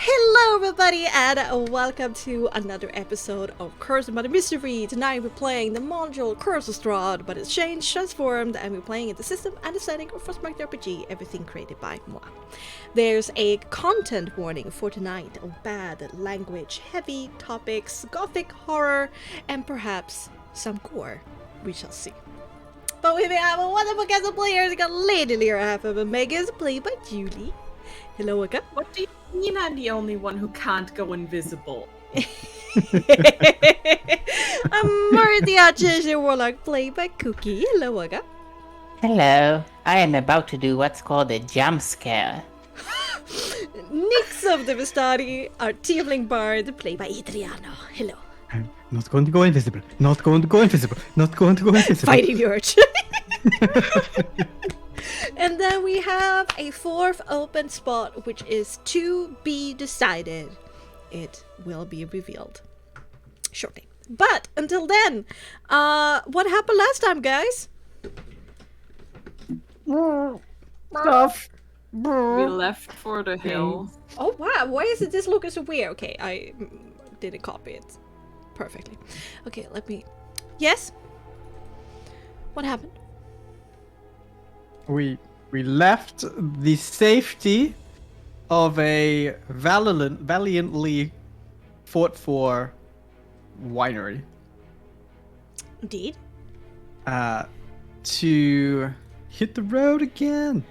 Hello everybody and welcome to another episode of Charismatic Mystery. Tonight we're playing the module Cursestrad, but it's changed, transformed, and we're playing in the system and the setting of Frostmark RPG, everything created by moi. There's a content warning for tonight of bad language, heavy topics, gothic horror, and perhaps some gore. We shall see. But we have a wonderful cast of players. We got Lady Lyra, half of Megas, played by Julie. Hello, Aka. What do you mean I'm the only one who can't go invisible? Martiache Warlock, played by Cookie. Hello, Aka. Hello. I am about to do what's called a jump scare. Nix of the Vistari, our Tiefling Bard, played by Adriano. Hello. I'm not going to go invisible. Not going to go invisible. Not going to go invisible. Fighting the urge. And then we have a fourth open spot, which is to be decided. It will be revealed shortly. But until then, what happened last time, guys? Stuff. We left for the hill. Oh wow, why is this looking so weird? Okay, I didn't copy it perfectly. Okay, let me... Yes? What happened? We left the safety of a valiantly fought for winery. Indeed. To hit the road again.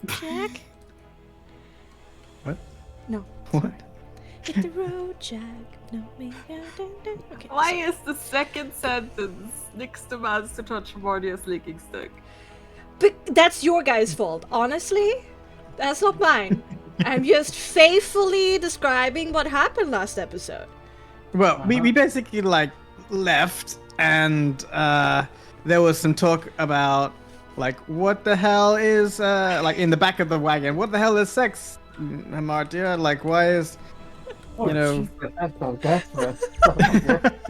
Jack? What? No. What? Hit the road, Jack. No, me. Okay. Why is the second sentence Nix demands to touch Mordia's leaking stick? But that's your guys' fault, honestly. That's not mine. I'm just faithfully describing what happened last episode. Well, we basically left and there was some talk about what the hell is in the back of the wagon. What the hell is sex, Martia? Why is That's so desperate.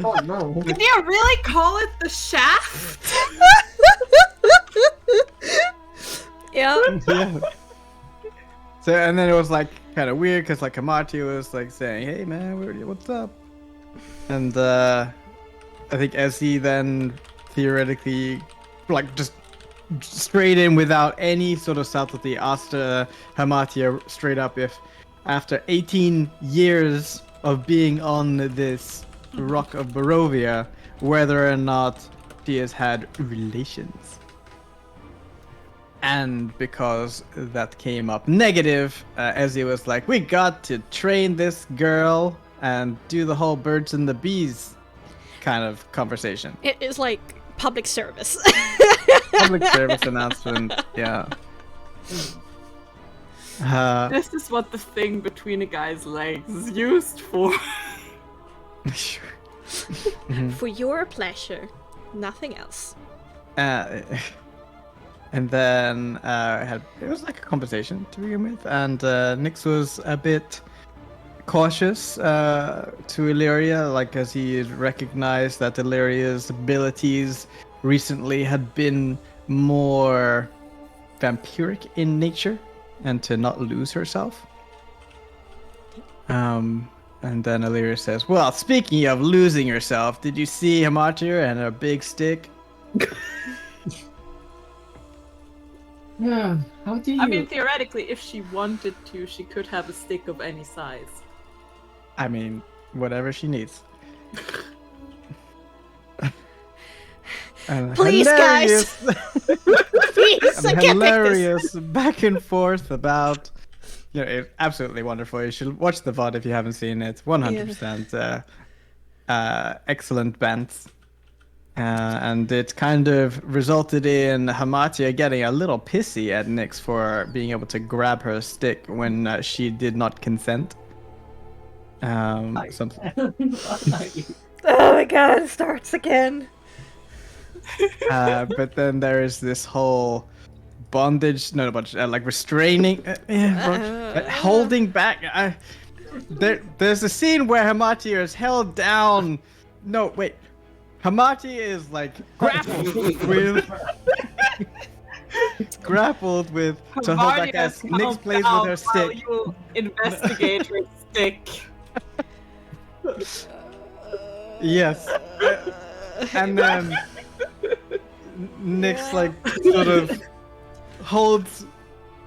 Oh no. Can you really call it the shaft? Yeah. yeah. So and then it was kind of weird because Amati was saying, "Hey man, what's up?" And I think Essie then theoretically just straight in without any sort of subtlety asked Hamatia straight up if after 18 years of being on this rock of Barovia, whether or not she has had relations. And because that came up negative, Ezzy was like, we got to train this girl and do the whole birds and the bees kind of conversation. It is like public service. Public service announcement, yeah. This is what the thing between a guy's legs is used for. Sure. For your pleasure, nothing else. And then it was a conversation to begin with, and Nyx was a bit cautious to Illyria, as he recognized that Illyria's abilities recently had been more vampiric in nature, and to not lose herself. And then Illyria says, well, speaking of losing herself, did you see Hamatir and her big stick? Yeah. How do you? I mean, theoretically, if she wanted to, she could have a stick of any size. I mean, whatever she needs. Please, guys! Please, I can't hilarious back and forth about... it's absolutely wonderful. You should watch the VOD if you haven't seen it. 100% excellent bands. And it kind of resulted in Hamatia getting a little pissy at Nyx for being able to grab her stick when she did not consent. Something. Oh my god, it starts again. But then there is this whole bondage, restraining, holding back. There's a scene where Hamatia is held down. No, wait. Hamatia is grappled with to hold back as Nyx plays with her stick. You investigate her Dick. Yes. And then Nyx like sort of holds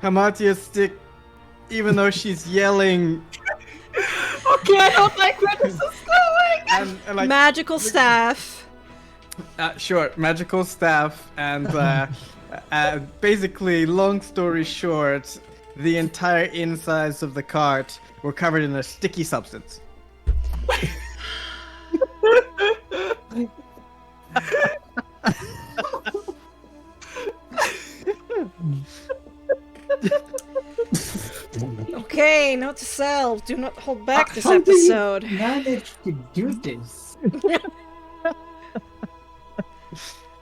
Hamatia's stick even though she's yelling Okay, I don't like where this is going. and like Magical staff. sure, magical staff and basically long story short, the entire insides of the cart were covered in a sticky substance. Okay, note to self. Do not hold back this How do you episode. manage to do this?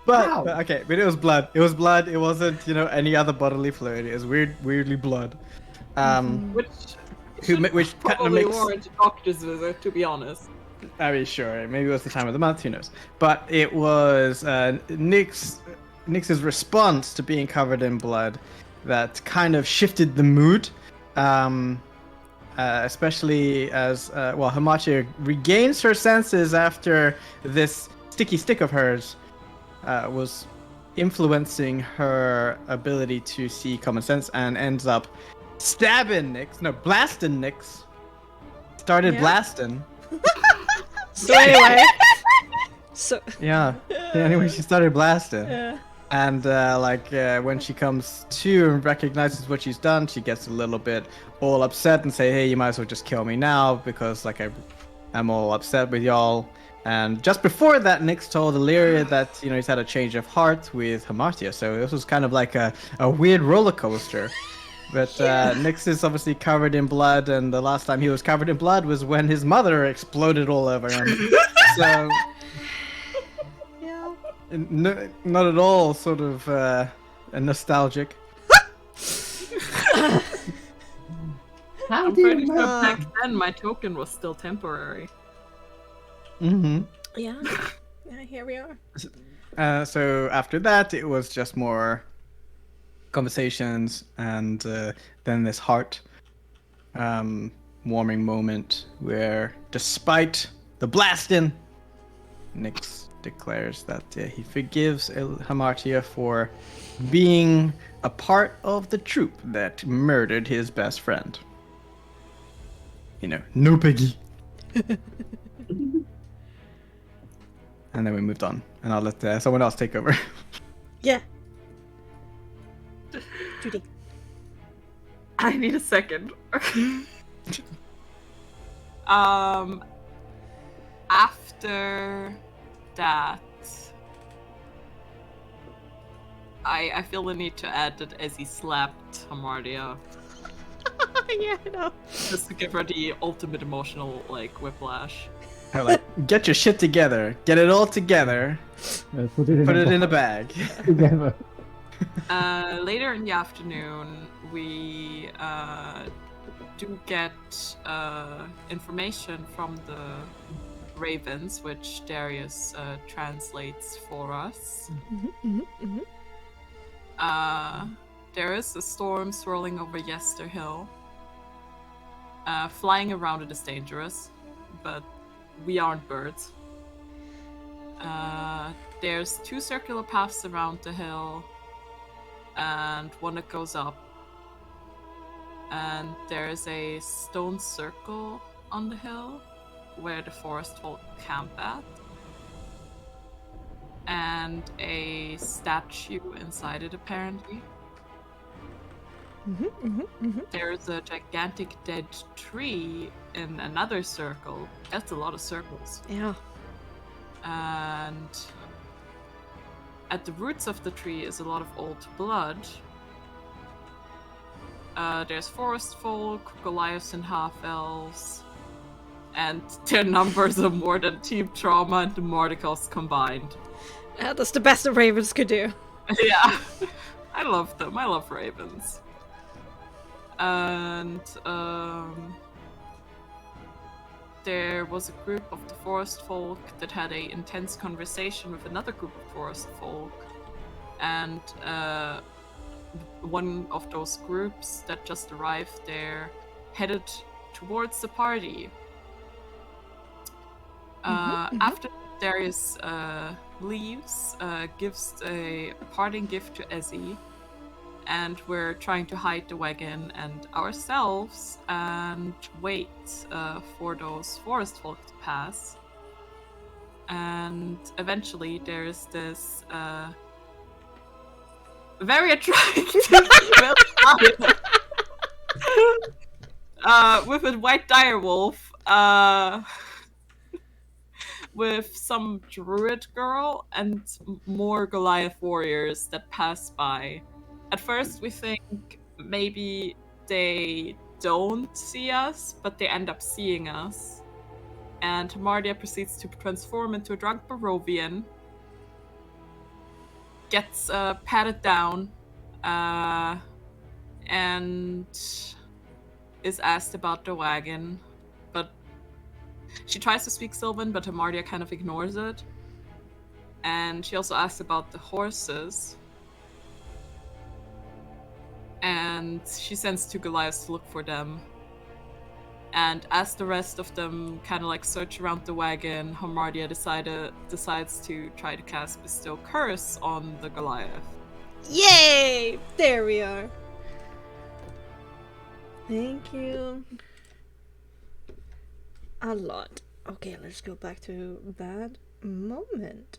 But How? okay, but it was blood. It was blood. It wasn't, any other bodily fluid. It was weirdly blood. Which Which kind of probably makes. warrant a doctor's visit, to be honest. I mean, sure. Maybe it was the time of the month. Who knows? But it was Nyx's response to being covered in blood that kind of shifted the mood. Especially as Hamachi regains her senses after this sticky stick of hers was influencing her ability to see common sense and ends up blasting Nyx. Started Yeah. blasting. So anyway. So. Yeah. Anyway, she started blasting. Yeah. And when she comes to and recognizes what she's done, she gets a little bit all upset and say, "Hey, you might as well just kill me now because I'm all upset with y'all." And just before that, Nyx told Illyria that he's had a change of heart with Hamartia. So this was kind of like a weird roller coaster. But Nyx is obviously covered in blood, and the last time he was covered in blood was when his mother exploded all over him. So. Yeah. Not at all sort of nostalgic. How I'm do pretty you sure manage? back then my token was still temporary. Mm-hmm. Yeah. Yeah, here we are. So after that, it was just more conversations and then this heart warming moment where, despite the blasting, Nyx declares that he forgives Hamartia for being a part of the troop that murdered his best friend. No piggy. And then we moved on, and I'll let someone else take over. Yeah. Judy. I need a second. After that, I feel the need to add that Ezzy slapped Hamartia Yeah, I know. just to give her the ultimate emotional whiplash. Get your shit together. Get it all together. Put it in a bag. together. Later in the afternoon, we do get information from the Ravens, which Darius translates for us. There is a storm swirling over Yester Hill. Flying around it is dangerous, but we aren't birds. There's 2 circular paths around the hill, and one that goes up. And there's a stone circle on the hill where the forest folk camp at. And a statue inside it, apparently. There's a gigantic dead tree in another circle. That's a lot of circles. Yeah. And at the roots of the tree is a lot of old blood. There's forest folk, Goliaths and half-elves, and their numbers are more than Team Trauma and the Mordecai's combined. Yeah, that's the best the Ravens could do. Yeah, I love them. I love ravens. And there was a group of the forest folk that had an intense conversation with another group of forest folk, and one of those groups that just arrived there headed towards the party. After Darius leaves, gives a parting gift to Ezzy, and we're trying to hide the wagon and ourselves and wait for those forest folk to pass. And eventually there's this very attractive with a white direwolf with some druid girl and more Goliath warriors that pass by. At first we think maybe they don't see us, but they end up seeing us. And Mardia proceeds to transform into a drunk Barovian, gets patted down, and is asked about the wagon, but she tries to speak Sylvan, but Mardia kind of ignores it. And she also asks about the horses. And she sends two Goliaths to look for them. And as the rest of them kind of like search around the wagon, Mardia decides to try to cast Bestow Curse on the Goliath. Yay! There we are. Thank you. A lot. Okay, let's go back to that moment.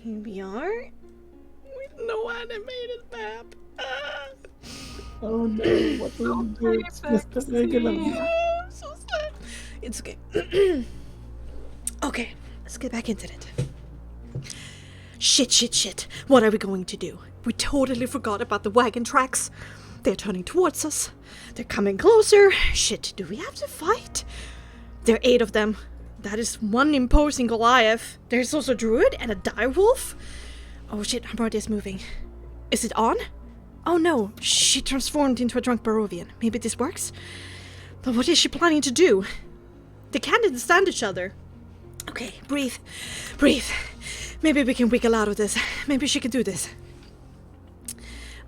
Here we are. With no animated map. Oh no, what will we do? It's just a regular map. I'm so sad. It's okay. Okay, let's get back into it. Shit. What are we going to do? We totally forgot about the wagon tracks. They're turning towards us. They're coming closer. Shit, do we have to fight? There are 8 of them. That is one imposing Goliath. There's also a druid and a direwolf. Oh shit, Mardia's moving. Is it on? Oh no, she transformed into a drunk Barovian. Maybe this works? But what is she planning to do? They can't understand each other. Okay, breathe. Maybe we can wiggle out of this. Maybe she can do this.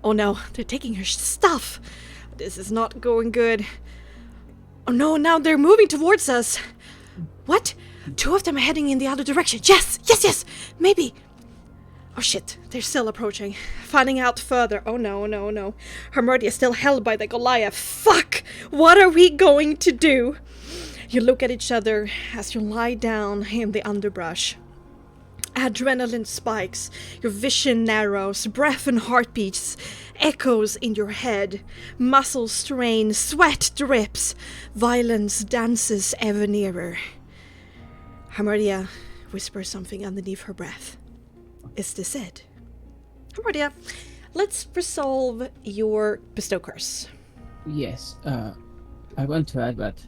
Oh no, they're taking her stuff. This is not going good. Oh no, now they're moving towards us. What? 2 of them are heading in the other direction. Yes! Maybe. Oh shit, they're still approaching. Finding out further. Oh no. Hermurdia is still held by the Goliath. Fuck! What are we going to do? You look at each other as you lie down in the underbrush. Adrenaline spikes, your vision narrows, breath and heartbeats echoes in your head, muscles strain, sweat drips, violence dances ever nearer. Hermurdia whispers something underneath her breath. Is this it? Hermurdia, let's resolve your Bestow Curse. Yes, I want to add that,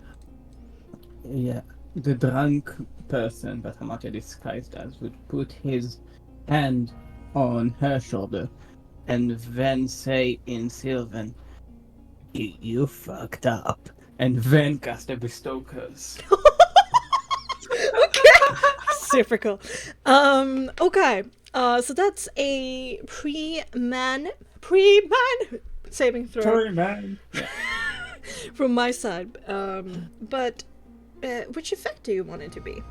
the drunk person that Hermurdia disguised as would put his hand on her shoulder and then say in Sylvan, you fucked up, and then cast a Bestow Curse. Okay. Super cool. Okay. So that's a pre-man saving throw. Sorry, man. From my side. But which effect do you want it to be?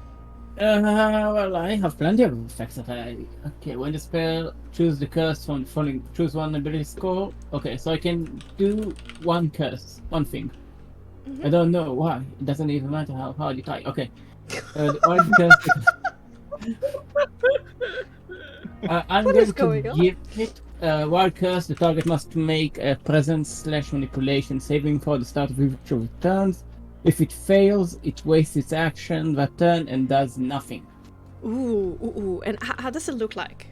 Well, I have plenty of effects that okay, when the spell, choose the curse from the following, choose one ability score. Okay, so I can do one curse, one thing. I don't know why. It doesn't even matter how hard you try. Okay. One curse. I'm What going is going to on? give it wild curse. The target must make a presence/manipulation saving for the start of each of its turns. If it fails, it wastes its action that turn and does nothing. Ooh. And how does it look like?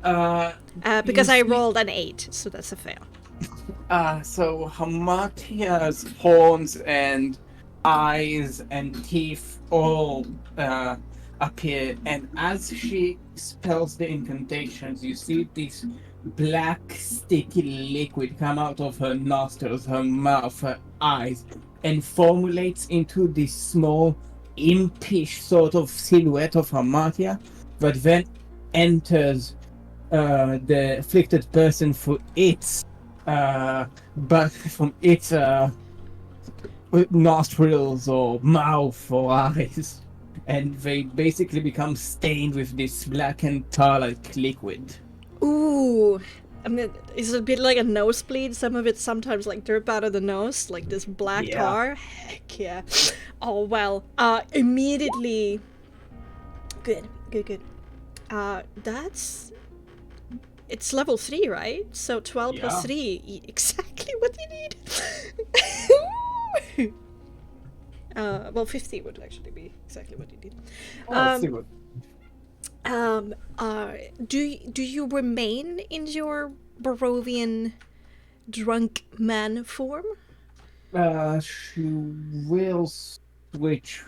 Because you I see- rolled an 8, so that's a fail. So Hamatia's horns and eyes and teeth all appear, and as she spells the incantations, you see this black sticky liquid come out of her nostrils, her mouth, her eyes, and formulates into this small impish sort of silhouette of Hamatia, but then enters the afflicted person through its but from its nostrils or mouth or eyes, and they basically become stained with this blackened tar-like liquid. Ooh. I mean, it's a bit like a nosebleed. Some of it sometimes like drip out of the nose, like this black Yeah. tar. Heck yeah. Oh well. Immediately. Good. That's. It's level 3, right? So 12 plus Yeah. 3. Exactly what you need. Well, 50 would actually be exactly what you need. Let's see what. Do you remain in your Barovian drunk man form? She will switch.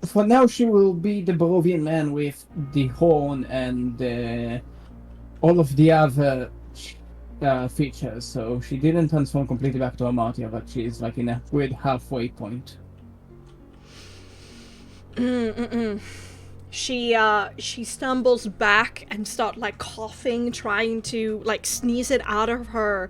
For now, she will be the Barovian man with the horn and all of the other features. So she didn't transform completely back to Amartia, but she's like in a weird halfway point. She stumbles back and start like coughing, trying to like sneeze it out of her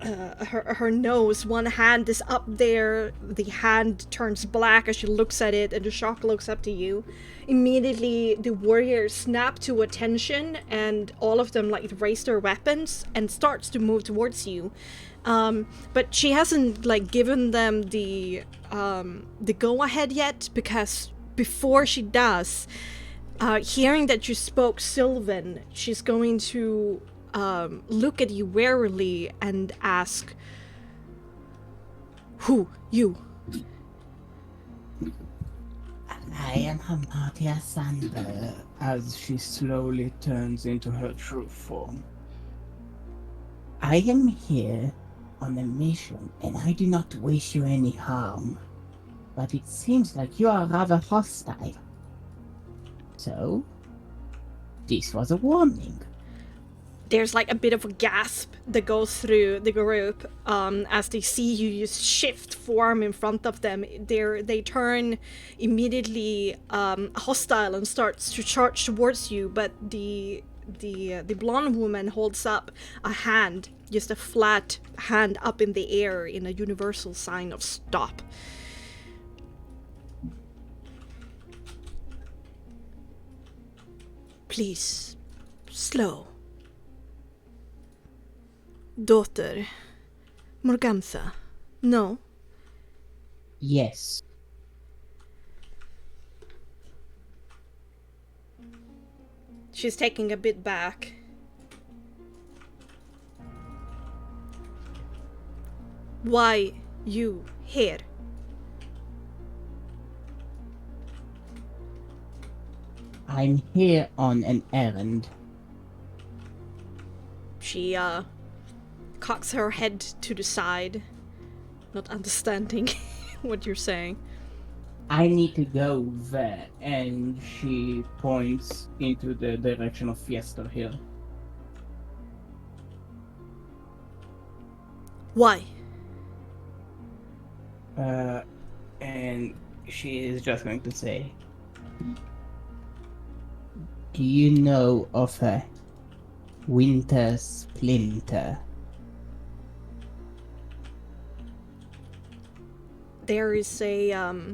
her nose. One hand is up there, the hand turns black as she looks at it, and the shock looks up to you. Immediately the warriors snap to attention, and all of them like raise their weapons and starts to move towards you. But she hasn't like given them the go ahead yet, because before she does, hearing that you spoke Sylvan, she's going to look at you warily and ask, "Who you?" I am Amartia Sandberg. As she slowly turns into her true form. I am here on a mission, and I do not wish you any harm. But it seems like you are rather hostile. So, this was a warning. There's like a bit of a gasp that goes through the group as they see you just shift form in front of them. They turn immediately hostile and starts to charge towards you, but the blonde woman holds up a hand, just a flat hand up in the air in a universal sign of stop. Please, slow. Daughter, Morgantha, no? Yes. She's taking a bit back. Why you here? I'm here on an errand. She cocks her head to the side, not understanding what you're saying. I need to go there, and she points into the direction of Fiesta Hill. Why? And she is just going to say, Do you know of a Winter Splinter? There is a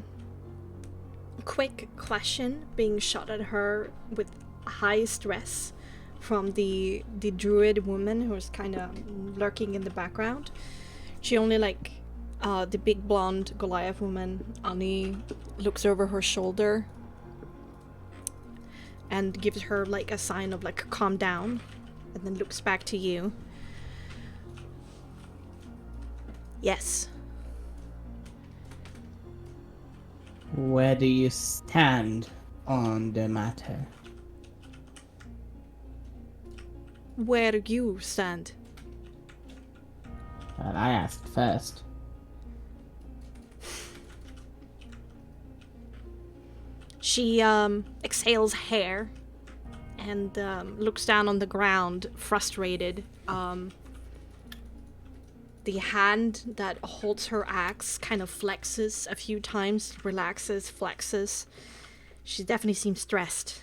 quick question being shot at her with high stress from the druid woman who's kind of lurking in the background. She only like the big blonde Goliath woman, Annie, looks over her shoulder and gives her like a sign of like calm down, and then looks back to you. Yes. Where do you stand on the matter? Where do you stand? Well, I asked first. She exhales hair and the looks down on the ground, frustrated. The the hand that holds her axe kind of flexes a few times, relaxes, flexes. She definitely seems stressed.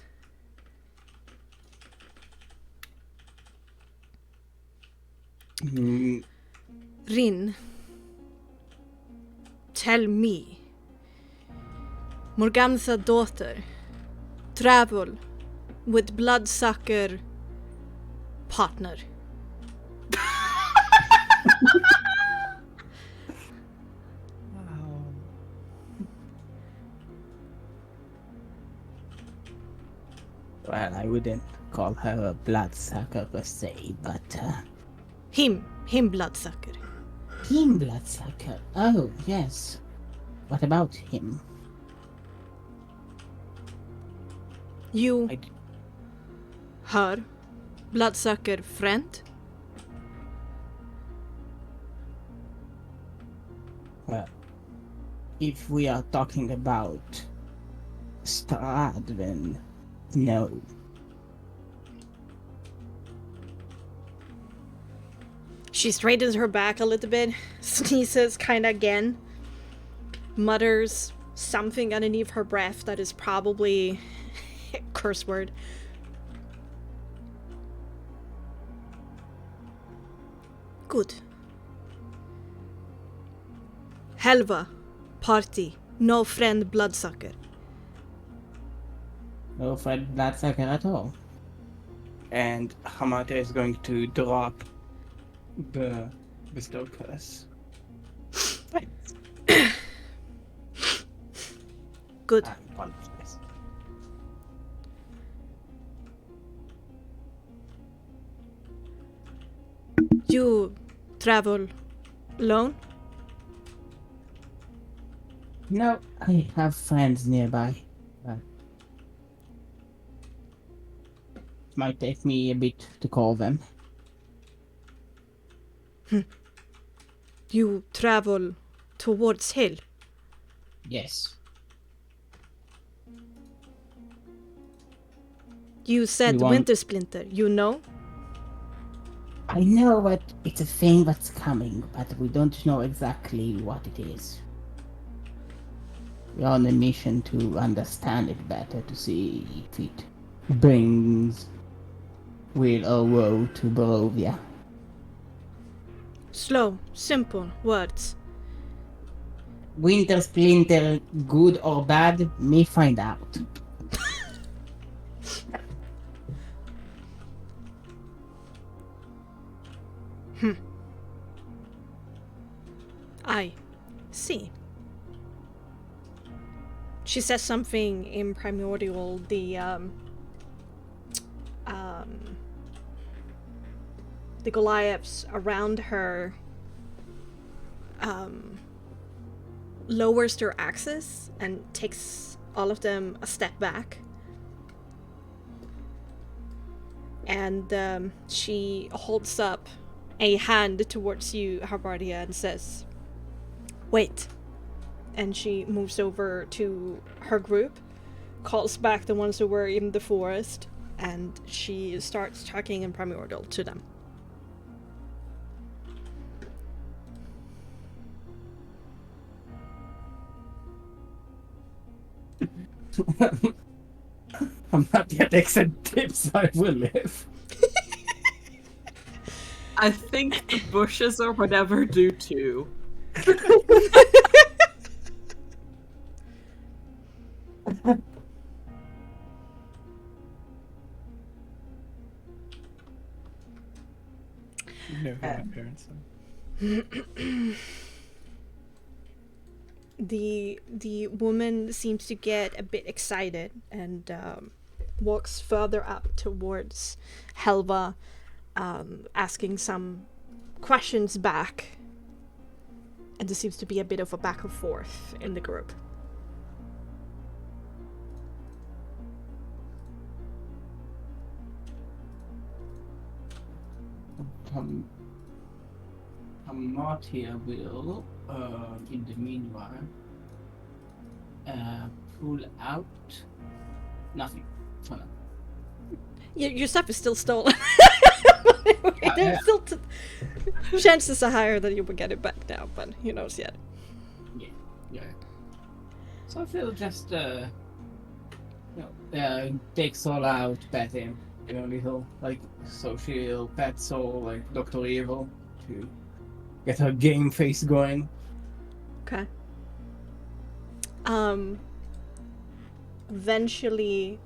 Rin, tell me, Morgantha daughter, travel with bloodsucker partner. Well, I wouldn't call her a bloodsucker per se, but Him bloodsucker. him bloodsucker. Oh, yes. What about him? You, I d- her, bloodsucker friend? Well, if we are talking about Strad, then no. She straightens her back a little bit, sneezes kinda again, mutters something underneath her breath that is probably a curse word. Good. Helva, party, no friend bloodsucker. No friend bloodsucker at all. And Hamata is going to drop the bestow curse. Good. I apologize. You travel alone? No, I have friends nearby. But it might take me a bit to call them. You travel towards hill? Yes. You said You want- Winter Splinter, you know? I know that it's a thing that's coming, but we don't know exactly what it is. We're on a mission to understand it better, to see if it brings will or woe to Barovia. Slow, simple words. Winter Splinter, good or bad, may find out. I see. She says something in Primordial, the Goliaths around her lowers their axes and takes all of them a step back. And she holds up a hand towards you, Harbardia, and says, "Wait." And she moves over to her group, calls back the ones who were in the forest, and she starts talking in Primordial to them. I'm not yet accept tips, I will live. I think the bushes or whatever do too. You know who my parents are. The woman seems to get a bit excited and walks further up towards Helva, asking some questions back. And there seems to be a bit of a back and forth in the group. Martia will, in the meanwhile, pull out nothing for now. Your stuff is still stolen. There's still Chances are higher that you will get it back now, but who knows yet. Yeah. So I feel just take Soul out, pet him, little, like, so she'll pet Soul like Dr. Evil to get her game face going. Okay. Eventually,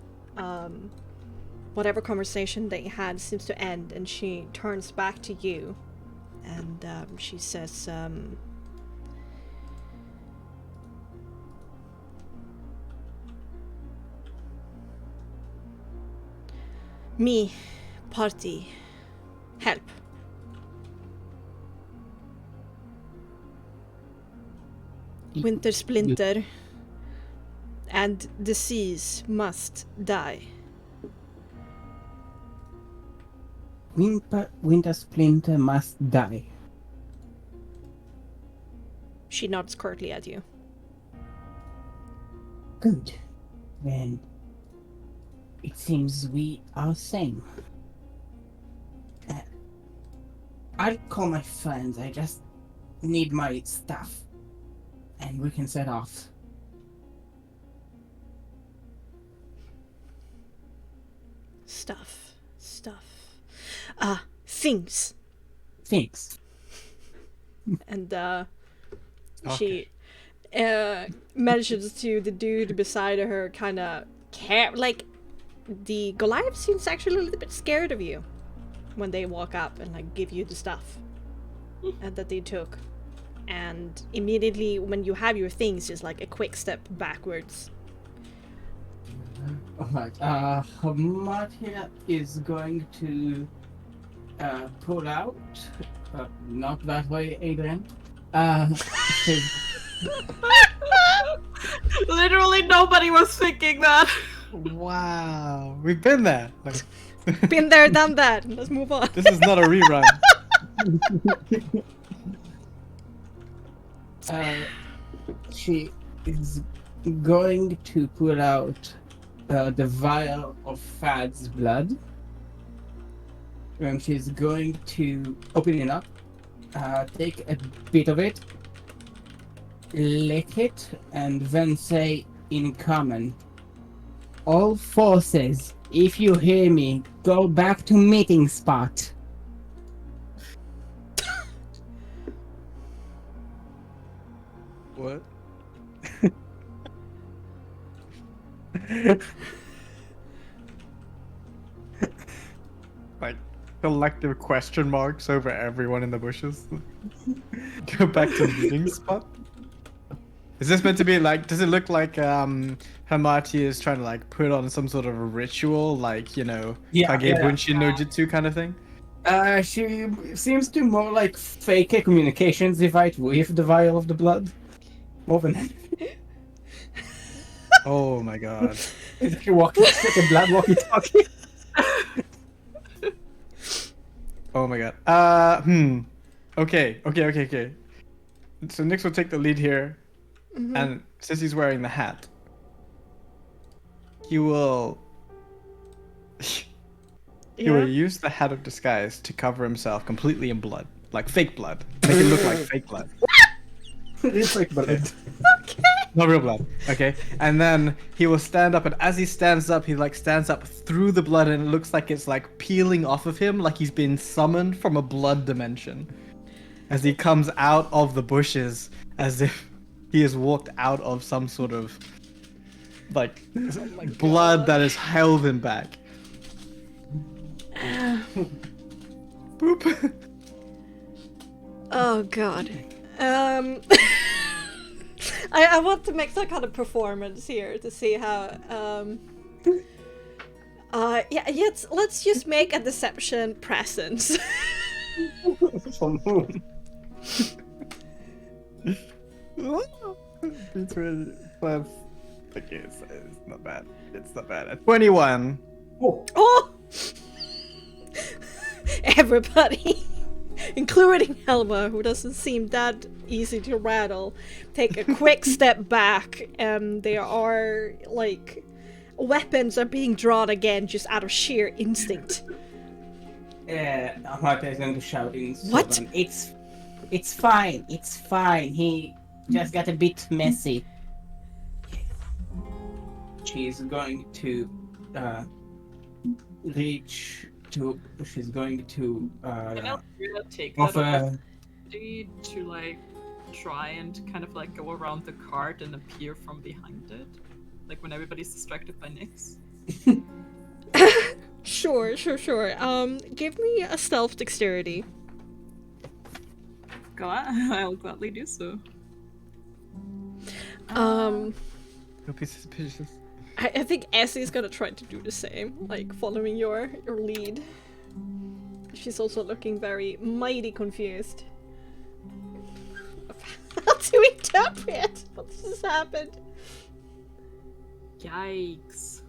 whatever conversation they had seems to end, and she turns back to you, and she says, me, party, help. Winter Splinter and disease must die. Winter Splinter must die. She nods curtly at you. Good. Then it seems we are same. I'll call my friends. I just need my stuff. And we can set off. Stuff. Things. Thanks. And she mentions to the dude beside her, kind of like, the Goliath seems actually a little bit scared of you when they walk up and like give you the stuff and that they took. And immediately when you have your things, just like a quick step backwards. Alright, Martia is going to pull out, not that way, Adrian. Literally nobody was thinking that. Wow, we've been there. Like, Been there, done that. Let's move on. this is not a rerun. She is going to pull out the vial of Fad's blood. And she's going to open it up, take a bit of it, lick it, and then say in common, "All forces, if you hear me, go back to meeting spot." What? Like collective question marks over everyone in the bushes. Go back to meeting spot. Is this meant to be like? Does it look like Hamati is trying to like put on some sort of a ritual, like Kage Bunshin no Jutsu kind of thing? She seems to more like fake a communications device with the vial of the blood. More than anything. Oh my god. She walking like a blood walkie-talkie. Oh my god. Okay. So Nyx will take the lead here, and since he's wearing the hat, he will. He will use the hat of disguise to cover himself completely in blood, like fake blood, make it look like fake blood. It's like blood. Not real blood. Okay, and then he will stand up, and as he stands up, he like stands up through the blood, and it looks like it's like peeling off of him, like he's been summoned from a blood dimension. As he comes out of the bushes, as if he has walked out of some sort of like blood that has held him back. Boop. Oh god. I want to make some kind of performance here to see how let's just make a deception presence. From whom? Between plus, okay, it's not bad. It's not bad. At 21. Oh! Everybody, including Helma, who doesn't seem that easy to rattle, take a quick step back, and there are, like, weapons are being drawn again just out of sheer instinct. Amartya is going to shout in What? Sylvan. It's fine. It's fine. He just got a bit messy. She's going to reach to. She's going to Can Elvira take that offer. opportunity to like try and kind of like go around the cart and appear from behind it, like when everybody's distracted by Nyx? Sure. Give me a stealth dexterity. I'll gladly do so. Um, Don't be suspicious. I think Essie's gonna try to do the same, like following your lead. She's also looking very mighty confused. How to interpret what just happened? Yikes.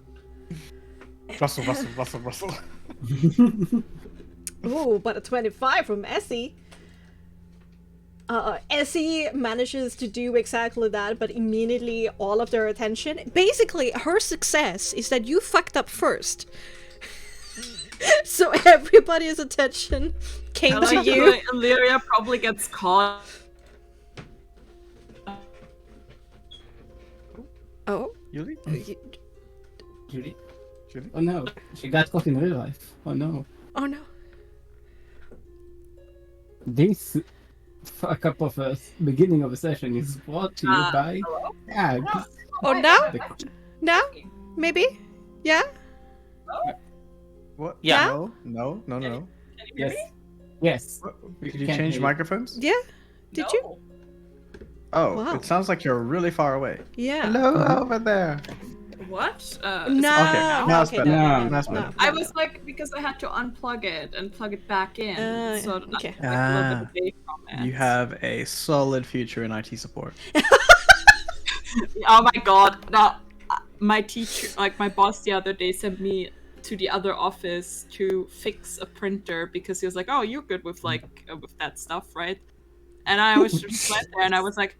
Russell. Ooh, but a 25 from Essie. Essie manages to do exactly that, but immediately all of their attention. Basically, her success is that you fucked up first. So everybody's attention came to you. Illyria probably gets caught. Oh, Yuli? Judy. Julie? Oh no, she got caught in real life. Oh no. oh no. This fuck up of a beginning of a session is brought to you by Ag. Oh, now? Maybe? Yeah? What? Yeah. No. Can you hear Yes. me? Yes. Could you can't change hear you. microphones? Yeah? Did you? No. Oh, Wow. it sounds like you're really far away. Yeah. Hello, over there. What? No. Okay, now it's better. no. Now it's better. I was like, because I had to unplug it and plug it back in, so okay. I'm like a little bit away from it. You have a solid future in IT support. Oh my god! Now, my teacher, like my boss, the other day sent me to the other office to fix a printer because he was like, "Oh, you're good with like with that stuff, right?" And I was just went there and I was like,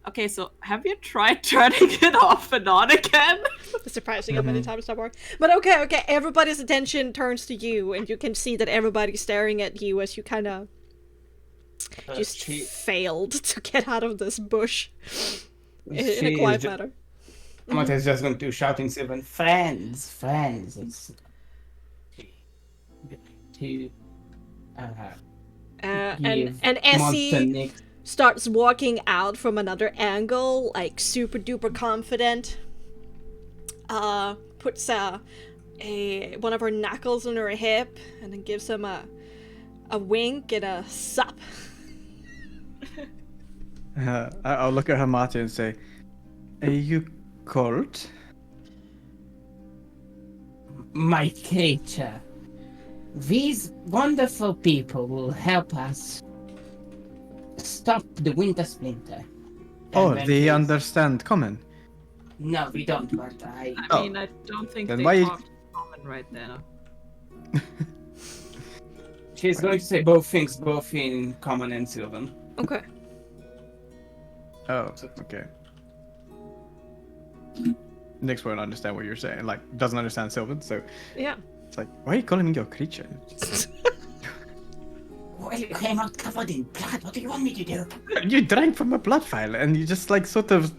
"Okay, so have you tried turning it off and on again?" It's surprising how many times that worked. But okay, everybody's attention turns to you, and you can see that everybody's staring at you as you kind of just failed to get out of this bush in a quiet manner. Amartya is just going to shout in Sylvan. Friends. It's to And give Essie Monster Nyx. starts walking out from another angle, like super duper confident. Puts one of her knuckles on her hip and then gives him a wink and a sup. I'll look at Hamati and say, "Are you cold?" my creature. These wonderful people will help us stop the winter splinter. Oh, And when they we- understand common. No, we don't, but I... I mean, I don't think Then they why- talked common right there. She's going to say both things, both in common and Sylvan. Okay. Oh, okay. Nyx won't understand what you're saying. Like, doesn't understand Sylvan, so Yeah. it's like, why are you calling me your creature? Well, you came out covered in blood. What do you want me to do? You drank from a blood vial, and you just like sort of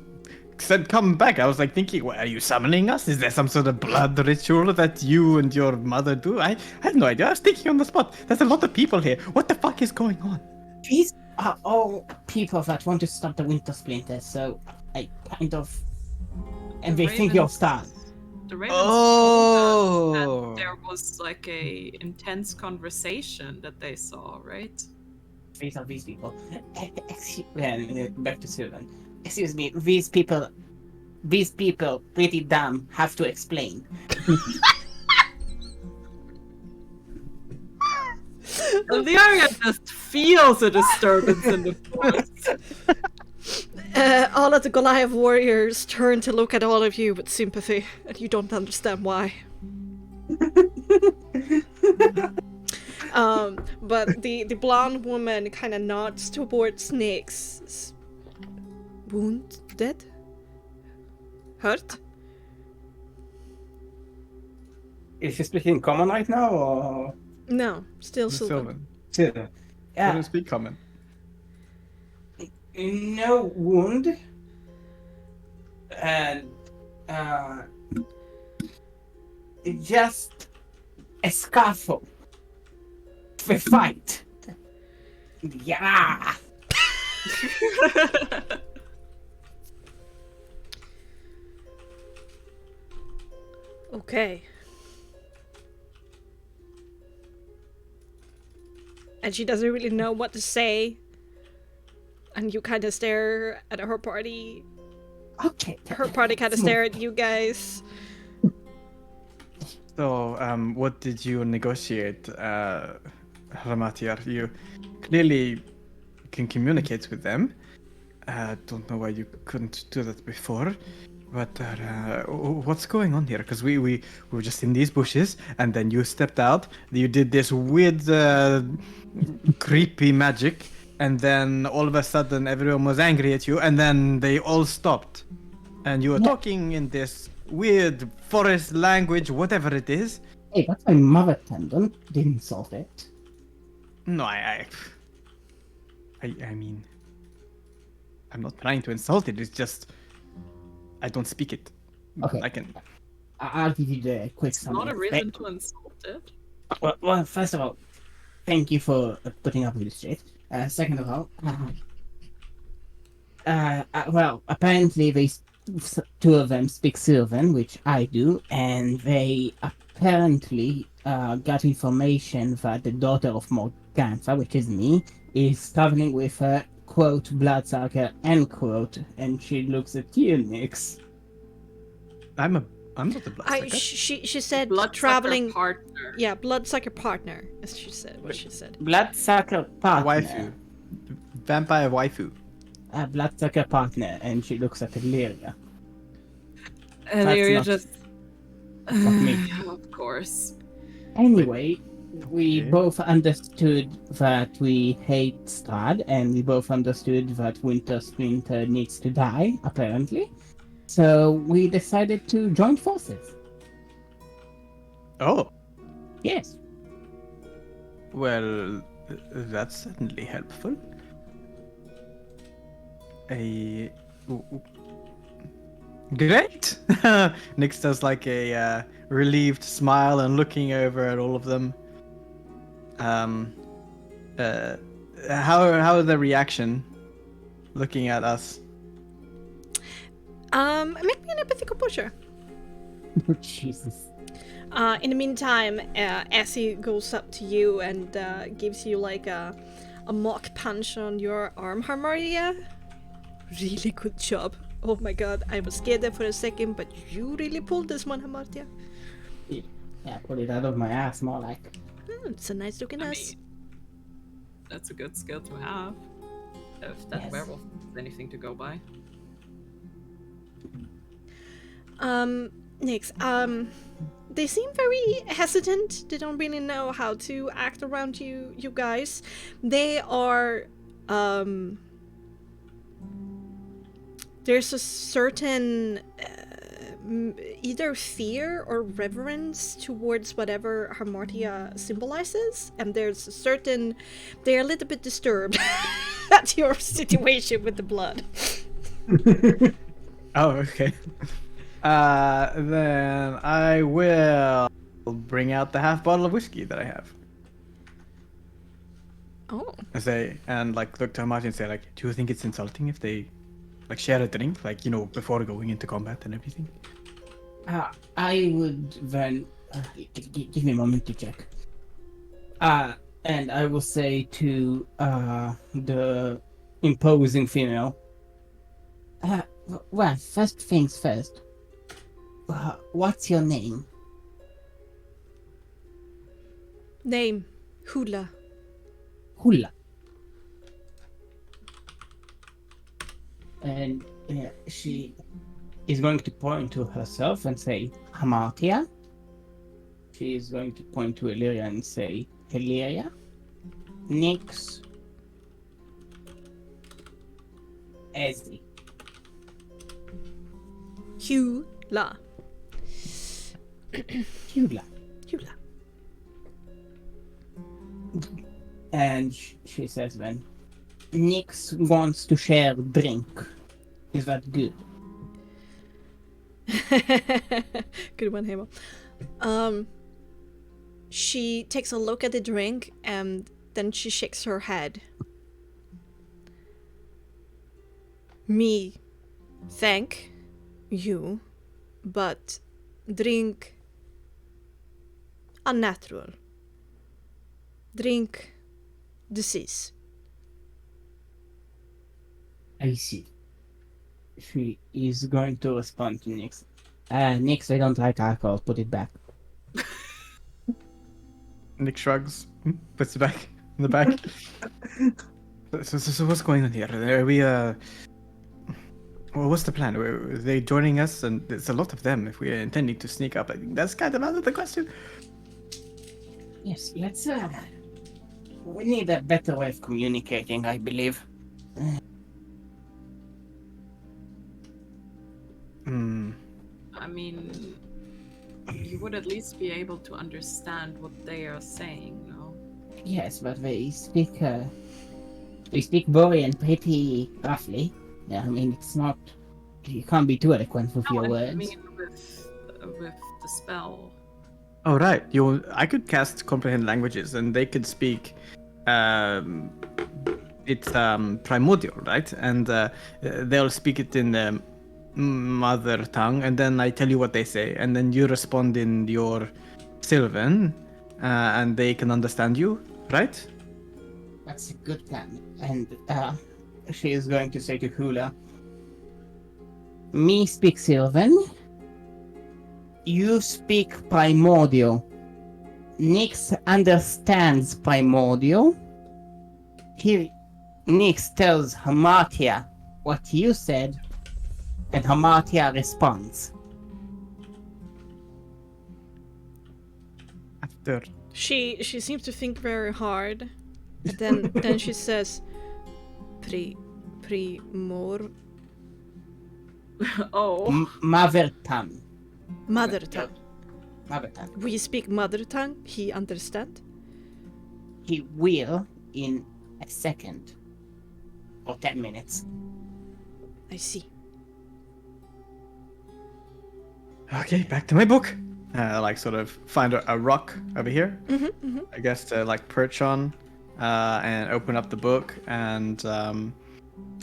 said, "Come back." I was like thinking, "What, are you summoning us? Is there some sort of blood ritual that you and your mother do?" I had no idea. I was thinking on the spot. There's a lot of people here. What the fuck is going on? These are all people that want to stop the winter splinter, so I kind of... And they think you're stars. The Ravens told us Oh. that there was like a intense conversation that they saw, right? These are these people. Back to Sylvan. Excuse me, these people, pretty dumb, have to explain. Illyria just feels a disturbance in the forest. All of the Goliath warriors turn to look at all of you with sympathy, and you don't understand why. But the blonde woman kind of nods towards Nyx. Wounded? Hurt? Is she speaking common right now, or No, still Sylvan. So, Couldn't speak common. no wound, and just a scuffle, a fight. Yeah. Okay. And she doesn't really know what to say. And you kind of stare at her party. Okay. Her party kind of stare at you guys. So, what did you negotiate, Ramatiar? You clearly can communicate with them. Don't know why you couldn't do that before. But what's going on here? Because we were just in these bushes, and then you stepped out. You did this weird, creepy magic, and then all of a sudden everyone was angry at you, and then they all stopped. And you were talking in this weird forest language, whatever it is. Hey, that's my mother tongue. Didn't solve it. No, I mean, I'm not trying to insult it. It's just I don't speak it. Okay. I can. I'll give you the quick It's summary. not a reason to insult it. Well, first of all, thank you for putting up with this shit. Second of all, well, apparently two of them speak Sylvan, which I do, and they apparently got information that the daughter of Morgantha, which is me, is traveling with a quote bloodsucker end quote, and she looks at you, Nix. I'm not a bloodsucker. She said Bloodsucker traveling partner. Yeah, bloodsucker partner, as she said. What she said. Bloodsucker partner. Waifu. Vampire waifu. A bloodsucker partner, and she looks at Illyria. And That's you're not- just. Fuck me. Of course. Anyway, we Okay. both understood that we hate Strahd, and we both understood that Winter Splinter needs to die, apparently. So we decided to join forces. Oh, Yes. well, that's certainly helpful. Great! Nix does like a relieved smile and looking over at all of them. How is the reaction looking at us? Make me an empathy composure. Jesus. In the meantime, Essie goes up to you and gives you like a mock punch on your arm, Harmaria. Really good job. Oh my god, I was scared there for a second, but you really pulled this one, Hamartia. Yeah, pull it out of my ass, more like. It's a nice looking I ass. mean, that's a good skill to have. If that Yes. werewolf is anything to go by. Nix, they seem very hesitant. They don't really know how to act around you guys. They are, there's a certain either fear or reverence towards whatever Hamartia symbolizes, and there's a certain, they're a little bit disturbed at your situation with the blood. Oh, okay. Then I will bring out the half bottle of whiskey that I have. Oh. And like look to Martin and say like, do you think it's insulting if they like share a drink, like, you know, before going into combat and everything? I would then give me a moment to check. And I will say to the imposing female. Well, first things first. What's your name? Name, Hula. Hula. And she is going to point to herself and say, Hamartia. She is going to point to Illyria and say, Illyria. Nix. Ezzy. Hula. Hula. Hula. And she says then, Nix wants to share drink. Is that good? Good one, Hemo. She takes a look at the drink and then she shakes her head. Me thank you, but drink unnatural. Drink disease. I see. She is going to respond to Nix. Nix, I don't like alcohol. Put it back. Nick shrugs, puts it back in the bag. So what's going on here? Are we well, what's the plan? Are they joining us? And there's a lot of them. If we're intending to sneak up, I think that's kind of out of the question. Yes, let's. We need a better way of communicating, I believe. Hmm. I mean, you would at least be able to understand what they are saying, no? Yes, but they speak Borean pretty roughly. Yeah, I mean, it's not. You can't be too eloquent with your No, words. I mean with the spell. Oh right, I could cast comprehend languages, and they could speak. It's primordial, right? And they'll speak it in the mother tongue, and then I tell you what they say, and then you respond in your Sylvan, and they can understand you, right? That's a good plan. And she is going to say to Hula, me speak Sylvan. You speak primordial. Nix understands primordial. Here, Nix tells Hamartia what you said, and Hamartia responds. After She seems to think very hard. Then she says, "Primor Oh. Mother tongue. mother tongue. Mother tongue. We speak mother tongue. He understand." He will in a second. Or 10 minutes. I see. okay, back to my book. Like sort of find a rock over here. I guess to like perch on, and open up the book, and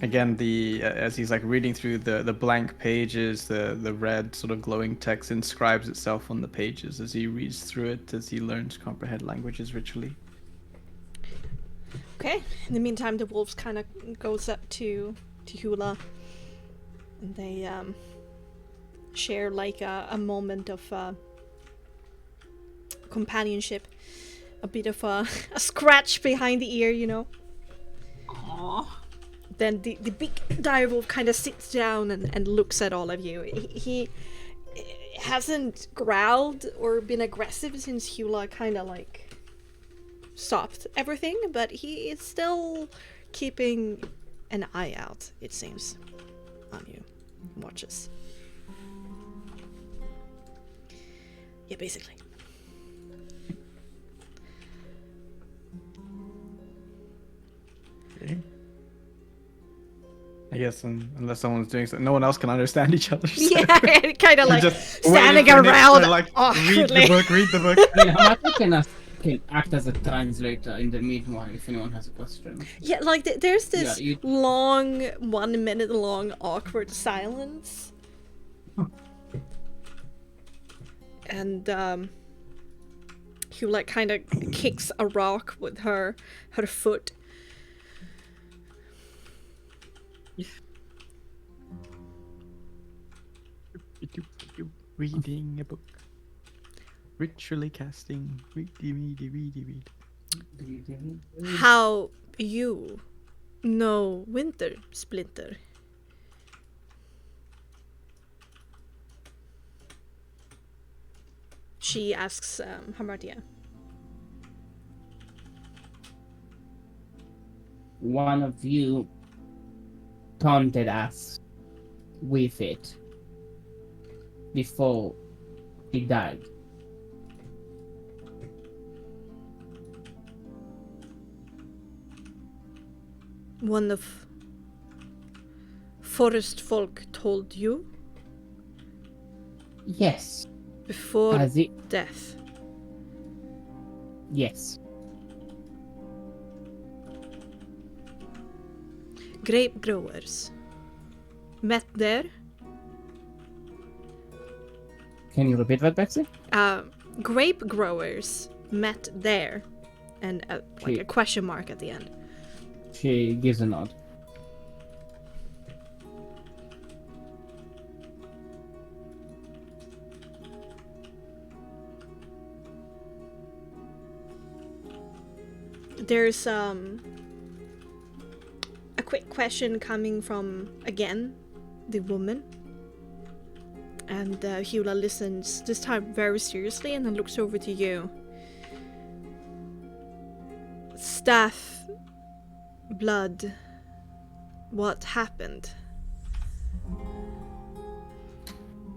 again as he's like reading through the blank pages, the red sort of glowing text inscribes itself on the pages as he reads through it, as he learns to comprehend languages ritually. Okay. In the meantime, the wolves kind of goes up to Hula, and they share like a moment of companionship, a bit of a scratch behind the ear, you know. Aww. Then the big direwolf kind of sits down and looks at all of you. He hasn't growled or been aggressive since Hula kind of like stopped everything, but he is still keeping an eye out, it seems, on you. Watches. Yeah, basically. Okay. I guess unless someone's doing something, no one else can understand each other. So Yeah, kind of we're like just standing waiting for Nick to, around like, awkwardly. read the book. Hamartia can act as a translator in the meanwhile if anyone has a question. Yeah, like there's this Yeah, long 1 minute long awkward silence. And Hewlett kind of kicks a rock with her foot. Reading a book. Ritually casting. Read. How you know Winter Splinter? She asks Hamartia. One of you taunted us with it before he died. one of forest folk told you Yes. before Has it? death. Yes. Grape growers met there. Can you repeat that, Bexxy? Grape growers met there, and like She- a question mark at the end. She gives a nod. There's a quick question coming from, again, the woman. And Hula listens, this time very seriously, and then looks over to you. Staff, blood, what happened?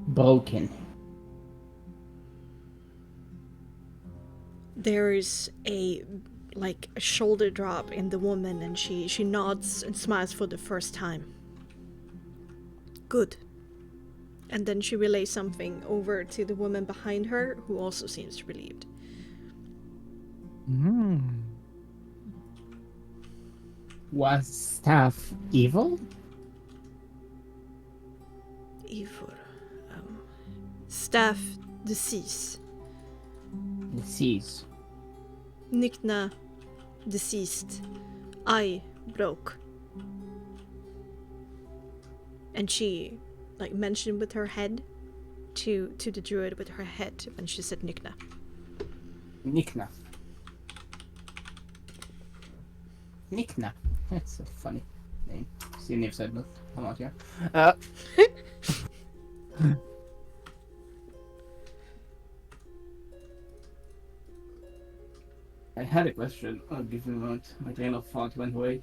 Broken. There's a shoulder drop in the woman, and she nods and smiles for the first time. Good. And then she relays something over to the woman behind her, who also seems relieved. Was staff evil? Ivor. Staff deceased. Disease. Nikna deceased. Eye broke. And she mentioned with her head to the druid with her head when she said Nikna. Nikna. Nikna. That's a funny name. See if said not. Come out here. I had a question. I'll give you a moment. My train of thought went away.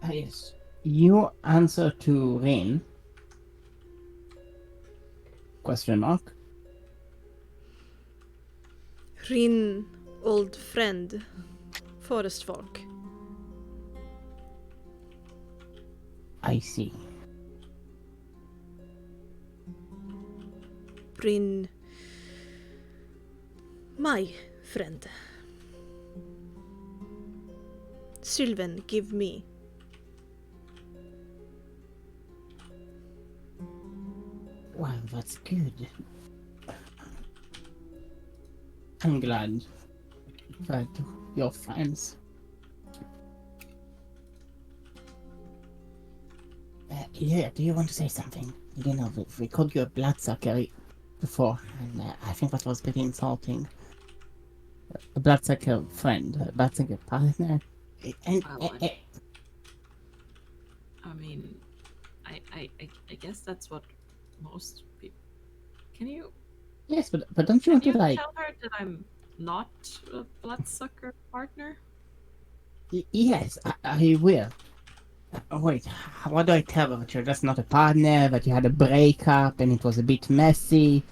Yes. You answer to Rain. Question mark. Rin, old friend. Forest folk. I see. Rin, my friend. Sylvan, give me. Well, that's good. I'm glad that you're friends. Yeah, do you want to say something? You know, we called you a bloodsucker before, and I think that was pretty insulting. A bloodsucker friend, a bloodsucker partner. And, I mean, I guess that's what most people. Can you? yes, but don't you want Can to you tell her that I'm not a bloodsucker partner? Yes, I will. Wait, what do I tell her? That you're just not a partner, that you had a breakup and it was a bit messy?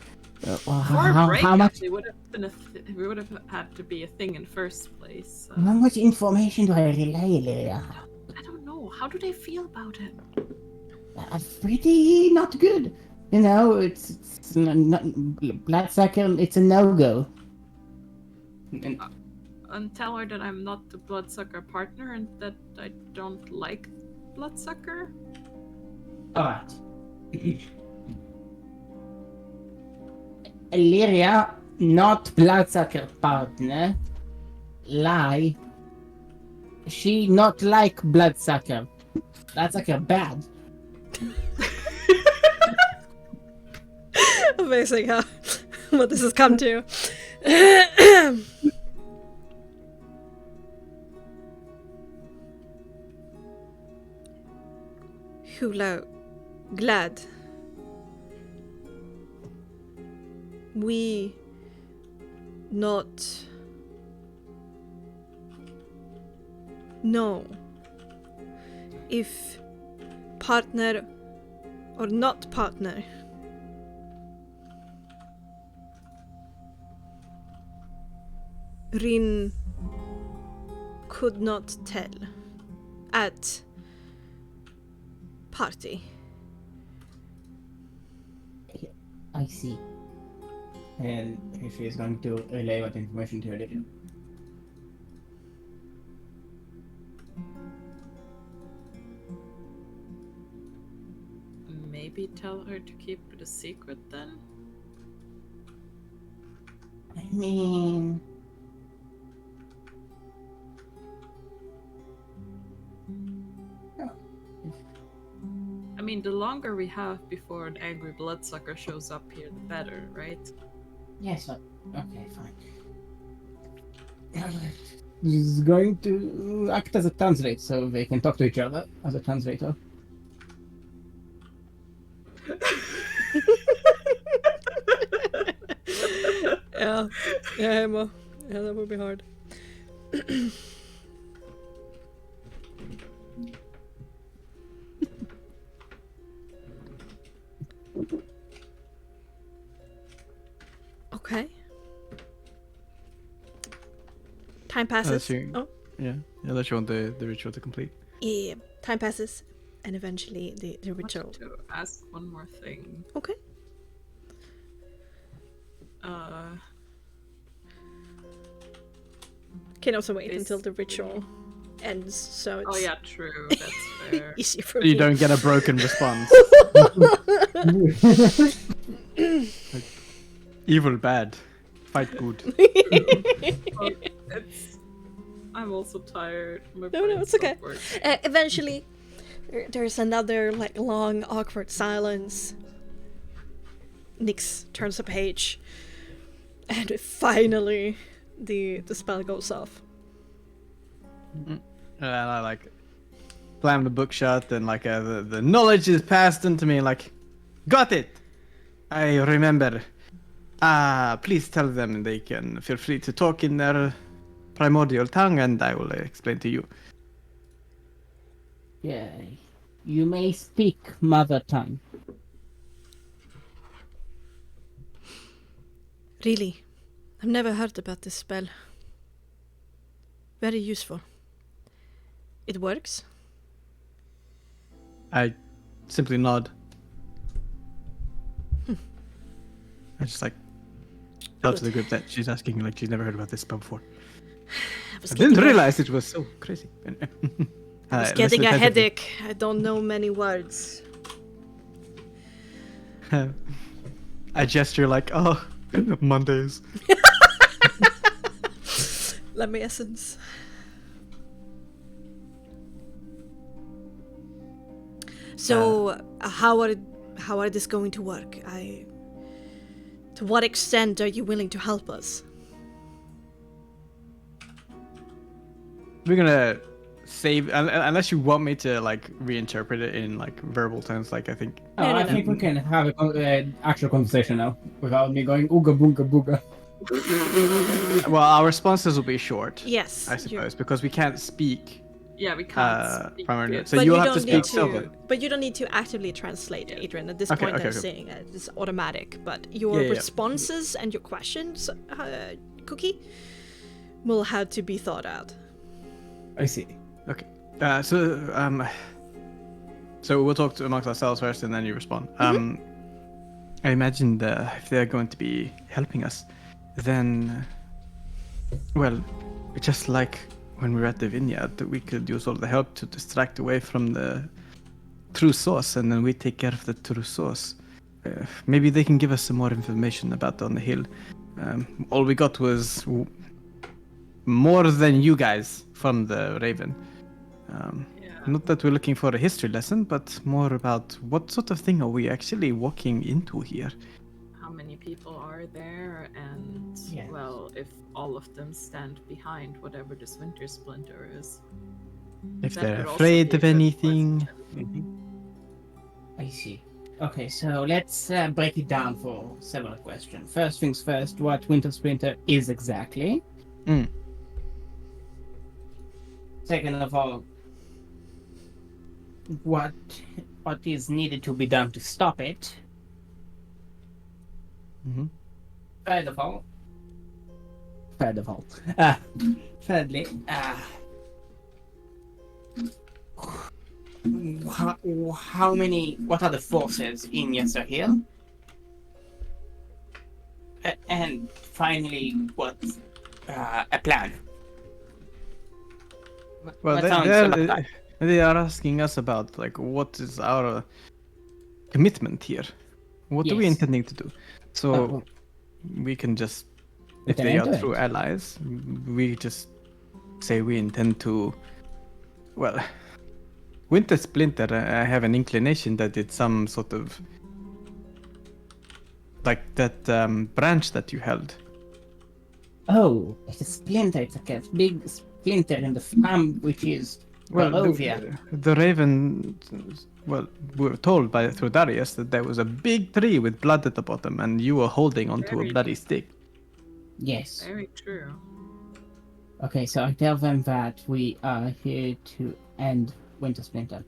For How breakup, much? it would have been we would have had to be a thing in first place. How much information do I relay, Lyria? I don't know. How do they feel about it? Pretty not good. You know, it's not bloodsucker. It's a no-go. And tell her that I'm not the bloodsucker partner and that I don't like bloodsucker. Alright. Lyria, not bloodsucker partner. Lie. She not like bloodsucker. Bloodsucker bad. Amazing how what this has come to. Hula, glad. We not know if partner or not partner. Rin could not tell at party. I see. And she is going to relay that information to Olivia. Maybe tell her to keep it a secret then? I mean... I mean, the longer we have before an angry bloodsucker shows up here, the better, right? Yes, okay, fine. He's going to act as a translator, so they can talk to each other as a translator. Yeah, Emma. Yeah, that would be hard. Okay. Time passes. Oh, Yeah, unless you want the ritual to complete. yeah. Time passes, and eventually the I ritual. wanted to ask one more thing. Okay. Can also wait Is- until the ritual ends, so it's Oh yeah, true. That's fair. easy for You me. don't get a broken response. Evil bad. Fight good. Well, I'm also tired. My No, brain it's okay. stopped working. Eventually, there's another like long, awkward silence. Nyx turns a page, and finally, the spell goes off. And I like slam the book shut, and like the knowledge is passed into me. Like, got it. I remember. Please tell them they can feel free to talk in their primordial tongue, and I will explain to you. Yeah, you may speak mother tongue. Really, I've never heard about this spell. Very useful. It works. I simply nod. I just like tell to the group that she's asking, like she's never heard about this spell before. I didn't realize it was so crazy. I was getting a headache. I don't know many words. I gesture like, oh, Mondays. Let me essence. So, how are this going to work? To what extent are you willing to help us? We're gonna save, unless you want me to like reinterpret it in like verbal terms. Like I think. Oh, No, I think we can have an actual conversation now without me going ooga boonga booga. Well, our responses will be short. Yes. I suppose because we can't speak. Yeah, we can't speak primarily. it. So But you'll you have to don't need speak Sylvan. But you don't need to actively translate, Adrian. At this Okay, point, okay, I'm okay. saying it's automatic. But your Yeah. responses and your questions, Cookie, will have to be thought out. I see. Okay. So we'll talk amongst ourselves first, and then you respond. I imagine if they're going to be helping us, then, well, just like when we were at the vineyard, we could use all the help to distract away from the true source, and then we take care of the true source. Maybe they can give us some more information about on the hill. All we got was more than you guys from the Raven. Not that we're looking for a history lesson, but more about what sort of thing are we actually walking into here. How many people are there, and Yes. well, if all of them stand behind whatever this winter splinter is. If That they're could also afraid be a of good anything. question. I see. Okay, so let's break it down for several questions. First things first, what Winter Splinter is exactly. Mm. Second of all, what is needed to be done to stop it. Mhm. Third of all, third of all. Thirdly, how many? What are the forces in Yasuhil? And finally, what's a plan? Well, What sounds like they are asking us about like what is our commitment here. What are we Yes. intending to do? So we can just, if can they are enter true it. allies, we just say we intend to. Well, Winter Splinter, I have an inclination that it's some sort of like that branch that you held. oh, it's a splinter. It's like a big splinter in the farm, which is Well, Barovia. the Raven. Well, we were told through Darius that there was a big tree with blood at the bottom, and you were holding onto a Very bloody stick. Yes. Very true. Okay, so I tell them that we are here to end Winter Splinter.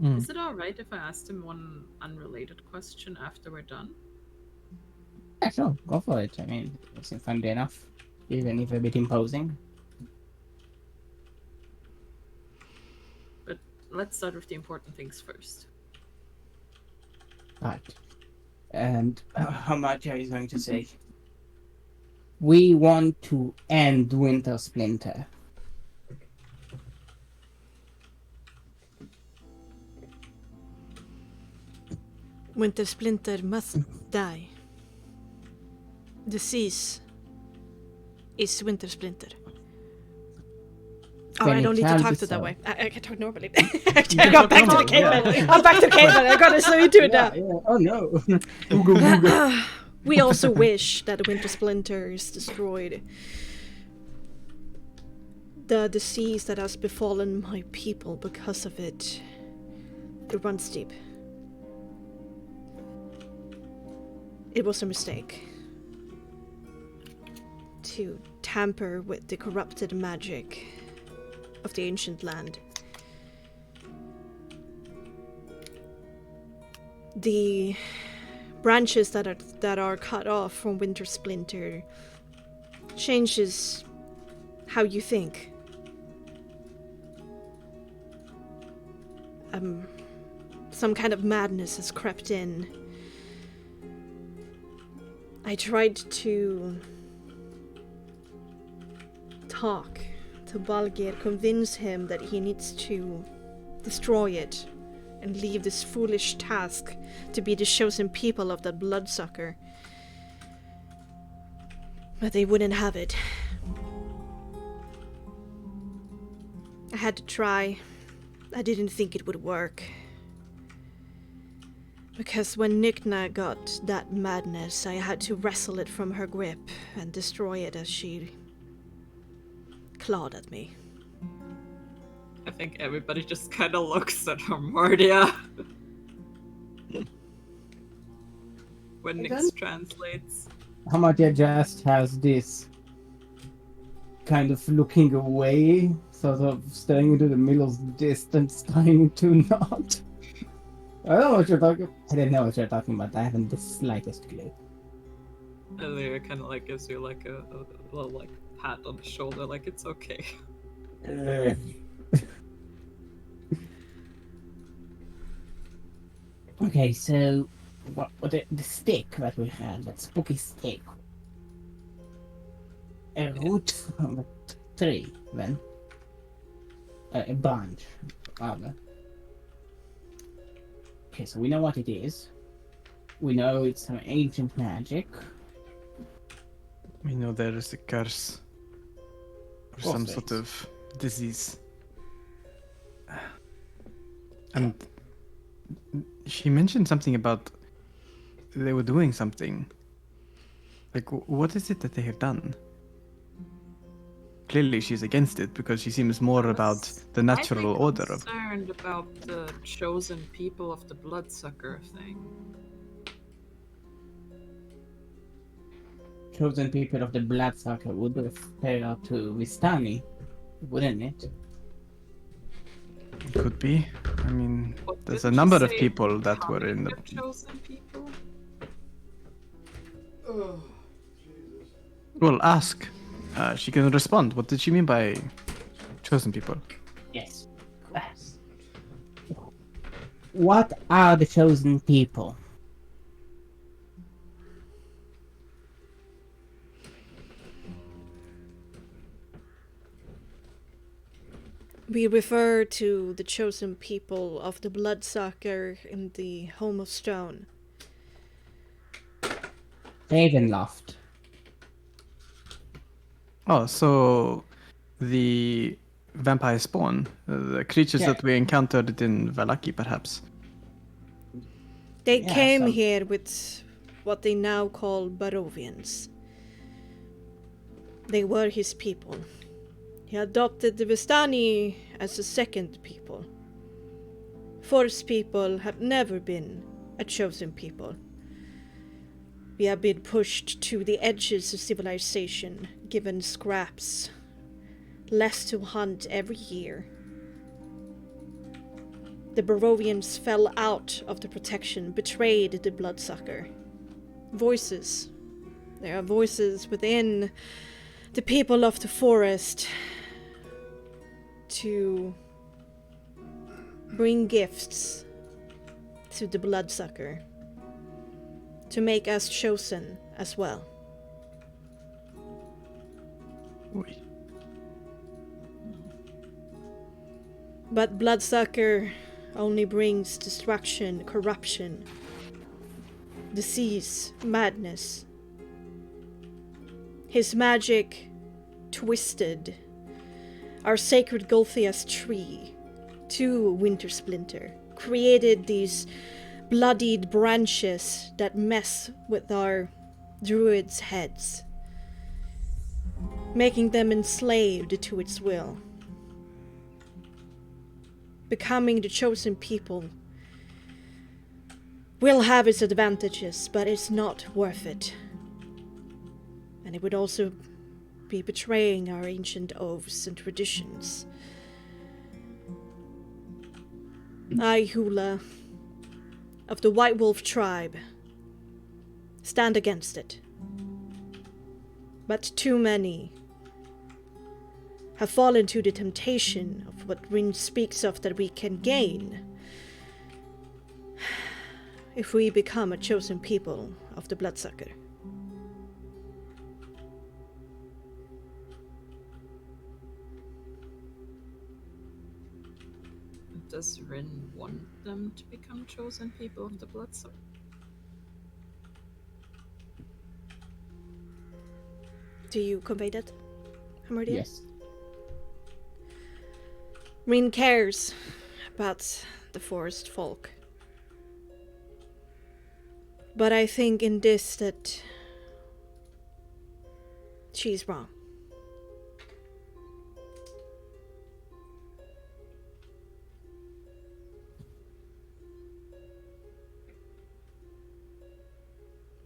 Is it alright if I asked him one unrelated question after we're done? Yeah, sure, go for it. I mean, it seems friendly enough, even if a bit imposing. But let's start with the important things first. Right. and how much are you going to say? We want to end Winter Splinter. Winter Splinter must die. Disease is Winter Splinter. Oh, Then I it don't need to shall talk be to that so. way. I can talk normally. I got back to the caveman. I'm back to caveman. I gotta slow you to it now. Oh no. We also wish that Winter Splinter is destroyed. The disease that has befallen my people because of it runs deep. It was a mistake to tamper with the corrupted magic of the ancient land. The branches that are cut off from Winter Splinter changes how you think. Some kind of madness has crept in. I tried to talk to Balgir, convince him that he needs to destroy it and leave this foolish task to be the chosen people of that bloodsucker. But they wouldn't have it. I had to try. I didn't think it would work. Because when Nykna got that madness, I had to wrestle it from her grip and destroy it as she clawed at me. I think everybody just kind of looks at Harmardia when Nyx translates. Hamadia just has this kind of looking away, sort of staring into the middle of the distance, trying to not. I don't know what you're talking. I didn't know what you're talking about. I haven't the slightest clue. And Leah kind of like gives you like a little like pat on the shoulder, like it's okay. Okay, so what the stick that we had, that spooky stick, a root from a tree, then a branch, rather. Okay, so we know what it is. We know it's some ancient magic. We know there is a curse or some sort of disease. And she mentioned something about they were doing something. Like, what is it that they have done? Clearly she's against it because she seems more about the natural order of. I'm concerned about the chosen people of the bloodsucker thing. Chosen people of the bloodsucker would refer to Vistani, wouldn't it? Could be. I mean, What, there's didn't a you number of say people that were in the. chosen people. Well, ask. she can respond. What did she mean by chosen people? Yes. What are the chosen people? We refer to the chosen people of the Bloodsucker in the Home of Stone. Ravenloft. Oh, so the vampire spawn, the creatures Yeah. that we encountered in Valaki, perhaps. They Yeah, came some- here with what they now call Barovians. They were his people. He adopted the Vistani as a second people. Forest people have never been a chosen people. We have been pushed to the edges of civilization, given scraps, less to hunt every year. The Barovians fell out of the protection, betrayed the Bloodsucker. Voices. There are voices within the people of the forest to bring gifts to the Bloodsucker, to make us chosen as well. Oi. But Bloodsucker only brings destruction, corruption, disease, madness. His magic twisted our sacred Golthias tree to Winter Splinter, created these bloodied branches that mess with our druids' heads, making them enslaved to its will. Becoming the chosen people will have its advantages, but it's not worth it. And it would also be betraying our ancient oaths and traditions. I, Hula, of the White Wolf tribe, stand against it. But too many have fallen to the temptation of what Rin speaks of that we can gain if we become a chosen people of the Bloodsucker. Does Rin want them to become chosen people of the Bloodsucker? Do you convey that, Hamardia? Yes. Rin cares about the forest folk. But I think in this that she's wrong.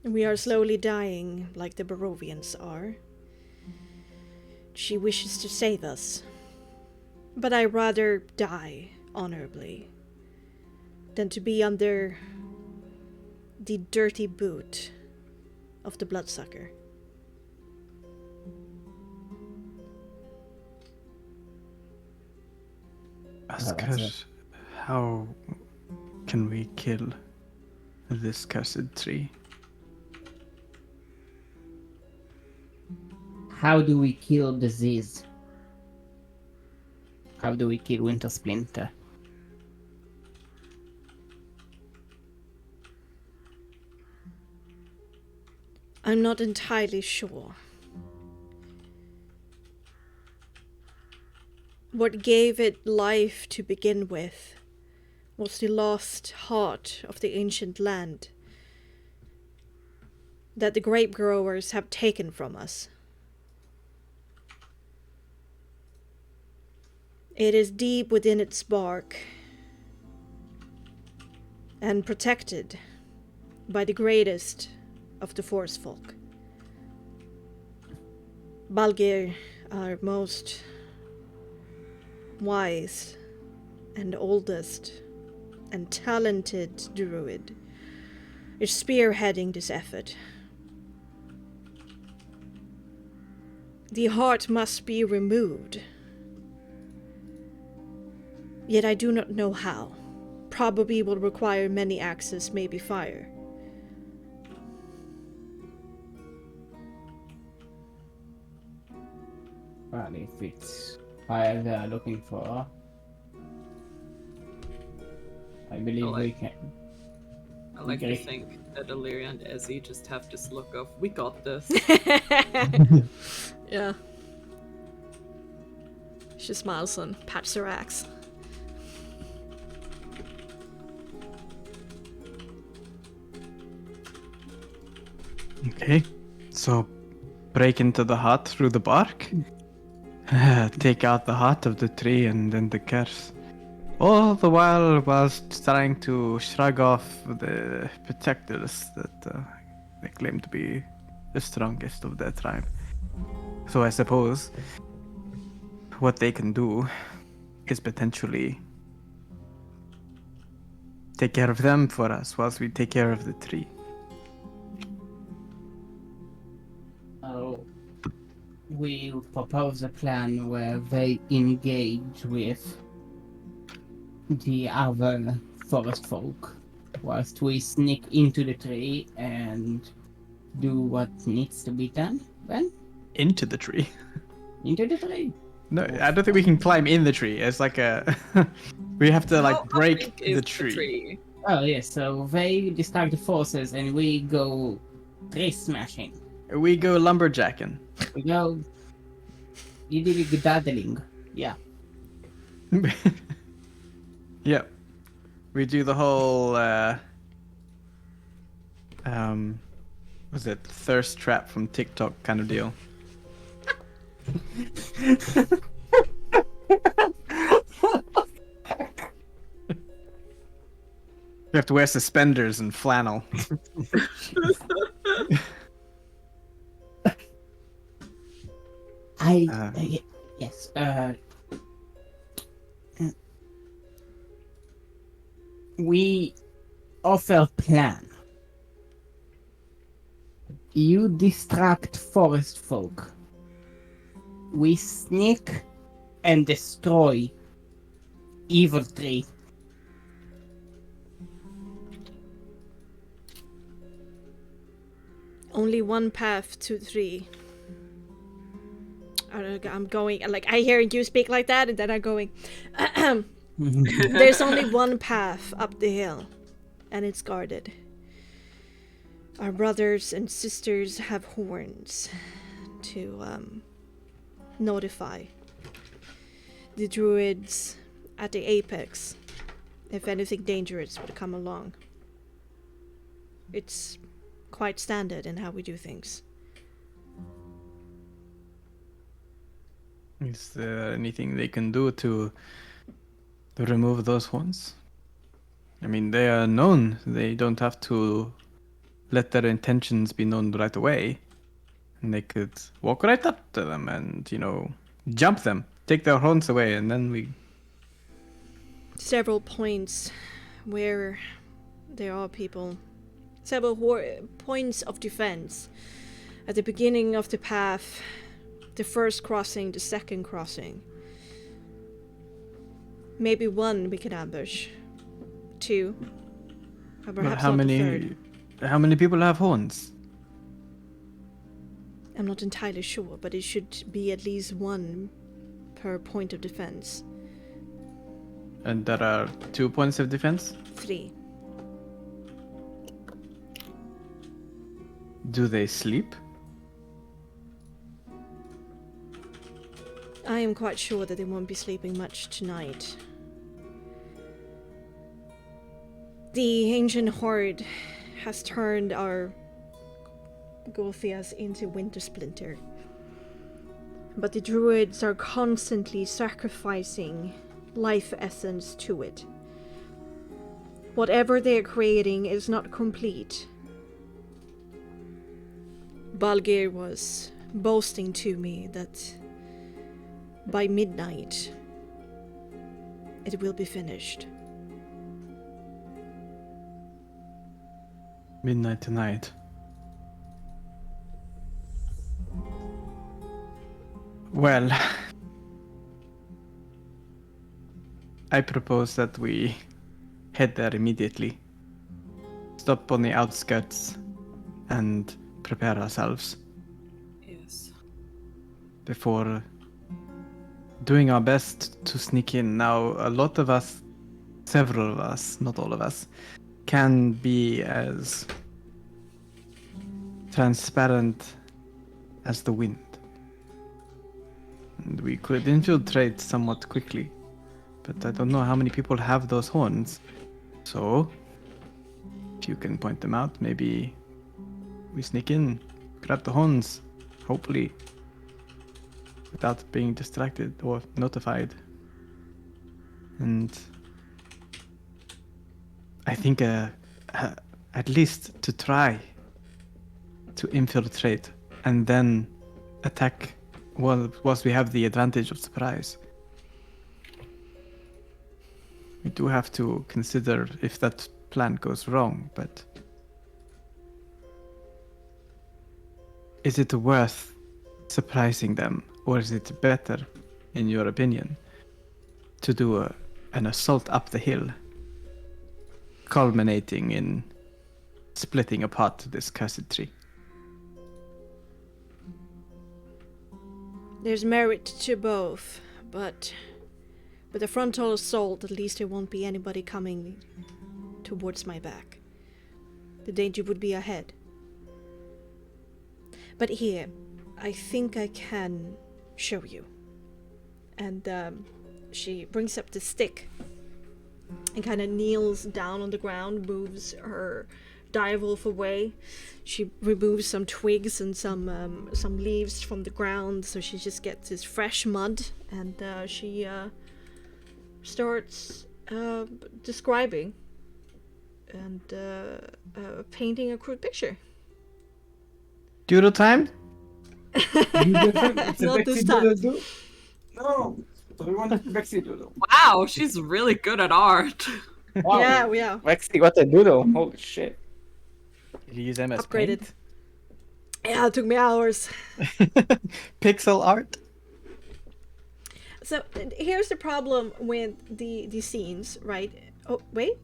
We are slowly dying like the Barovians are. She wishes to save us. But I'd rather die honorably than to be under the dirty boot of the Bloodsucker. Ask that's her, it. how can we kill this cursed tree? How do we kill disease? How do we kill Winter Splinter? I'm not entirely sure. What gave it life to begin with was the lost heart of the ancient land that the grape growers have taken from us. It is deep within its bark and protected by the greatest of the forest folk. Balgir, our most wise and oldest and talented druid, is spearheading this effort. The heart must be removed. Yet I do not know how. Probably will require many axes, maybe fire. Well, if it's fire they are looking for, I believe we can. I like to Okay. think that Illyria and Ezzy just have this look of, we got this. Yeah. She smiles and pats her axe. Okay, so break into the hut through the bark, take out the heart of the tree and then the curse. All the whilst trying to shrug off the protectors that they claim to be the strongest of their tribe. So I suppose what they can do is potentially take care of them for us whilst we take care of the tree. We propose a plan where they engage with the other forest folk, whilst we sneak into the tree and do what needs to be done. Then Into the tree? into the tree. No, I don't think we can climb in the tree. It's like a... we have to How like break big is the tree. Oh yes, so they distract the forces and we go tree smashing. We go lumberjacking. We go daddling. Yeah. Yep. We do the whole was it thirst trap from TikTok kind of deal. You have to wear suspenders and flannel. Yes. We offer a plan. You distract forest folk. We sneak and destroy evil tree. Only one path to 3. I'm going, like, I hear you speak like that, and then I'm going, there's only one path up the hill, and it's guarded. Our brothers and sisters have horns to notify the druids at the apex if anything dangerous would come along. It's quite standard in how we do things. Is there anything they can do to remove those horns? I mean, they are known. They don't have to let their intentions be known right away. And they could walk right up to them and, jump them, take their horns away, and then we... Several points where there are people. Several points of defense. At the beginning of the path, the first crossing, the second crossing. Maybe 1 we can ambush. 2. Or perhaps how not the many? third. How many people have horns? I'm not entirely sure, but it should be at least 1 per point of defense. And there are 2 points of defense? 3. Do they sleep? I am quite sure that they won't be sleeping much tonight. The ancient horde has turned our Gothias into Winter Splinter. But the druids are constantly sacrificing life essence to it. Whatever they are creating is not complete. Balgir was boasting to me that by midnight it will be finished. Midnight tonight. Well, I propose that we head there immediately. Stop on the outskirts and prepare ourselves Yes. before doing our best to sneak in. Now, a lot of us, several of us, not all of us, can be as transparent as the wind. And we could infiltrate somewhat quickly, but I don't know how many people have those horns. So, if you can point them out, maybe we sneak in, grab the horns, hopefully, without being distracted or notified. And I think at least to try to infiltrate and then attack once we have the advantage of surprise. We do have to consider if that plan goes wrong, but is it worth surprising them, or is it better, in your opinion, to do an assault up the hill, culminating in splitting apart this cursed tree? There's merit to both, but with a frontal assault, at least there won't be anybody coming towards my back. The danger would be ahead. But here, I think I can show you. And she brings up the stick and kind of kneels down on the ground, moves her direwolf away. She removes some twigs and some leaves from the ground, so she just gets this fresh mud, and she starts describing and painting a crude picture. Doodle time? It's a Not Bexxy this time. doodle do? No, we want Bexxy doodle. Wow, she's really good at art. Wow. Yeah, we are. Bexxy got a doodle. Holy shit. Did you use MS Upgraded. Paint? Yeah, it took me hours. Pixel art? So here's the problem with the scenes, right? Oh, wait.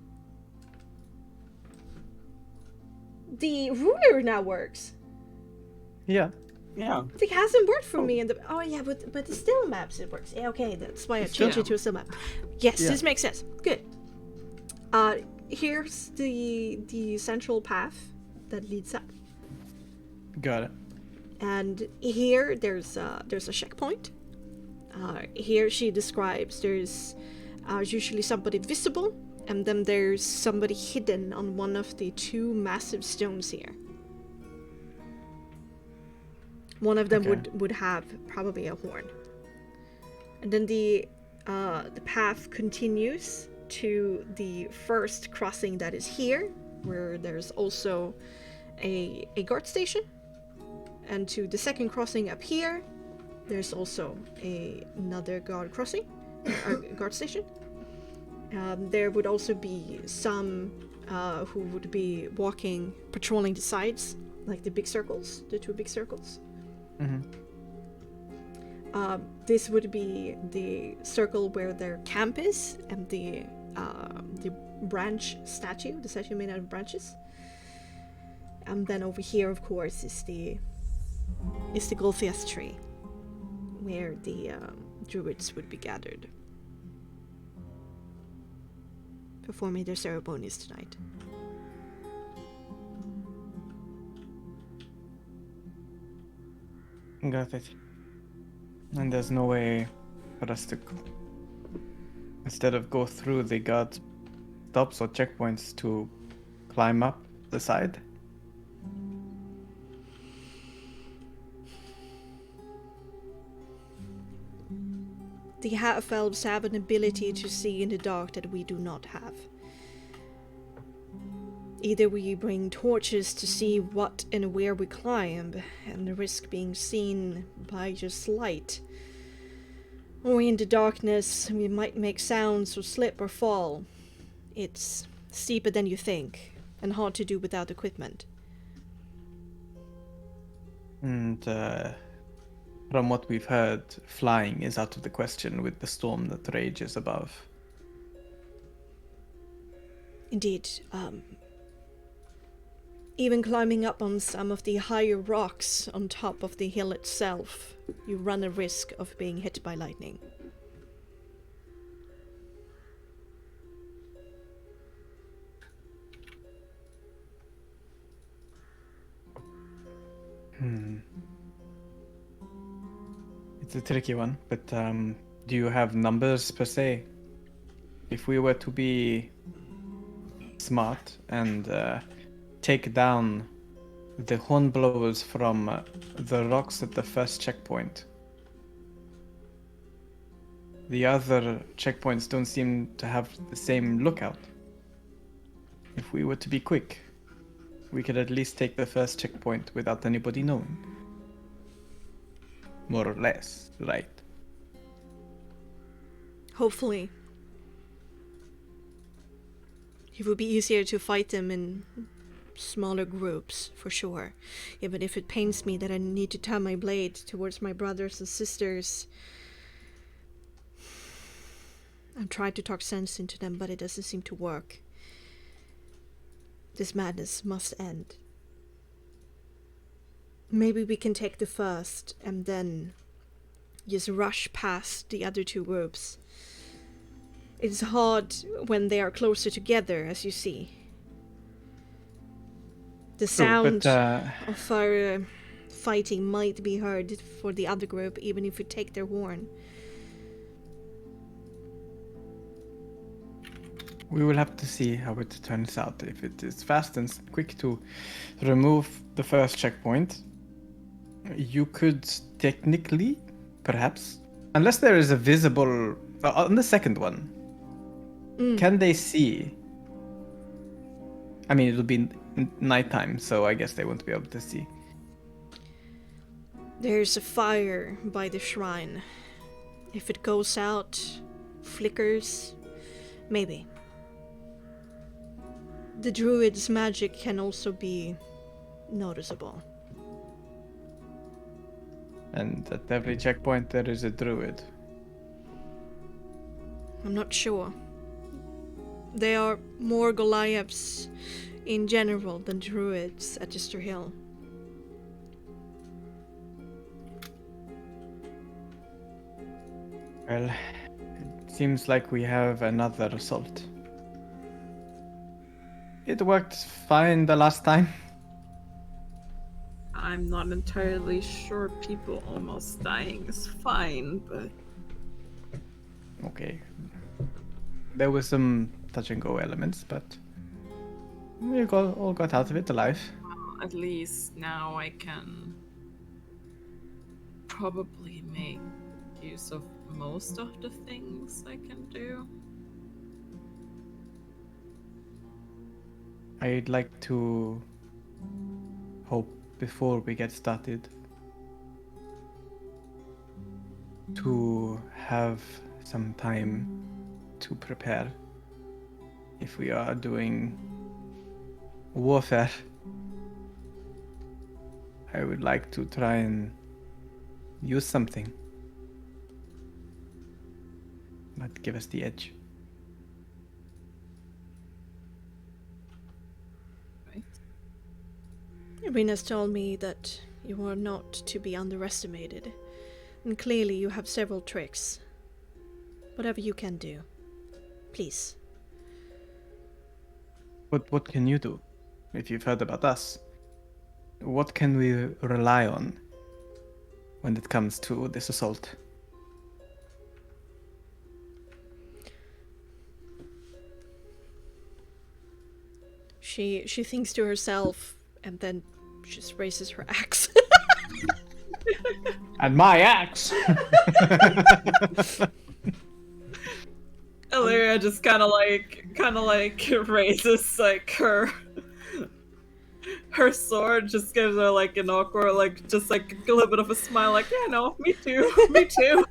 The ruler now works. Yeah. Yeah. It hasn't worked for me in the... Oh, yeah, but the still maps it works. Yeah, okay, that's why I changed it to a still map. Yes, Yeah. this makes sense. Good. Here's the central path that leads up. Got it. And here there's a checkpoint. Here she describes there's usually somebody visible, and then there's somebody hidden on one of the two massive stones here. One of them Okay. would have probably a horn. And then the path continues to the first crossing that is here, where there's also a guard station. And to the second crossing up here, there's also another guard crossing, or guard station. There would also be some who would be walking, patrolling the sides, like the big circles, the two big circles. Mm-hmm. This would be the circle where their camp is, and the branch statue, the statue made out of branches. And then over here, of course, is the Golthias tree, where the druids would be gathered, performing their ceremonies tonight. Got it. And there's no way for us to, instead of go through the guard stops or checkpoints, to climb up the side? The half-elves have an ability to see in the dark that we do not have. Either we bring torches to see what and where we climb, and risk being seen by just light. Or in the darkness, we might make sounds or slip or fall. It's steeper than you think, and hard to do without equipment. And from what we've heard, flying is out of the question with the storm that rages above. Indeed. Even climbing up on some of the higher rocks on top of the hill itself, you run a risk of being hit by lightning. It's a tricky one, but do you have numbers per se? If we were to be smart and take down the hornblowers from the rocks at the first checkpoint, the other checkpoints don't seem to have the same lookout. If we were to be quick, we could at least take the first checkpoint without anybody knowing. More or less, right? Hopefully. It would be easier to fight them in smaller groups, for sure. Even if it pains me that I need to turn my blade towards my brothers and sisters. I'm trying to talk sense into them, but it doesn't seem to work. This madness must end. Maybe we can take the first and then just rush past the other two groups. It's hard when they are closer together, as you see. The sound of our fighting might be heard for the other group, even if we take their horn. We will have to see how it turns out. If it is fast and quick to remove the first checkpoint, you could technically, perhaps, unless there is a visible... on the second one, can they see? I mean, it'll be nighttime, so I guess they won't be able to see. There's a fire by the shrine. If it goes out, flickers, maybe. The druid's magic can also be noticeable. And at every checkpoint there is a druid. I'm not sure. There are more Goliaths in general than druids at Jester Hill. Well, it seems like we have another assault. It worked fine the last time. I'm not entirely sure people almost dying is fine, but... Okay. There was some touch and go elements, but we all got out of it alive. Well, at least now I can probably make use of most of the things I can do. I'd like to hope before we get started to have some time to prepare if we are doing warfare. I would like to try and use something that give us the edge. Irina's told me that you are not to be underestimated, and clearly you have several tricks. Whatever you can do, please. What can you do? If you've heard about us, what can we rely on when it comes to this assault? She thinks to herself and then just raises her axe. And my axe! Illyria just kind of like raises like her sword, just gives her like an awkward, like just like a little bit of a smile, like, yeah, no, me too, me too.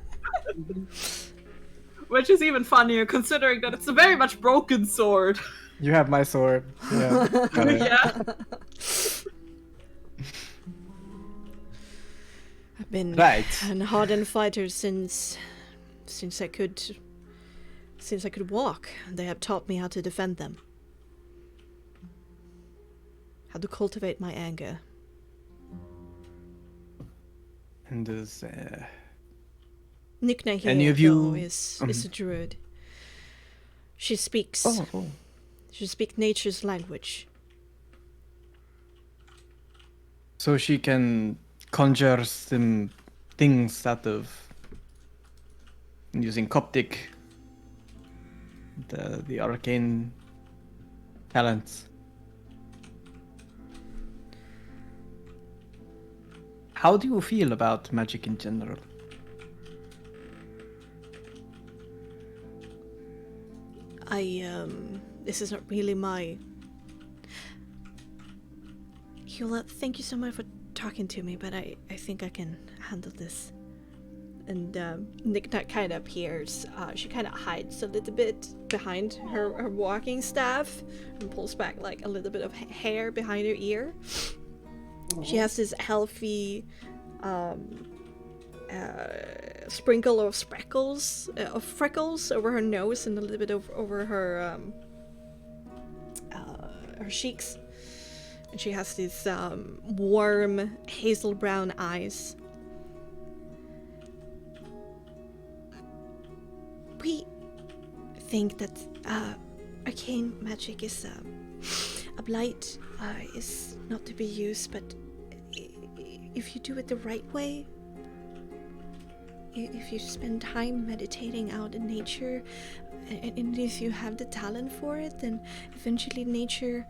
Which is even funnier considering that it's a very much broken sword. You have my sword. Yeah. Got it. Yeah. I've been Right. an hardened fighter since I could walk. They have taught me how to defend them. How to cultivate my anger. And does Nikna here, any of though, you- is a druid. She speaks oh. she speaks nature's language. So she can conjure some things out of using Coptic, the arcane talents. How do you feel about magic in general? This is not really my... Hewlett, thank you so much for talking to me, but I think I can handle this. And Nikna kind of appears. She kind of hides a little bit behind her walking staff and pulls back like a little bit of hair behind her ear. She has this healthy sprinkle of freckles over her nose and a little bit over her cheeks. And she has these warm hazel brown eyes. We think that arcane magic is a blight, is not to be used, but if you do it the right way, if you spend time meditating out in nature, and if you have the talent for it, then eventually nature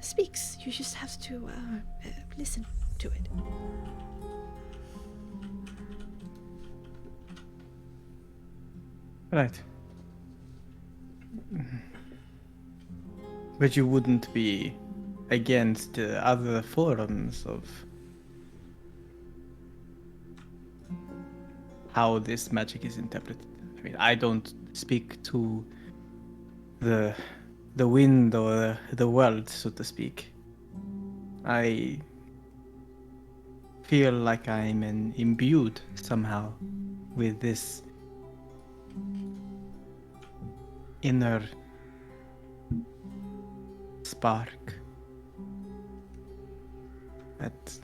speaks. You just have to listen to it. Right. But you wouldn't be against other forms of how this magic is interpreted. I mean, I don't speak to the wind or the world, so to speak. I feel like I'm imbued somehow with this inner spark that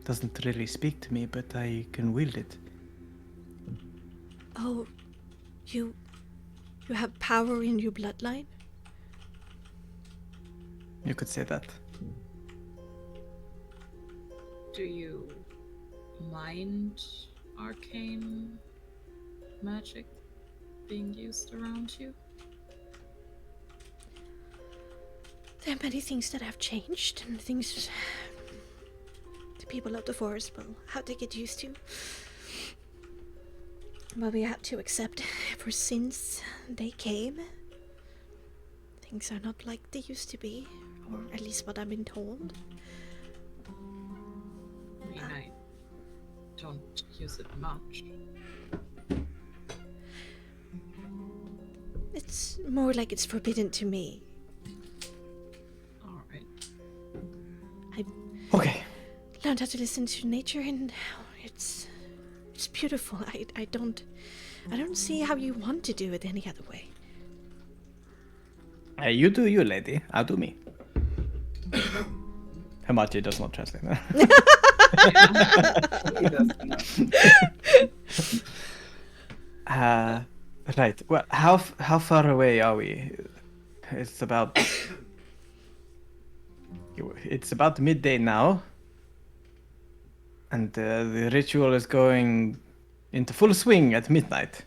doesn't really speak to me, but I can wield it. Oh, you have power in your bloodline? You could say that. Do you mind arcane magic being used around you? There are many things that have changed, and things the people of the forest will have to get used to. But we have to accept ever since they came, things are not like they used to be, or at least what I've been told. I mean, I don't use it much. It's more like it's forbidden to me. Alright. Okay. Learned how to listen to nature, and it's beautiful. I don't see how you want to do it any other way. You do you, lady. I'll do me. Hamachi does not translate. He doesn't know. Right. Well, how far away are we? It's about midday now, and the ritual is going into full swing at midnight.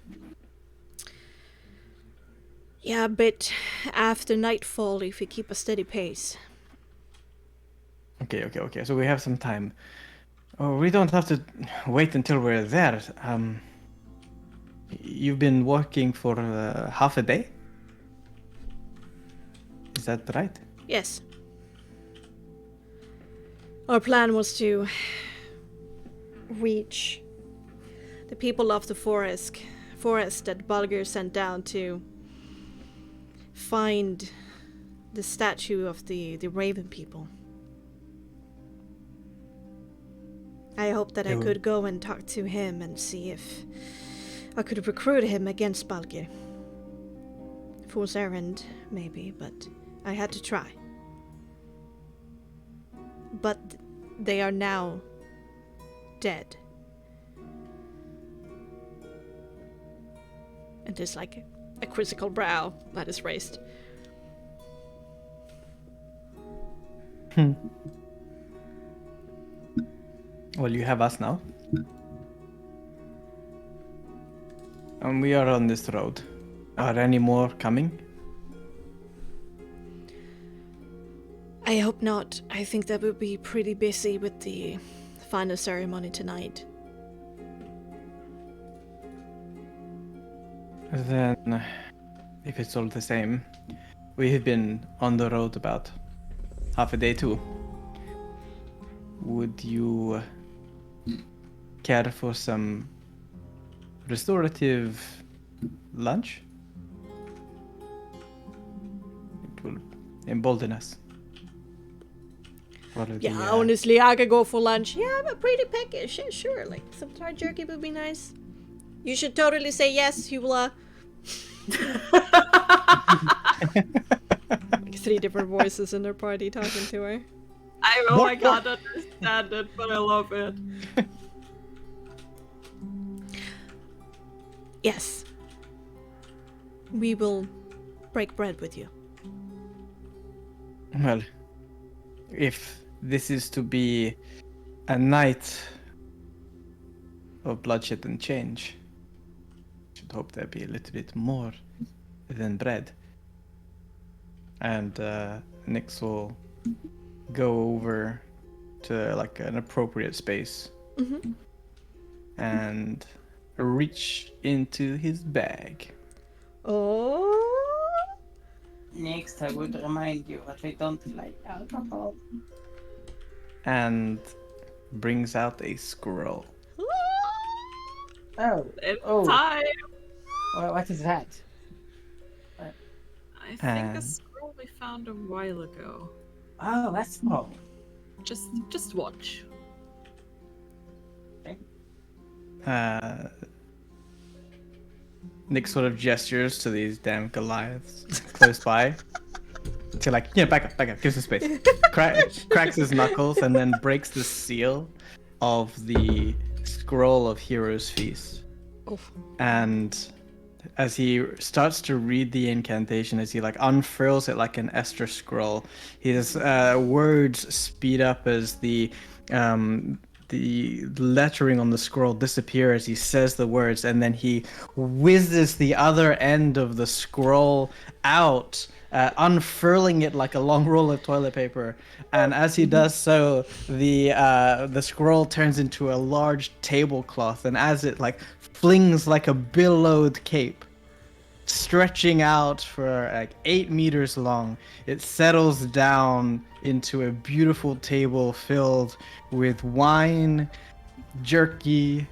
Yeah, but after nightfall, if we keep a steady pace. Okay. So we have some time. Oh, we don't have to wait until we're there. You've been working for half a day? Is that right? Yes. Our plan was to reach the people of the forest that Bulger sent down to find the statue of the Raven people. I hope that I could go and talk to him and see if I could recruit him against Balgir. Fool's errand, maybe, but I had to try. But they are now dead. And there's like a quizzical brow that is raised. Well, you have us now. And we are on this road. Are any more coming? I hope not. I think that we'll be pretty busy with the final ceremony tonight. Then, if it's all the same, we have been on the road about half a day too. Would you care for some restorative lunch? It will embolden us. Yeah, honestly, I could go for lunch. Yeah, I'm a pretty peckish. Yeah, sure, like some hard jerky would be nice. You should totally say yes, Hula. Like 3 different voices in their party talking to her. Oh my god, I understand it, but I love it. Yes. We will break bread with you. Well, if this is to be a night of bloodshed and change, I should hope there be a little bit more than bread. And Nyx will go over to like an appropriate space and reach into his bag. Oh. Next, I would remind you that we don't like alcohol. And brings out a scroll. Oh, It's oh. time! Well, what is that? I think a scroll we found a while ago. Oh, that's small. Just watch. Nick sort of gestures to these damn Goliaths close by. To like, yeah, back up, give some space. Cracks his knuckles and then breaks the seal of the scroll of Hero's Feast. Oof. And as he starts to read the incantation, as he like unfurls it like an Esther scroll, his words speed up as the lettering on the scroll disappears as he says the words, and then he whizzes the other end of the scroll out, unfurling it like a long roll of toilet paper. And as he does so, the scroll turns into a large tablecloth, and as it like flings like a billowed cape, stretching out for like 8 meters long, it settles down into a beautiful table filled with wine, jerky,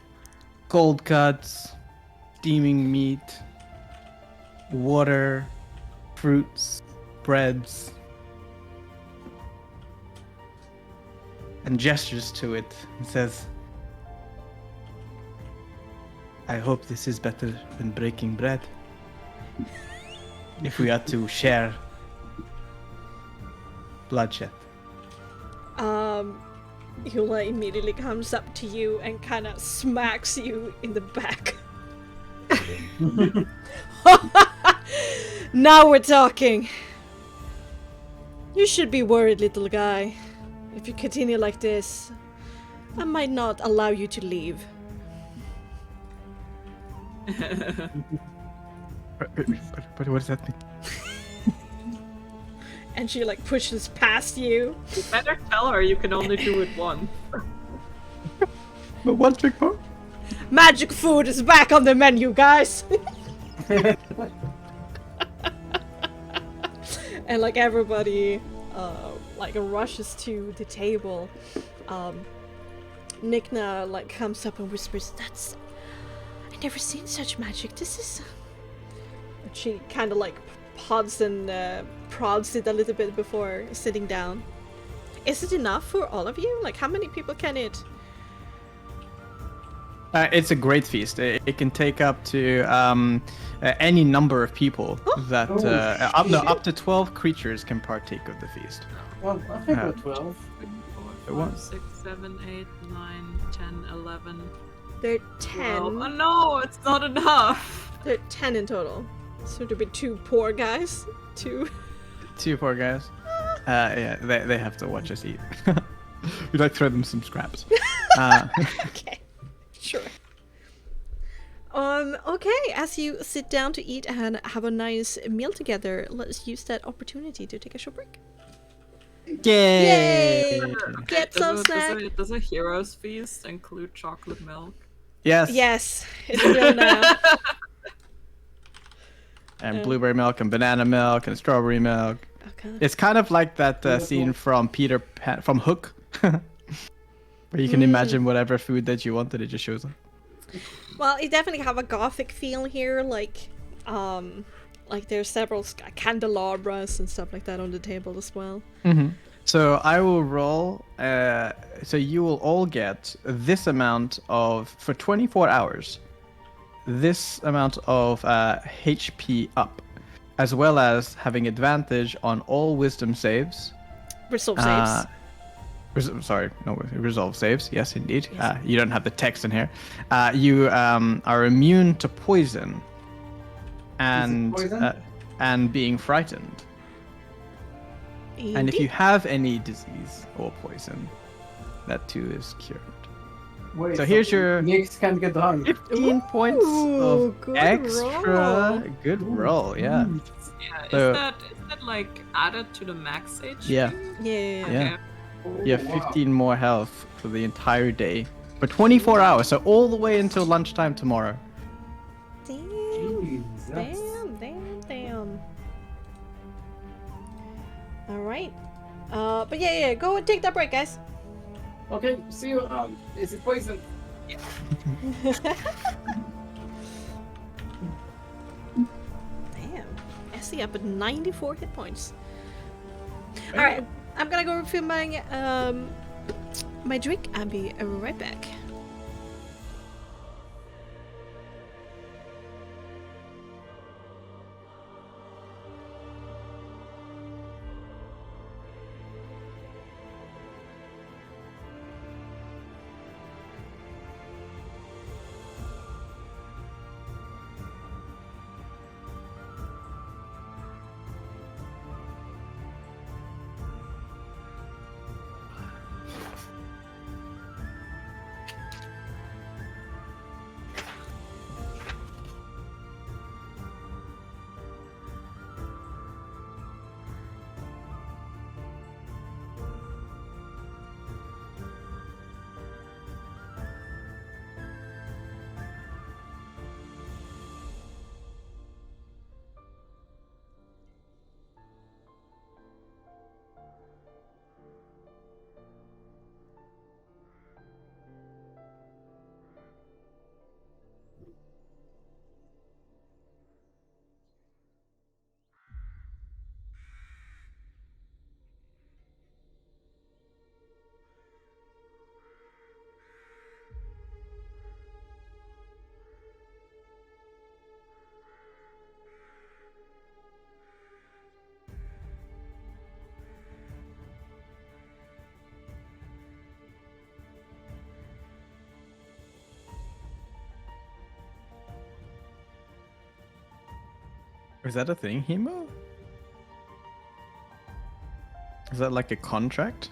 cold cuts, steaming meat, water, fruits, breads, and gestures to it and says, I hope this is better than breaking bread. If we are to share bloodshed. Hula immediately comes up to you and kind of smacks you in the back. Now we're talking. You should be worried, little guy. If you continue like this, I might not allow you to leave. But what does that mean? And she like pushes past you. You better tell her you can only do it once. But one trick more? Magic food is back on the menu, guys! And like everybody like rushes to the table. Nikna like comes up and whispers, "That's... I've never seen such magic. This is..." She kind of like pods and prods it a little bit before sitting down. Is it enough for all of you? Like, how many people can it It's a great feast. It can take up to any number of people. That up to 12 creatures can partake of the feast. Well, I think we're 12. 4, 5, 6, 7, 8, 9, 10, 11. They're 10. 12. Oh no, it's not enough. They're 10 in total. So to be 2 poor guys. 2. 2 poor guys. Yeah, they have to watch us eat. We'd like throw them some scraps. Okay. Sure. Okay, as you sit down to eat and have a nice meal together, let's use that opportunity to take a short break. Yay! Yay! Get some snack. Does a hero's feast include chocolate milk? Yes. Yes, it's real now. And blueberry milk and banana milk and strawberry milk. Okay. It's kind of like that scene from Peter Pan, from Hook, where you can imagine whatever food that you want and it just shows up. Well, you definitely have a gothic feel here, like there's several candelabras and stuff like that on the table as well. Mm-hmm. So I will roll. So you will all get this amount for 24 hours. This amount of HP up, as well as having advantage on all wisdom saves. Resolve saves. Resolve saves. Yes, indeed. Yes. You don't have the text in here. You are immune to poison, and being frightened. And if you have any disease or poison, that too is cured. Wait, So here's your Nix can get drunk. 15 points Ooh, of good extra. roll. Good roll, yeah. Yeah, So- is that like added to the max HP? Yeah. Yeah. Yeah. Okay. You have 15 more health for the entire day. For 24 hours, so all the way until lunchtime tomorrow. Damn. Damn. Alright. But yeah, go and take that break, guys. Okay, see you. Is it poison? Damn. Essie up at 94 hit points. Alright, I'm gonna go refill my drink and be right back. Is that a thing, Hemo? Is that like a contract?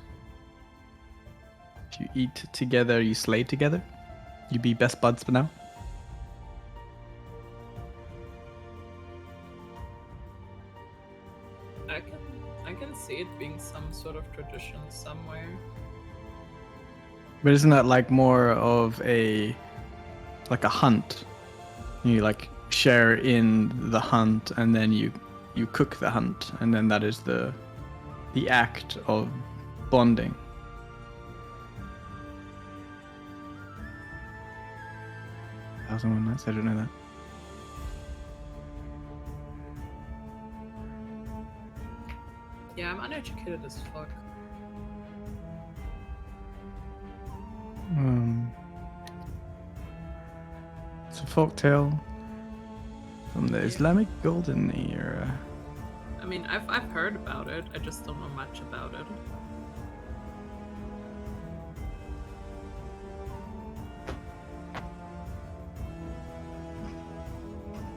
If you eat together, you slay together? You be best buds for now? I can see it being some sort of tradition somewhere. But isn't that like more of a hunt? You like share in the hunt and then you cook the hunt and then that is the act of bonding. Thousand nights, I don't know that. Yeah, I'm uneducated as fuck. It's a folktale from the Islamic Golden Era. I mean, I've heard about it. I just don't know much about it.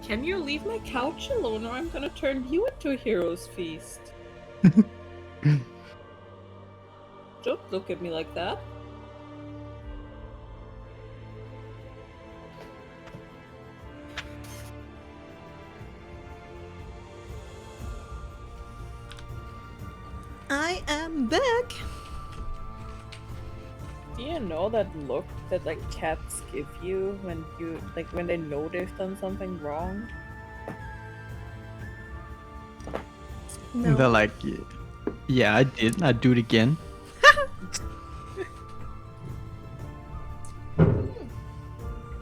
Can you leave my couch alone, or I'm gonna turn you into a hero's feast? Don't look at me like that. I am back. Do you know that look that like cats give you when when they know they've done something wrong? No. They're like, yeah, I did. I'd do it again.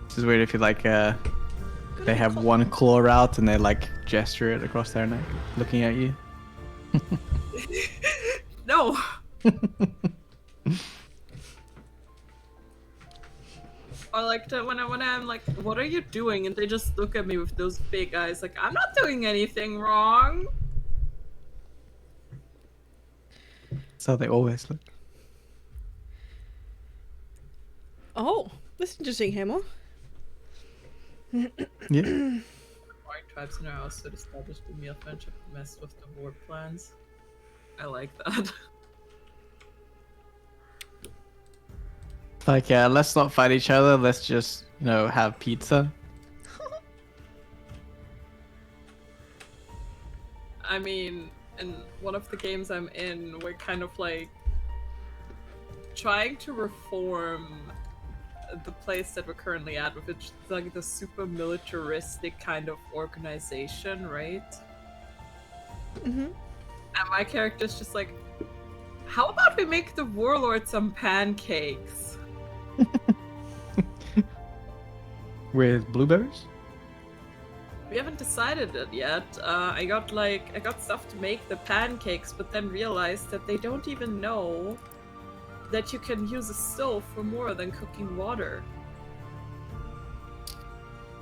This is weird if you like, they have one claw out and they like gesture it across their neck, looking at you. No. Or like when I'm like, what are you doing? And they just look at me with those big eyes, like I'm not doing anything wrong. That's how they always look. Oh, that's interesting, Hemo. Yeah. Warring tribes in our house that established the meal friendship messed with the war plans. I like that. Like, let's not fight each other. Let's just, have pizza. I mean, in one of the games I'm in, we're kind of like trying to reform the place that we're currently at, with it's like the super militaristic kind of organization, right? Mm-hmm. And my character's just like, how about we make the warlord some pancakes? With blueberries? We haven't decided it yet. I got stuff to make the pancakes, but then realized that they don't even know that you can use a stove for more than cooking water.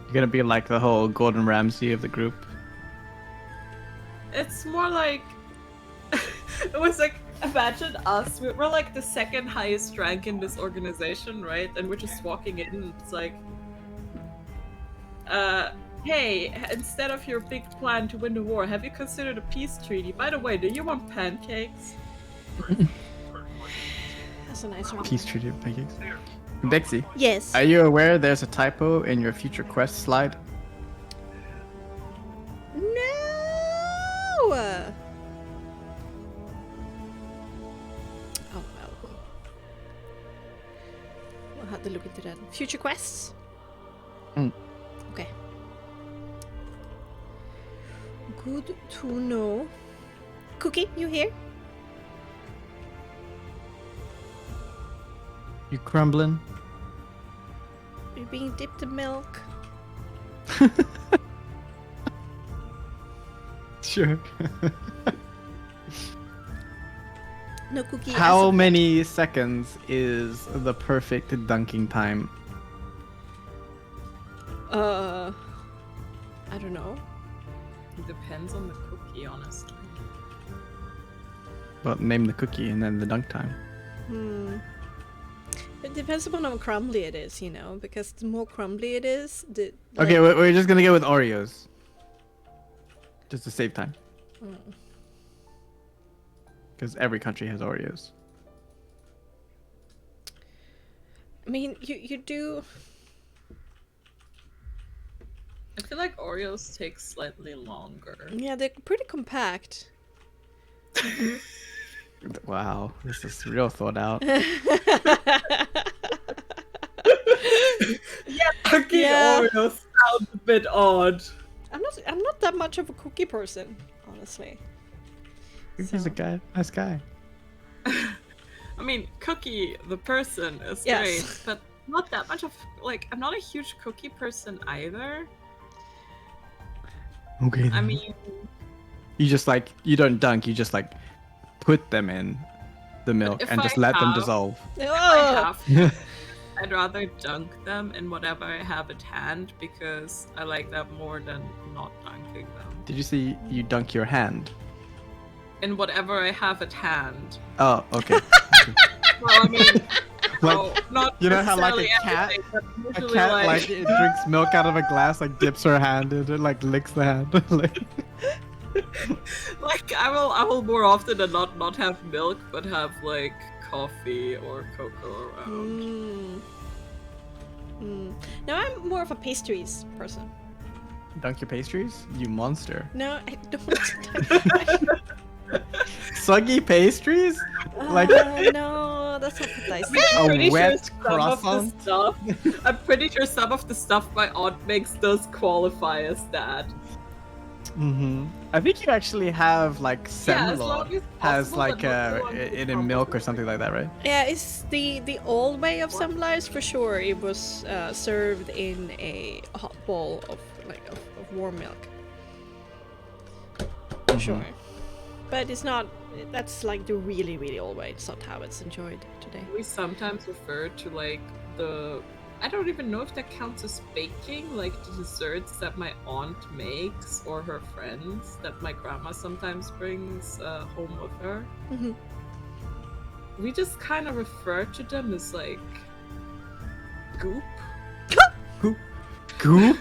You're gonna be like the whole Gordon Ramsay of the group. It's more like it was like, imagine us. We're like the second highest rank in this organization, right? And we're just walking in, and it's like, hey, instead of your big plan to win the war, have you considered a peace treaty? By the way, do you want pancakes? That's a nice one. Peace treaty of pancakes. Bexxy, Yes. are you aware there's a typo in your future quest slide? No. Oh well. We'll have to look into that. Future quests. Okay. Good to know. Cookie, you here? You crumbling? You're being dipped in milk. Sure. No cookie. How as of- many seconds is the perfect dunking time? I don't know. It depends on the cookie, honestly. Well, name the cookie and then the dunk time. It depends upon how crumbly it is, because the more crumbly it is, the Okay, we're just gonna go with Oreos. Just to save time. Because every country has Oreos. I mean, you do. I feel like Oreos take slightly longer. Yeah, they're pretty compact. Wow, this is real thought out. Cookie Yeah. Oreos sound a bit odd. I'm not that much of a cookie person, honestly. He's a guy, nice guy. I mean, Cookie, the person, is Yes. great, but not that much of, I'm not a huge cookie person either. Okay. I mean, You just you don't dunk, you just put them in the milk if and just I let them have- dissolve. I Oh, have to. I'd rather dunk them in whatever I have at hand because I like that more than not dunking them. Did you say you dunk your hand? In whatever I have at hand. Oh, okay. Well, I mean, Like, not you know how like necessarily a cat, everything, but a usually, cat like it drinks milk out of a glass, like dips her hand in it, like licks the hand. Like, like I will more often than not have milk, but have like coffee or cocoa around. No, I'm more of a pastries person. dunk your pastries, you monster. No, I don't. Soggy pastries? Like No, that's not what I said. a Pretty wet some of the croissant? stuff. I'm pretty sure some of the stuff my aunt makes does qualify as that. I think you actually have like Yeah, as semolot long as has possible, like but not the one it in milk or something like that, right? Yeah, it's the old way of semolais for sure. It was served in a hot bowl of warm milk. For sure. But it's not. That's like the really really old way. It's not how it's enjoyed today. We sometimes refer to like the. I don't even know if that counts as baking, like the desserts that my aunt makes or her friends that my grandma sometimes brings home with her. Mhm. We just kind of refer to them as like goop. Goop?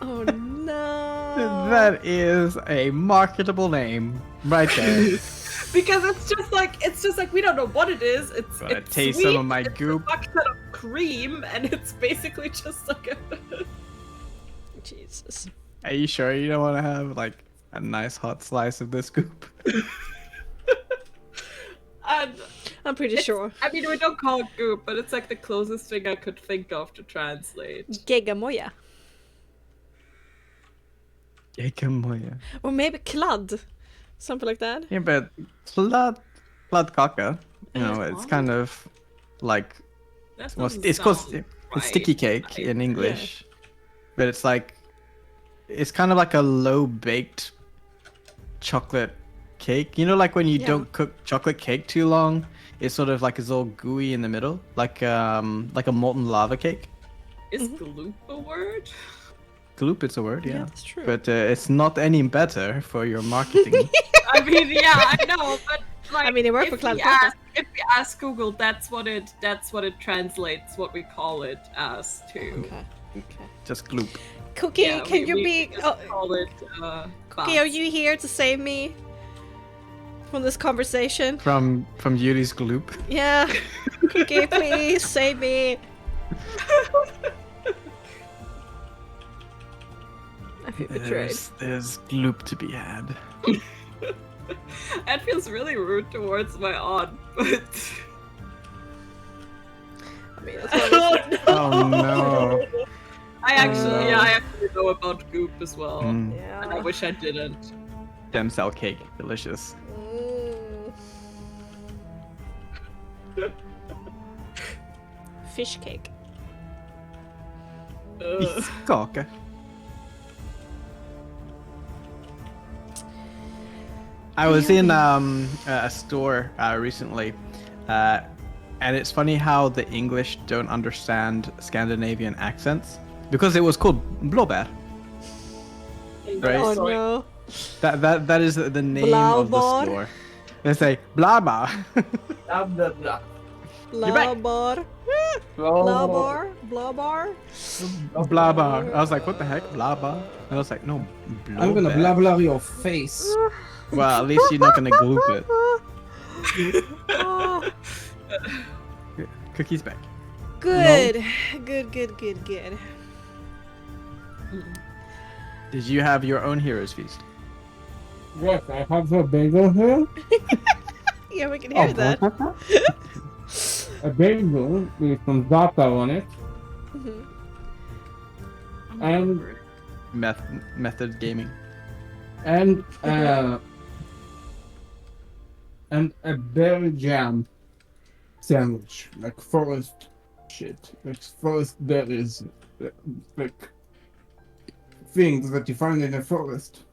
Oh no! That is a marketable name right there. Because it's just like we don't know what it is. Wanna It's taste sweet, some of my it's goop? a bucket of cream, and it's basically just like a. Jesus. Are you sure you don't want to have like a nice hot slice of this goop? And I'm pretty sure. I mean, we don't call it goop, but it's like the closest thing I could think of to translate. Geggamoja. Geggamoja. Or maybe clud. Something like that. Yeah, but kladkaka, you know, it's kind of like That well, doesn't it's called sound it's sticky right. cake in English, but it's like it's kind of like a low baked chocolate cake. You know, like when you Yeah. don't cook chocolate cake too long, it's sort of like it's all gooey in the middle, like a molten lava cake. Is gloop a word? Gloop, it's a word, yeah. That's true. But it's not any better for your marketing. I mean, yeah, I know, but like, I mean, it worked for if we Cloud if we ask Google, that's what it translates. What we call it as too. Okay. Okay. Just gloop. Cookie, Yeah, can you we be? just Oh, call it. Cookie, are you here to save me from this conversation? From Yuri's gloop. Yeah. Cookie, please save me. I feel betrayed. There's gloop to be had. That feels really rude towards my aunt, but I mean, that's what Oh no. I actually know about goop as well, Mm, and I yeah. wish I didn't. stem cell cake, delicious. Mm. Fish cake. Ugh. Kaka. I was in a store recently, and it's funny how the English don't understand Scandinavian accents because it was called blåbär. Right. Oh Sorry. no. That is the name of the Blaubar. store. They say blaba. Blah blah blah. Blaubar. Blaubar. Blaubar. Blaba. I was like, what the heck, blaba? And I was like, no, I'm gonna blåbär. blah blah your face. Well, at least you're not gonna gloop it. Oh, Cookie's back. good. Good. Did you have your own heroes feast? Yes, I have a bagel here. Yeah, we can hear that. A bagel with some za'atar on it. Mhm. And Method gaming. and a berry jam sandwich, like forest shit, like forest berries, like things that you find in the forest,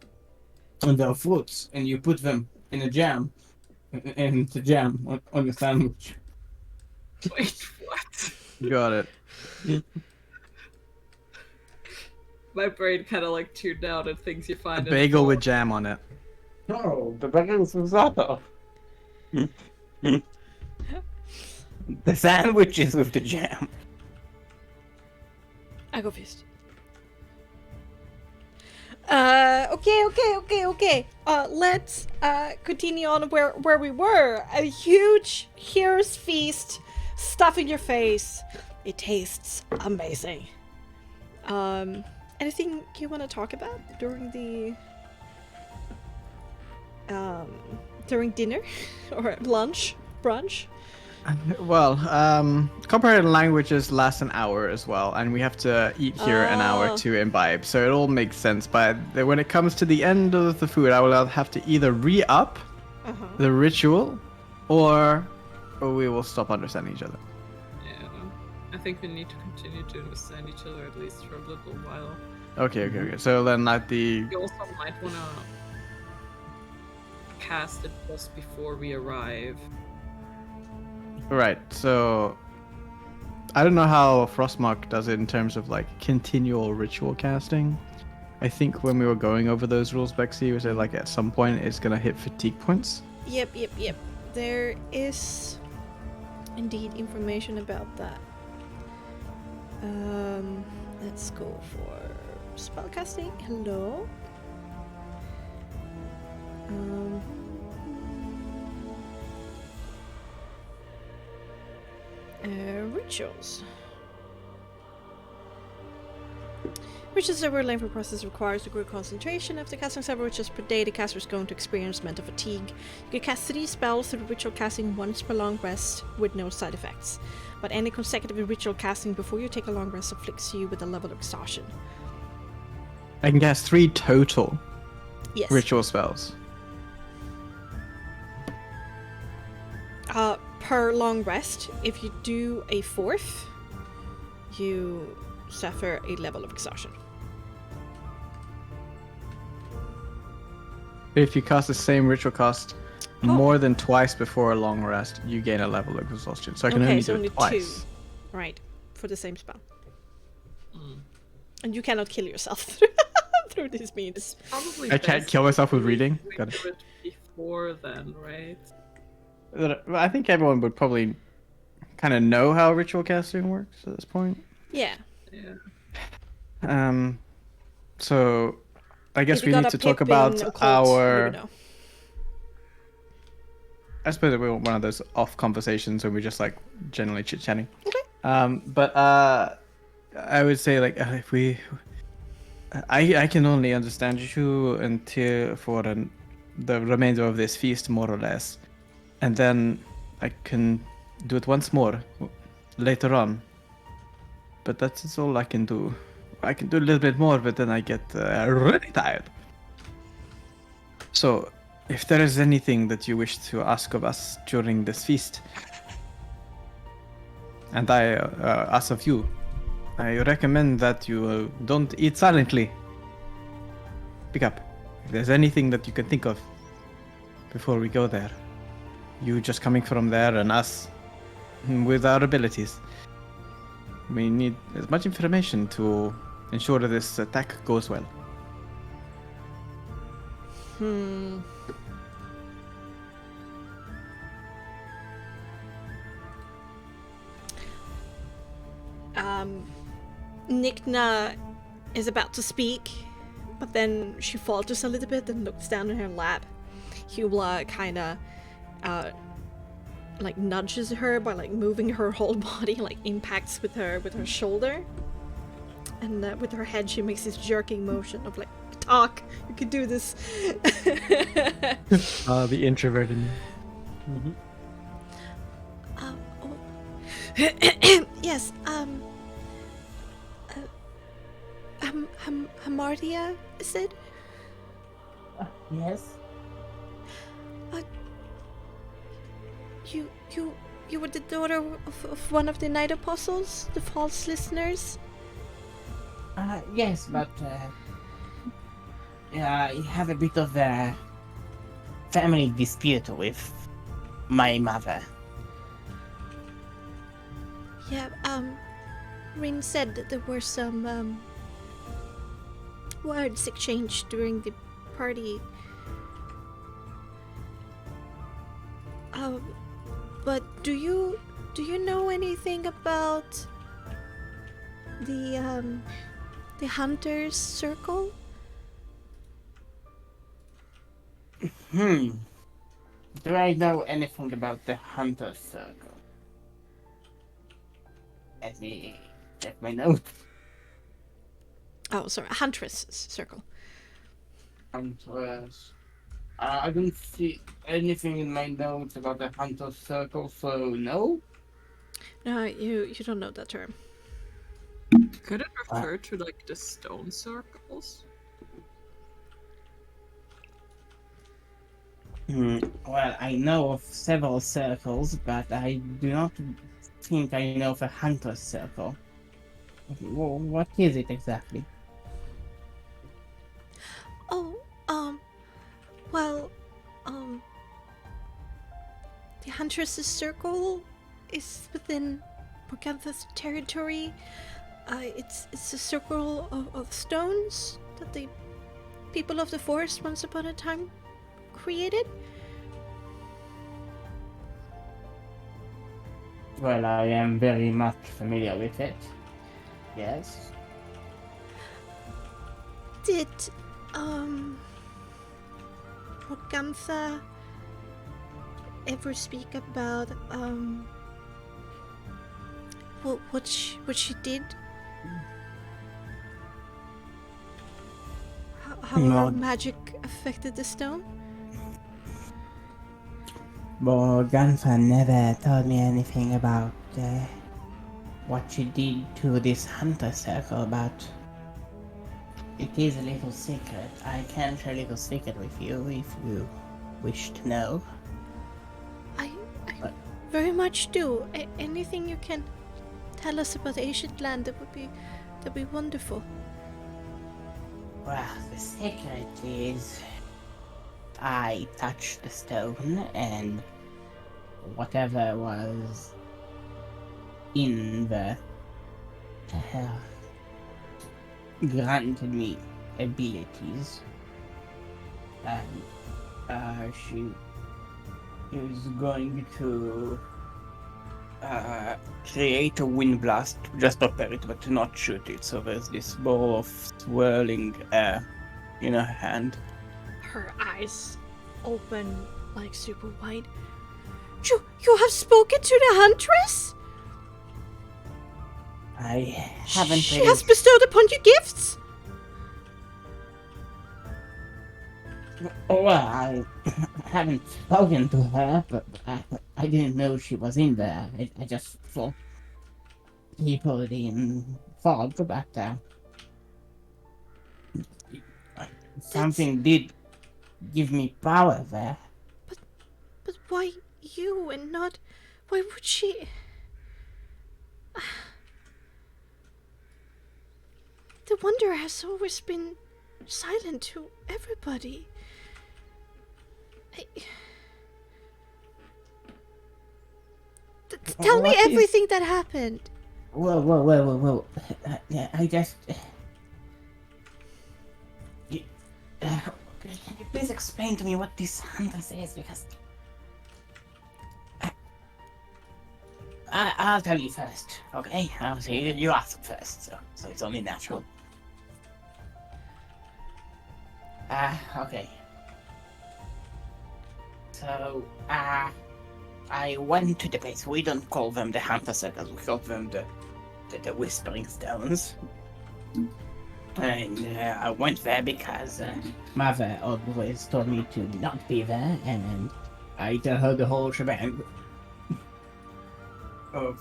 and they're fruits, and you put them in a jam, and it's a jam on the sandwich. Wait, what? Got it. My brain kind of like tuned out at things you A find. bagel with jam on it. No, the bagels was other. The sandwiches with the jam. I go first. Okay. Let's continue on where we were. A huge hero's feast, stuff in your face. It tastes amazing. Anything you want to talk about during the during dinner or lunch, brunch? Well, comprehension languages last an hour as well, and we have to eat here an hour to imbibe, so it all makes sense. But when it comes to the end of the food, I will have to either re-up the ritual, or we will stop understanding each other. Yeah, I think we need to continue to understand each other at least for a little while. Okay. So then at the... We also might want to cast it just before we arrive. Right, so... I don't know how Frostmark does it in terms of, like, continual ritual casting. I think when we were going over those rules, Bexxy, we said, like, at some point it's gonna hit fatigue points. Yep. There is indeed information about that. Let's go for spellcasting. Hello. Rituals. Rituals over a lengthy process requires a great concentration. After casting several rituals per day, the caster is going to experience mental fatigue. You can cast 3 spells through ritual casting once per long rest with no side effects. But any consecutive ritual casting before you take a long rest afflicts you with a level of exhaustion. I can cast 3 total Yes. ritual spells. Per long rest, if you do a 4th, you suffer a level of exhaustion. If you cast the same ritual cost more than twice before a long rest, you gain a level of exhaustion. So I can only do it twice. 2. Right, for the same spell. Mm. And you cannot kill yourself through these means. Probably I can't best kill myself with we- reading. We Got it. do it before then, right? I think everyone would probably kind of know how ritual casting works at this point. Yeah. Yeah. So I guess If you we got need a to talk pip about in occult, our... you would know. I suppose we want one of those off conversations where we're just like generally chit-chatting. Okay. But I would say like if we... I can only understand you until for the remainder of this feast, more or less. And then I can do it once more later on. But that's all I can do. I can do a little bit more, but then I get really tired. So, if there is anything that you wish to ask of us during this feast, and I ask of you, I recommend that you don't eat silently. Pick up. If there's anything that you can think of before we go there. You just coming from there and us with our abilities. We need as much information to ensure that this attack goes well. Nikna is about to speak, but then she falters a little bit and looks down in her lap. Hubla kind of like nudges her by like moving her whole body, like impacts with her shoulder, and with her head she makes this jerking motion of like, talk, you can do this. The introvert in oh. Yes, Hamartia, is it? Yes? You were the daughter of one of the Night Apostles, the false listeners? Yes, but I have a bit of a family dispute with my mother. Yeah, Rin said that there were some words exchanged during the party. But do you know anything about the Hunter's Circle? Do I know anything about the Hunter Circle? Let me check my notes. Oh, sorry, Huntress Circle. Hunters. I don't see anything in my notes about the Hunter Circle, so no. No, you don't know that term. Could it refer to like the stone circles? Well, I know of several circles, but I do not think I know of a Hunter Circle. What is it exactly? Oh, well, the Huntress's Circle is within Morgantha's territory. It's a circle of stones that the people of the forest once upon a time created. Well, I am very much familiar with it. Yes. Did, Morgantha ever speak about, what she did? How No. her magic affected the stone? Morgantha never told me anything about what she did to this Hunter Circle, but it is a little secret. I can share a little secret with you if you wish to know. I very much do. Anything you can tell us about the ancient land, that'd be wonderful. Well, the secret is I touched the stone and whatever was in the granted me abilities, and she is going to create a wind blast, just prepare it but to not shoot it, so there's this ball of swirling air in her hand. Her eyes open like super wide. You have spoken to the Huntress? I haven't She really- has bestowed upon you gifts? Oh, well, I haven't spoken to her, but I didn't know she was in there. I just thought people in fog, but something did give me power there. But why you and not... Why would she... The Wanderer has always been silent to everybody. Tell me What is- everything that happened. Whoa. Yeah, I just... Can you please explain to me what this hunter says? Because... I'll tell you first, okay? I'll say you asked first, so it's only natural. Okay. So, I went to the place. We don't call them the Hunter Circles, we call them the Whispering Stones. And I went there because Mother always told me to not be there, and I tell her the whole shebang. Of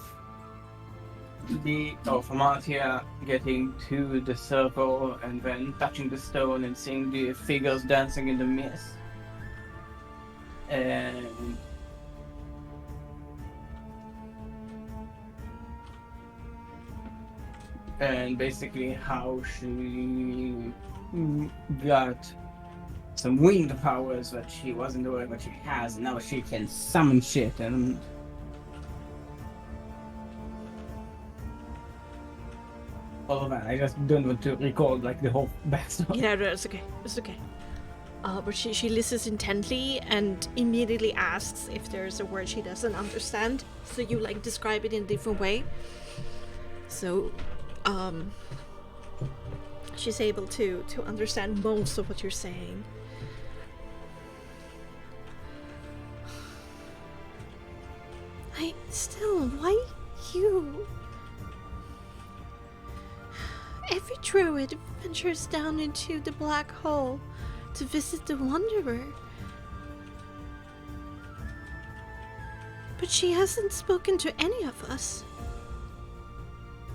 Martia getting to the circle and then touching the stone and seeing the figures dancing in the mist. And basically how she got some wind powers that she wasn't aware that she has. Now she can summon shit and Oh man, I just don't want to recall like the whole backstory. Yeah, no, it's okay. It's okay. But she listens intently and immediately asks if there's a word she doesn't understand. So you like describe it in a different way. So, she's able to understand most of what you're saying. Why you? Every druid ventures down into the black hole to visit the Wanderer. But she hasn't spoken to any of us.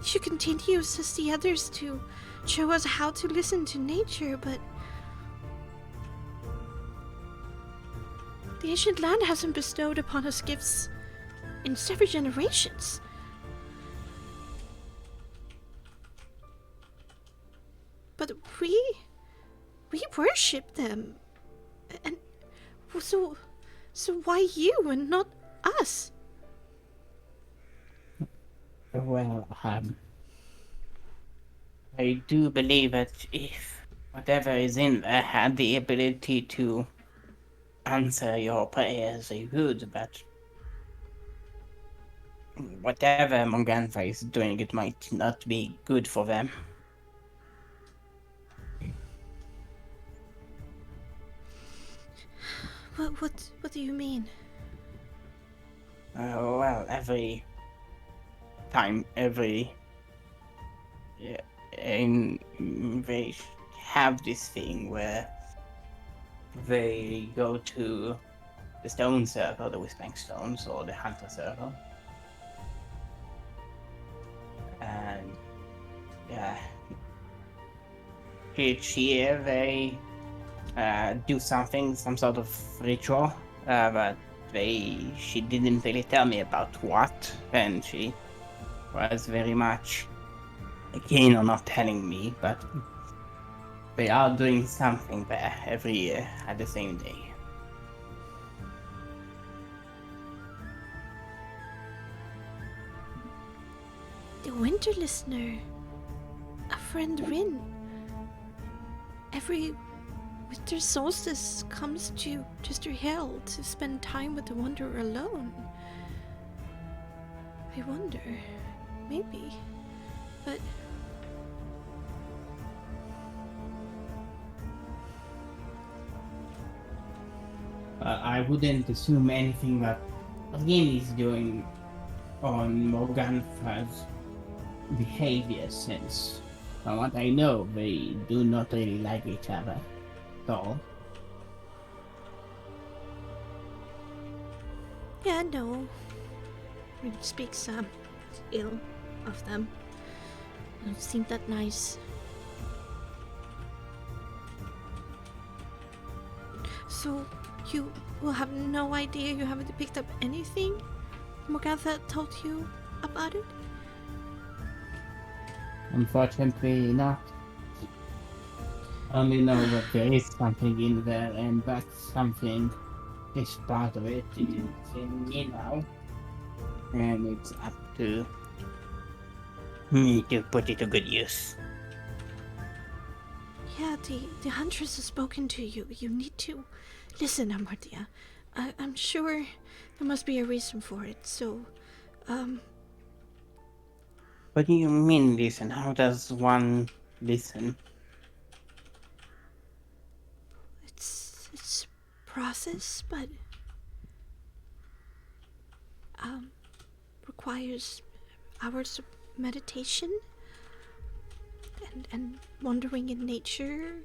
She continues as the others to show us how to listen to nature, but the ancient land hasn't bestowed upon us gifts in several generations. But we worship them. And so why you and not us? Well, I do believe that if whatever is in there had the ability to answer your prayers, they would, but whatever Morgantha is doing, it might not be good for them. What do you mean? Well, every time, they have this thing where they go to the stone circle, the whispering stones, or the hunter circle, and each year they do something, some sort of ritual, but she didn't really tell me about what, and she was very much keen on not telling me, but they are doing something there every year at the same day. The Winter Listener. A friend Rin. Every winter solstice comes to Chester Hill to spend time with the Wanderer alone. I wonder, maybe, but I wouldn't assume anything that Lin is doing on Morgantha's behavior, since from what I know, they do not really like each other at all. yeah, no. Rin speaks ill of them. Don't seem that nice. So you will have no idea, you haven't picked up anything Morgantha told you about it? Unfortunately not. Only know that there is something in there, and that something is part of it. It is in me now. And it's up to me to put it to good use. Yeah, the Huntress has spoken to you. You need to listen, Amartya. I'm sure there must be a reason for it, so, What do you mean listen? How does one listen? it's a process, but, requires hours of meditation and wandering in nature,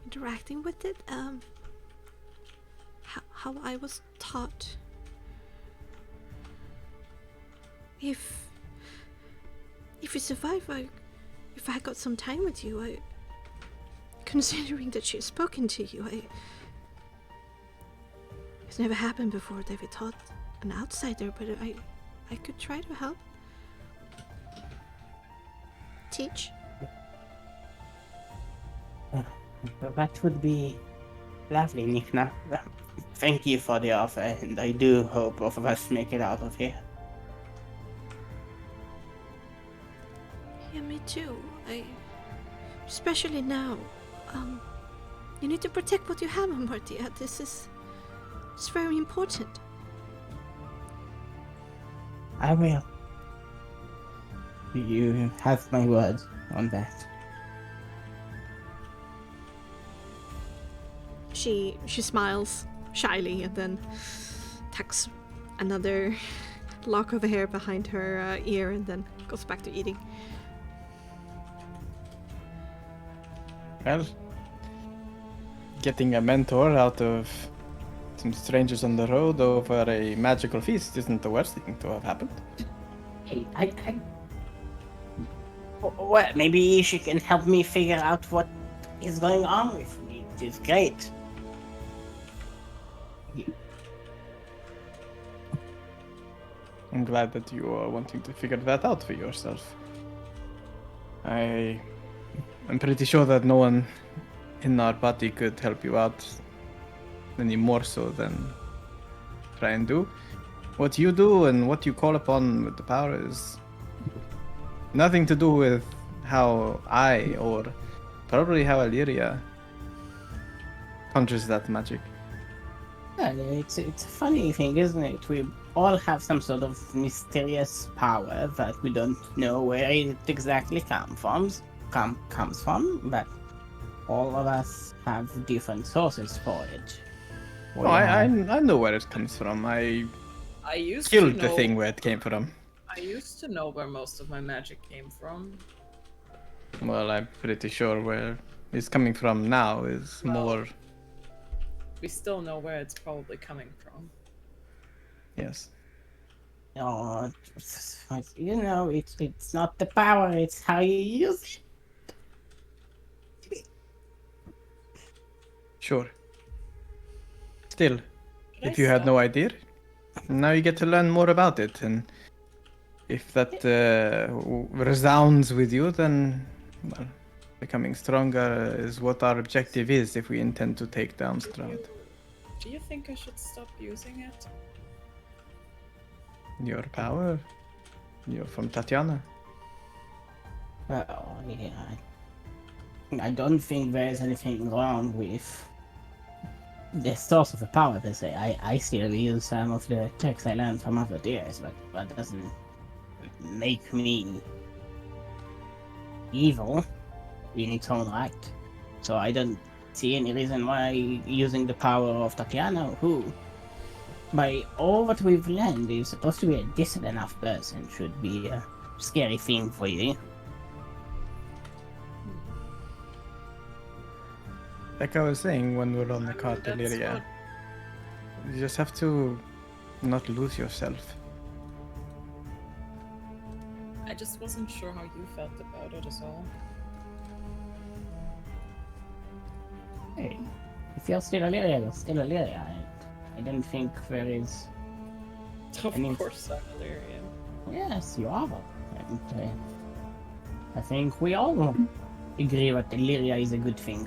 interacting with it, how I was taught. If you survive, if I got some time with you, considering that she's spoken to you, it's never happened before that we taught an outsider, but I could try to help. Teach. That would be lovely, Nikna. Thank you for the offer, and I do hope both of us make it out of here. Yeah, me too. Especially now. You need to protect what you have, Amartya. It's very important. I will. You have my word on that. She smiles shyly and then tucks another lock of hair behind her ear and then goes back to eating. Well, getting a mentor out of some strangers on the road over a magical feast isn't the worst thing to have happened. Hey, well, maybe she can help me figure out what is going on with me. It is great. I'm glad that you are wanting to figure that out for yourself. I'm pretty sure that no one in our party could help you out any more so than try and do. What you do and what you call upon with the power is nothing to do with how I or probably how Illyria conjures that magic. Yeah, it's a funny thing, isn't it? We all have some sort of mysterious power that we don't know where it exactly comes from, but all of us have different sources for it. Oh, I know where it comes from. I used killed to the know, thing where it came from. I used to know where most of my magic came from. Well, I'm pretty sure where it's coming from now is more. We still know where it's probably coming from. Yes. Oh, you know, it's not the power, it's how you use it. Sure. Still, Should if I you had no stop? idea, now you get to learn more about it, and if that resounds with you, then well, becoming stronger is what our objective is if we intend to take down Strahd. Do you think I should stop using it? Your power, you're from Tatiana. Well, yeah, I don't think there's anything wrong with the source of the power, per se. I still use some of the tricks I learned from other deers, but that doesn't make me evil in its own right. So I don't see any reason why using the power of Tatiana, who, by all that we've learned, is supposed to be a decent enough person, should be a scary thing for you. Like I was saying when we were on the I mean, cart, that's Illyria, you just have to not lose yourself. I just wasn't sure how you felt about it as all. Hey, if you're still Illyria, you're still Illyria. I don't think there is... Of I mean- course I'm Illyrian. Yes, you are. And I think we all agree that Illyria is a good thing.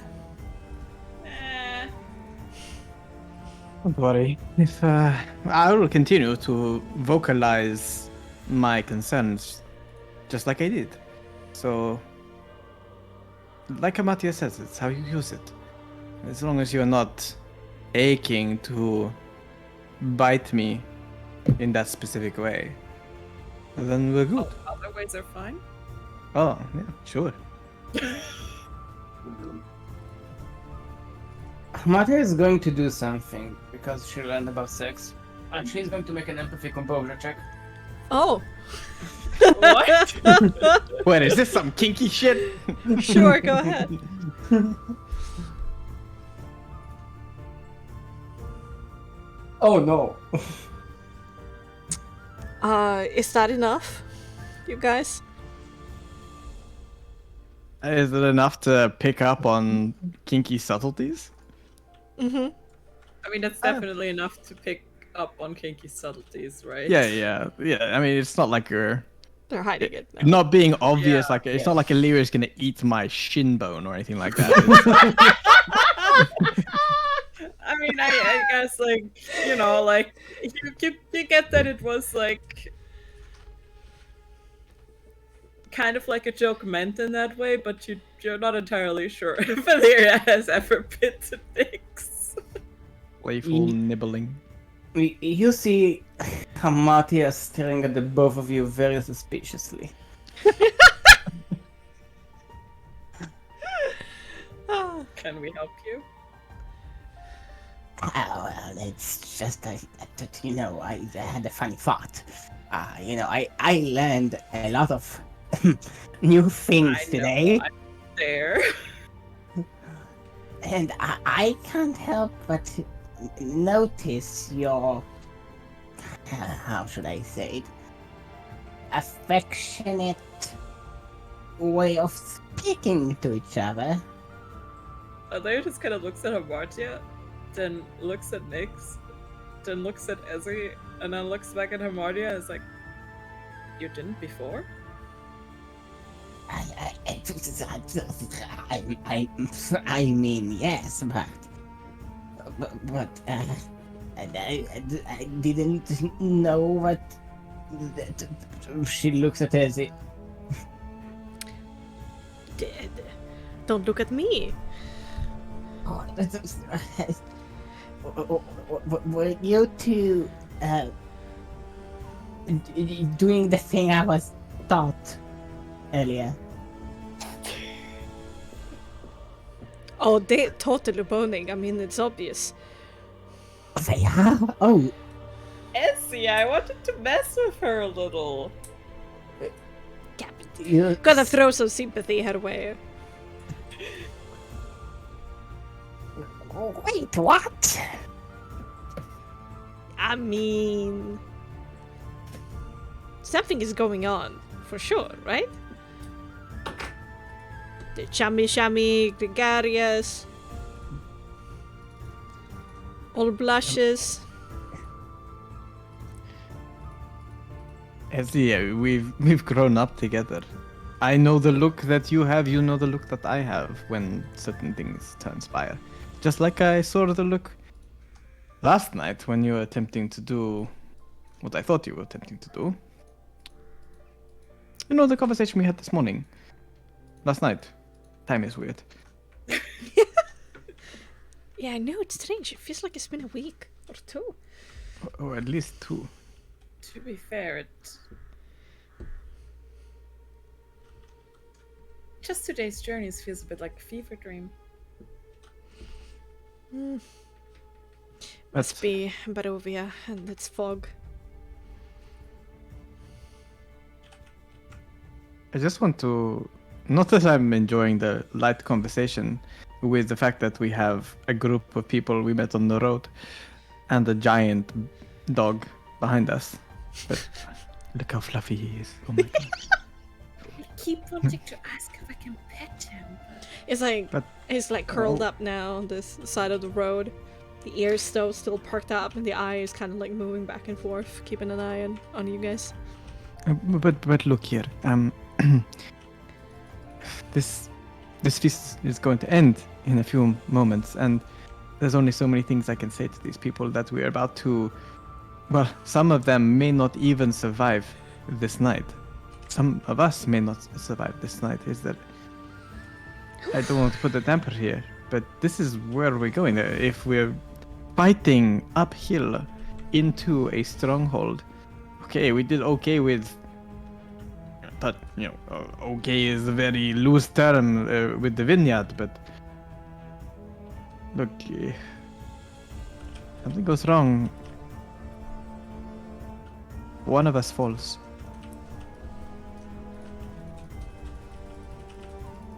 Don't worry. If I will continue to vocalize my concerns, just like I did. So, like Amatya says, it's how you use it. As long as you're not aching to bite me in that specific way, then we're good. Oh, other ways are fine? Oh, yeah, sure. Mata is going to do something because she learned about sex. And she's going to make an empathy composure check. Oh. What? Wait, is this some kinky shit? Sure, go ahead. Oh no. Is that enough, you guys? Is it enough to pick up on kinky subtleties? Mm-hmm. I mean, that's definitely enough to pick up on kinky subtleties, right? Yeah. I mean, it's not like you're They're hiding it now. not being obvious. Yeah, Like it's not like Illyria's gonna eat my shin bone or anything like that. I mean, I guess, like, you know, like, you get that it was, like, kind of like a joke meant in that way, but you're not entirely sure if Valeria has ever been to Nyx. Playful nibbling. You see Hamatia staring at the both of you very suspiciously. Can we help you? Oh, well, it's just that, you know, I had a funny thought. You know, I learned a lot of new things today. I'm there. And I can't help but notice your, how should I say it, affectionate way of speaking to each other. Alea just kind of looks at Hamartia, then looks at Nyx, then looks at Ezzy, and then looks back at Hamartia and is like, you didn't before? I mean, yes, but I didn't know what. She looks at Ezzy. Don't look at me. Were you two doing the thing I was taught earlier? Oh, they totally boning. I mean, it's obvious. They are? Oh, Ezzy, I wanted to mess with her a little. you... Gonna throw some sympathy her way. Wait, what? I mean, something is going on, for sure, right? The chummy, gregarious, all blushes. Ezzy, we've grown up together. I know the look that you have, you know the look that I have when certain things transpire. Just like I saw the look last night when you were attempting to do what I thought you were attempting to do. You know the conversation we had this morning? Last night. Time is weird. Yeah, I know, it's strange. It feels like it's been a week or two. Or at least 2. To be fair, just today's journeys feels a bit like a fever dream. Must be Barovia and its fog. I just want to... Not that I'm enjoying the light conversation with the fact that we have a group of people we met on the road and a giant dog behind us. But look how fluffy he is. Oh my god. I keep wanting to ask if I can pet him. It's like, But- he's like curled up now on this side of the road. The ears still perked up and the eye is kind of like moving back and forth, keeping an eye on you guys. But look here. This feast is going to end in a few moments, and there's only so many things I can say to these people that we're about to... Well, some of them may not even survive this night. Some of us may not survive this night. Is that... I don't want to put a damper here, but this is where we're going. If we're fighting uphill into a stronghold, okay, we did okay with... But, you know, okay is a very loose term with the vineyard, but... Look, something goes wrong. One of us falls.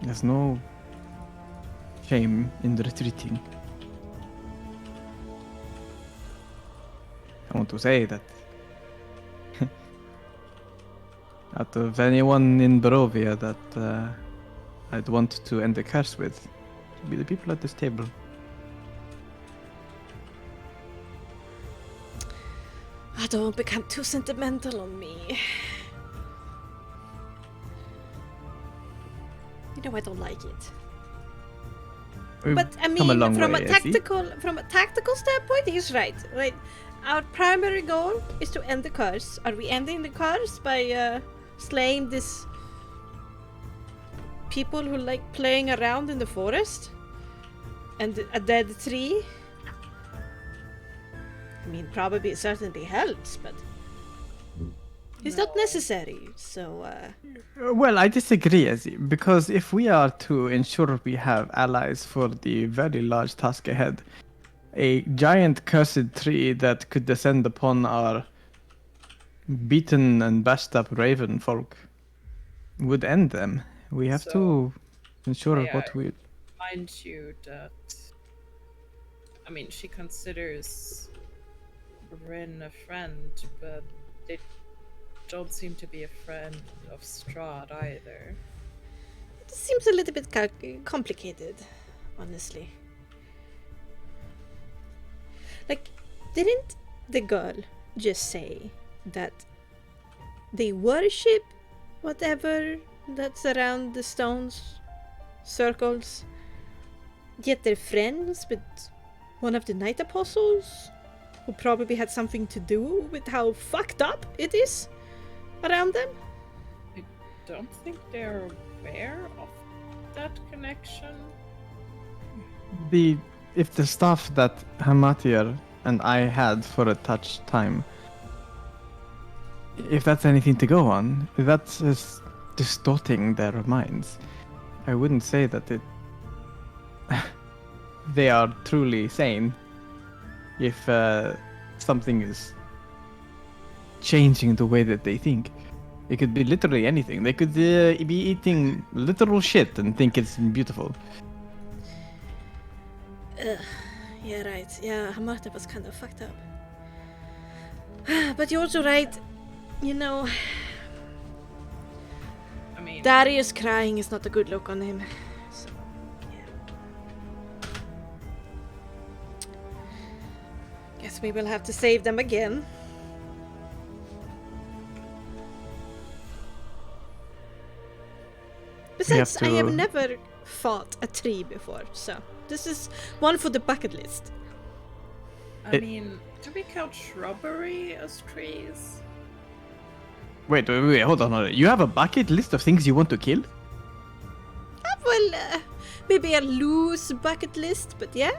There's no shame in retreating. I want to say that out of anyone in Barovia that I'd want to end the curse with, it would be the people at this table. Don't become too sentimental on me. You know I don't like it. We've But I come a mean, long from way, a Essie. tactical standpoint, he's right. Right. Our primary goal is to end the curse. Are we ending the curse by slaying this people who like playing around in the forest? And a dead tree? I mean, probably it certainly helps, but it's not necessary, so Well, I disagree, Ezzy, because if we are to ensure we have allies for the very large task ahead, a giant cursed tree that could descend upon our beaten and bashed up raven folk would end them. We have So, to ensure may what I we... remind you that, I mean, she considers Rin a friend, but they don't seem to be a friend of Strahd either. it seems a little bit complicated, honestly. Like, didn't the girl just say that they worship whatever that's around the stones, circles, yet they're friends with one of the Night Apostles, who probably had something to do with how fucked up it is around them? I don't think they're aware of that connection. If the stuff that Hamatir and I had for a touch time, if that's anything to go on, that's just distorting their minds. I wouldn't say that they are truly sane if something is changing the way that they think. It could be literally anything. They could be eating literal shit and think it's beautiful. Yeah, right. Yeah, Hamarta was kind of fucked up. But you're also right. You know, I mean, Darius crying is not a good look on him. So, yeah. Guess we will have to save them again. Besides, I have to- never fought a tree before, so this is one for the bucket list. I mean, do we count shrubbery as trees? Wait, hold on. You have a bucket list of things you want to kill? Well, maybe a loose bucket list, but yeah.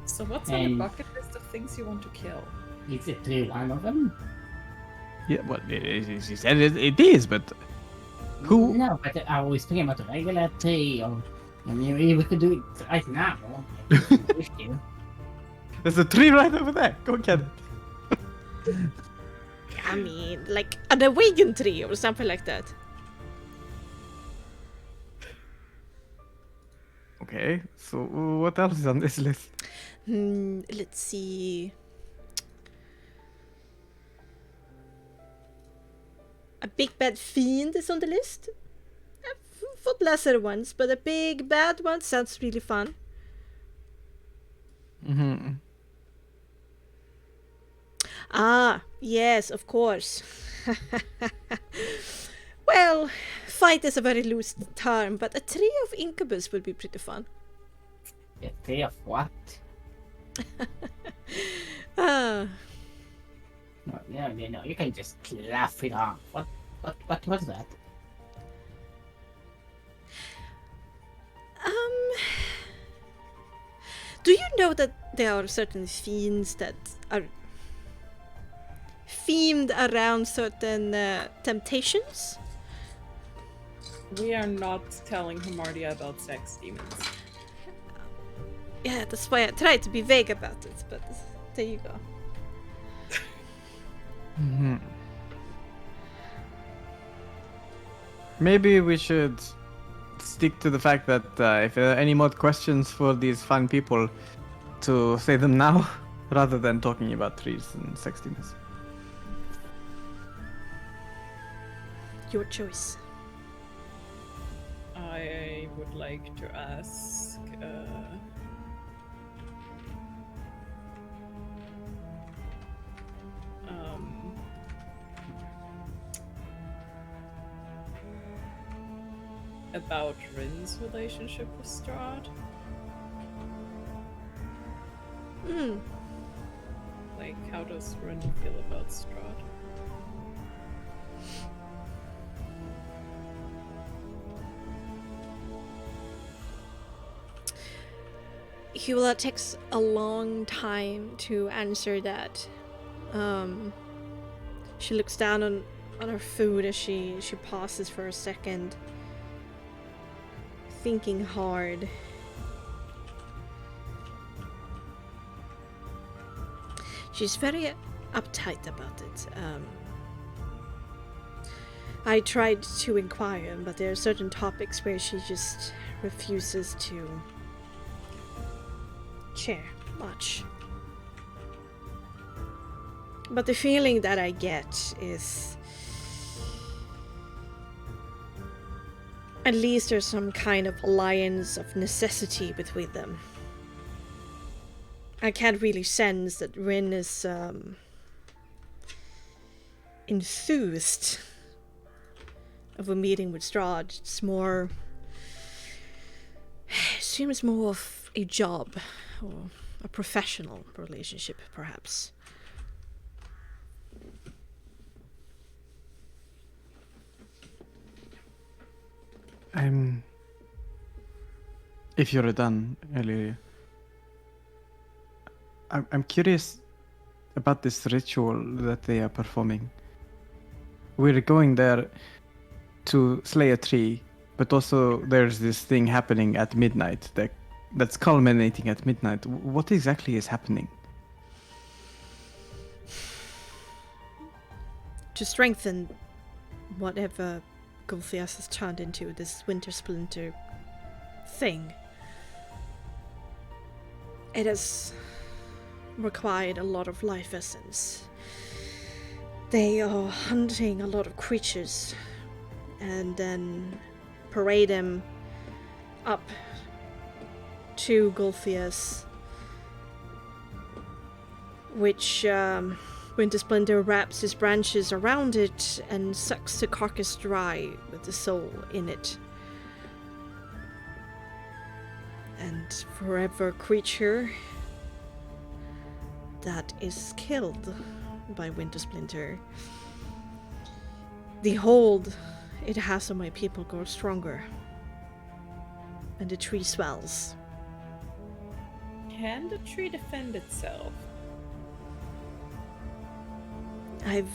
So what's on the And- bucket list of things you want to kill? Is it really one of them? Yeah, well, she said it is, but who? No, but are we speaking about a regular tree? Or I mean, we could do it right now. if we wish to. There's a tree right over there. Go get it. I mean, like an awakened tree or something like that. Okay, so what else is on this list? Let's see. A big bad fiend is on the list. I've fought lesser ones, but a big bad one sounds really fun. Mm-hmm. Ah, yes, of course. Well, fight is a very loose term, but a tree of incubus would be pretty fun. A tree of what? Ah, No, you can just laugh it off. What was that? do you know that there are certain fiends that are themed around certain temptations? We are not telling Hamartia about sex demons. Yeah, that's why I tried to be vague about it, but there you go. Mm-hmm. Maybe we should stick to the fact that if there are any more questions for these fine people, to say them now, rather than talking about trees and sex demons. Your choice. I would like to ask about Rin's relationship with Strahd. Hmm. Like, how does Rin feel about Strahd? Hula takes a long time to answer that. She looks down on her food as she pauses for a second, thinking hard. She's very uptight about it. I tried to inquire, but there are certain topics where she just refuses to share much. But the feeling that I get is at least there's some kind of alliance of necessity between them. I can't really sense that Rin is enthused of a meeting with Strahd. It's more... seems more of a job or a professional relationship, perhaps. If you're done, Illyria, I'm curious about this ritual that they are performing. We're going there to slay a tree, but also there's this thing happening at midnight that's culminating at midnight. What exactly is happening? To strengthen whatever Gulthias has turned into, this winter splinter thing, it has required a lot of life essence. They are hunting a lot of creatures and then parade them up to Gulthias, which Winter Splinter wraps his branches around it and sucks the carcass dry with the soul in it. And forever creature that is killed by Winter Splinter, the hold it has on my people grows stronger, and the tree swells. Can the tree defend itself? I've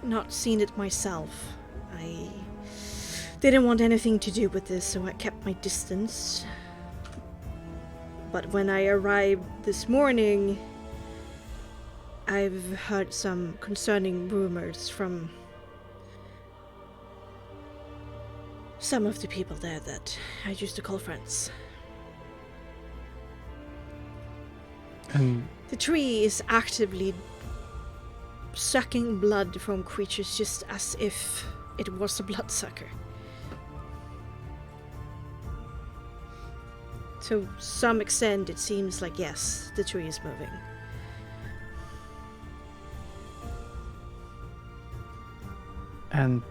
not seen it myself. I didn't want anything to do with this, so I kept my distance. But when I arrived this morning, I've heard some concerning rumors from some of the people there that I used to call friends. And The tree is actively sucking blood from creatures just as if it was a bloodsucker. To some extent, it seems like, yes, the tree is moving. And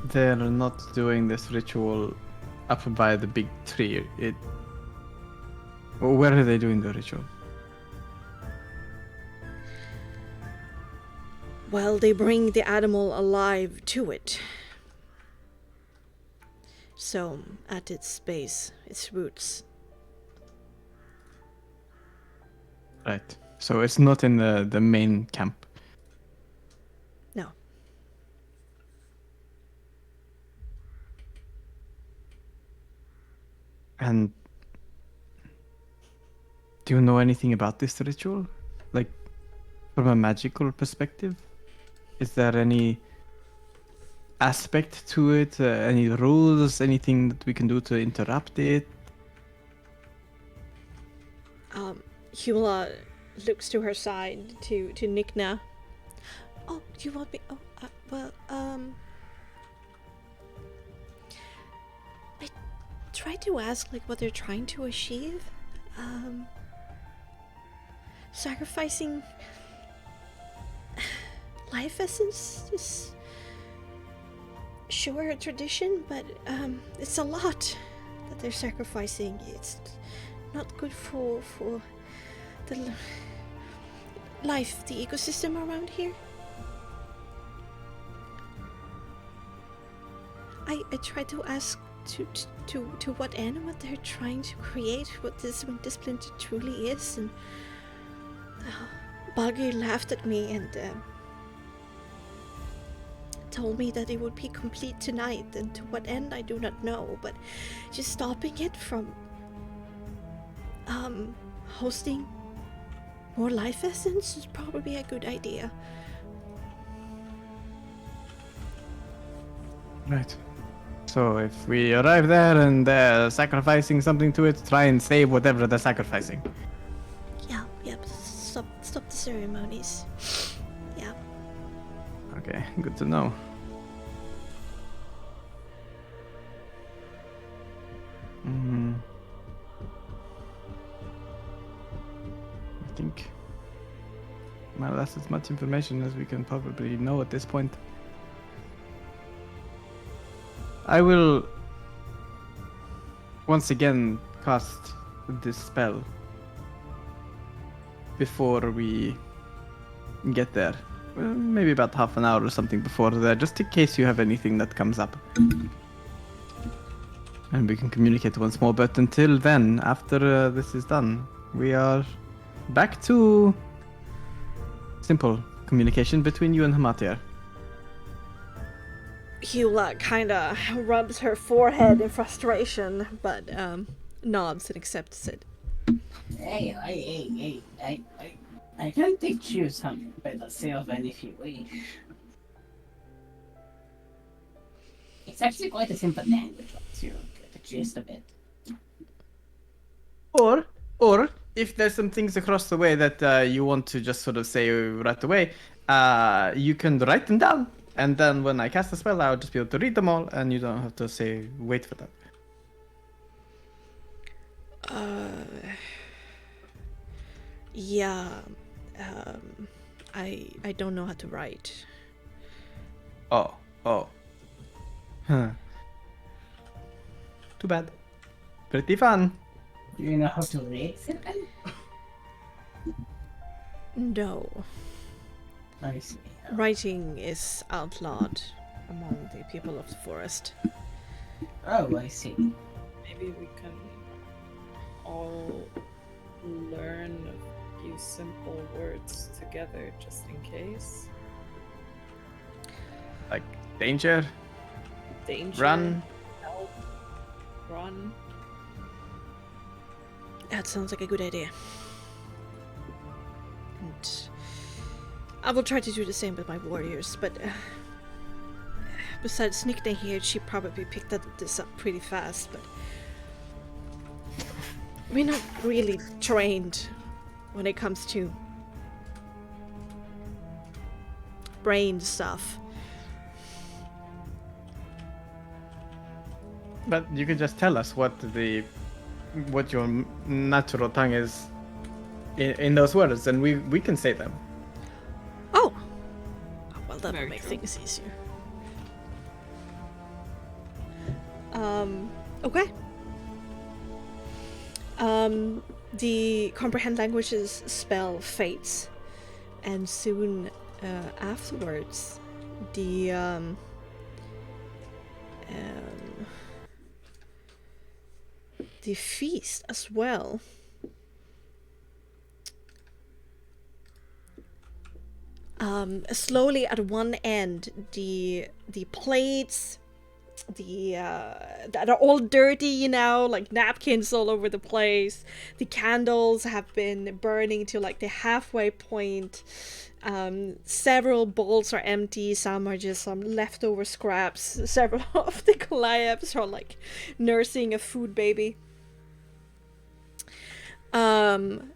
they're not doing this ritual up by the big tree. Where are they doing the ritual? Well, they bring the animal alive to it. So, at its base, its roots. Right. So it's not in the main camp. No. And do you know anything about this ritual? Like, from a magical perspective? Is there any aspect to it? Any rules? Anything that we can do to interrupt it? Hula looks to her side to Nikna. Oh, do you want me? Oh, I tried to ask like what they're trying to achieve. Sacrificing life essence is sure a tradition, but it's a lot that they're sacrificing. It's not good for the life, the ecosystem around here. I tried to ask to what end, what they're trying to create, what this winter splinter truly is, and Buggy laughed at me and told me that it would be complete tonight, and to what end I do not know, but just stopping it from hosting more life essence is probably a good idea. Right. So if we arrive there and they're sacrificing something to it, try and save whatever they're sacrificing. Yeah, stop the ceremonies. Yeah. Okay, good to know. I think, well, that's as much information as we can probably know at this point. I will once again cast this spell before we get there. Well, maybe about half an hour or something before there, just in case you have anything that comes up. And we can communicate once more, but until then, after this is done, we are back to simple communication between you and Hamatia. Hula kinda rubs her forehead in frustration, but nods and accepts it. Hey, I can teach you some better Sylvan if you wish. It's actually quite a simple language once you get the gist of it. Or if there's some things across the way that you want to just sort of say right away, you can write them down. And then when I cast the spell, I'll just be able to read them all, and you don't have to say, wait for that. Yeah, I don't know how to write. Oh. Huh. Too bad. Pretty fun. Do you know how to read Sylvan? No. I see. Writing is outlawed among the people of the forest. Oh, I see. Maybe we can all learn a few simple words together just in case. Like danger, Danger. run. Help. Run. That sounds like a good idea. And I will try to do the same with my warriors, but besides Nickna here, she probably picked this up pretty fast, but we're not really trained when it comes to brain stuff. But you could just tell us what your natural tongue is in those words, and we can say them. Oh, well, that'll Very make true. things easier. Okay. The comprehend languages spell fades, and soon afterwards, the feast as well. Slowly at one end, the plates, that are all dirty, you know, like napkins all over the place. The candles have been burning to like the halfway point. Several bowls are empty. Some are just some leftover scraps. Several of the Goliaths are like nursing a food baby. And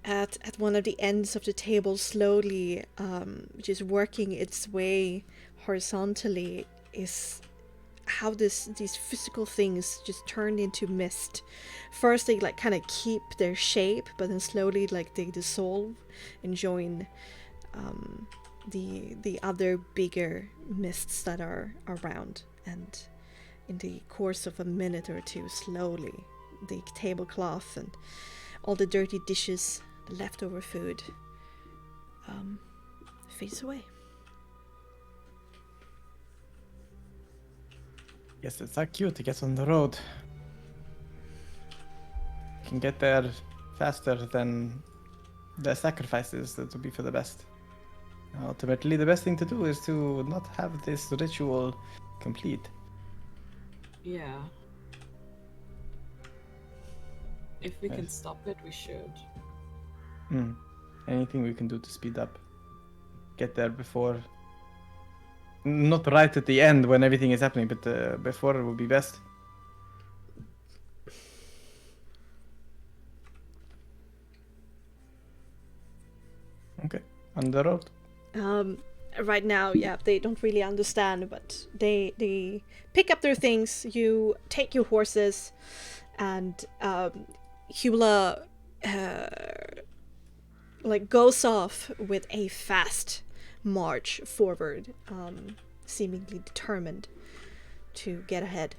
at one of the ends of the table, slowly, just working its way horizontally, is how these physical things just turn into mist. First, they like kind of keep their shape, but then slowly, like they dissolve and join the other bigger mists that are around. And in the course of a minute or two, slowly, the tablecloth and all the dirty dishes, the leftover food, fades away. Yes, it's not cute to get on the road. Can get there faster than the sacrifices that would be for the best. Ultimately, the best thing to do is to not have this ritual complete. Yeah. If we can Yes. stop it, we should. Anything we can do to speed up. Get there before. Not right at the end when everything is happening, but before it would be best. Okay, on the road. Right now, yeah, they don't really understand, but they pick up their things. You take your horses, and Hula like goes off with a fast march forward, seemingly determined to get ahead.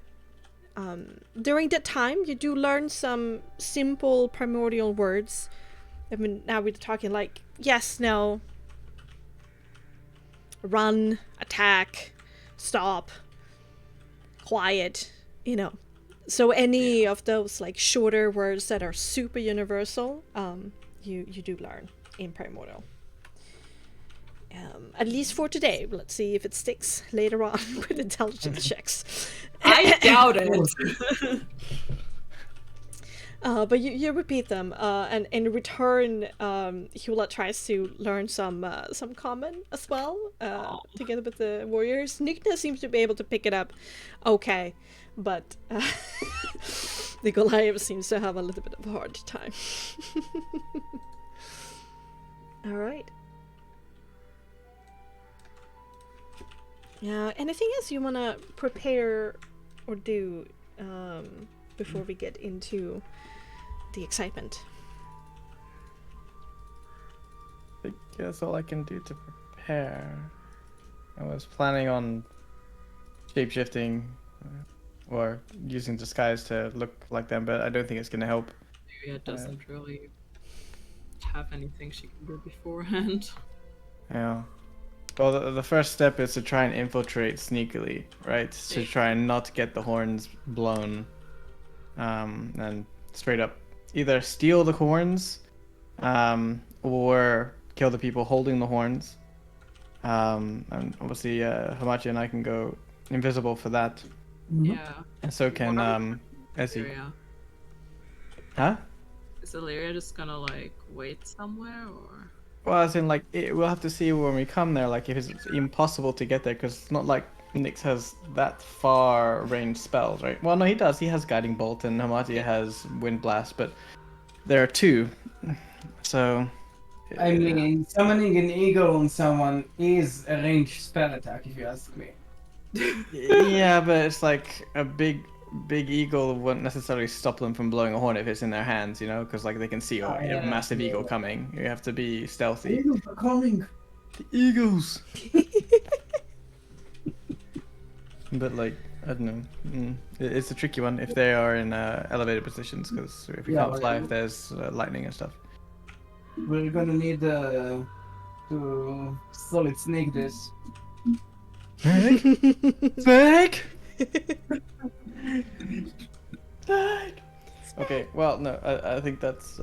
During that time, you do learn some simple primordial words. I mean, now we're talking like yes, no, run, attack, stop, quiet, So any of those like shorter words that are super universal, you do learn in primordial. At least for today. Let's see if it sticks later on with intelligence checks. I doubt it. But you repeat them, and in return, Hula tries to learn some common as well, together with the warriors. Nikna seems to be able to pick it up, okay, but the Goliath seems to have a little bit of a hard time. All right. Anything else you want to prepare or do before we get into the excitement? I think that's all I can do to prepare. I was planning on shapeshifting or using disguise to look like them, but I don't think it's going to help. Lyria doesn't really have anything she can do beforehand. Yeah. Well, the first step is to try and infiltrate sneakily, right? To try and not get the horns blown. And straight up either steal the horns, or kill the people holding the horns. And obviously, Hamachi and I can go invisible for that. Yeah. And so can Ezzy. Lyria. Huh? Is Lyria just gonna like wait somewhere or? Well, as in, like, we'll have to see when we come there, like, if it's impossible to get there, because it's not like Nyx has that far range spells, right? Well, no, he does. He has Guiding Bolt, and Hamatia has Wind Blast, but there are two. So... I mean, summoning an eagle on someone is a ranged spell attack, if you ask me. Yeah, but it's like a big eagle won't necessarily stop them from blowing a horn if it's in their hands, because like they can see a massive eagle coming. You have to be stealthy. Eagles are coming. The eagles. But like, I don't know. It's a tricky one if they are in elevated positions, because if we can't fly, if there's lightning and stuff. We're gonna need to solid snake this. Snake? Snake? Okay, well, no, I think that's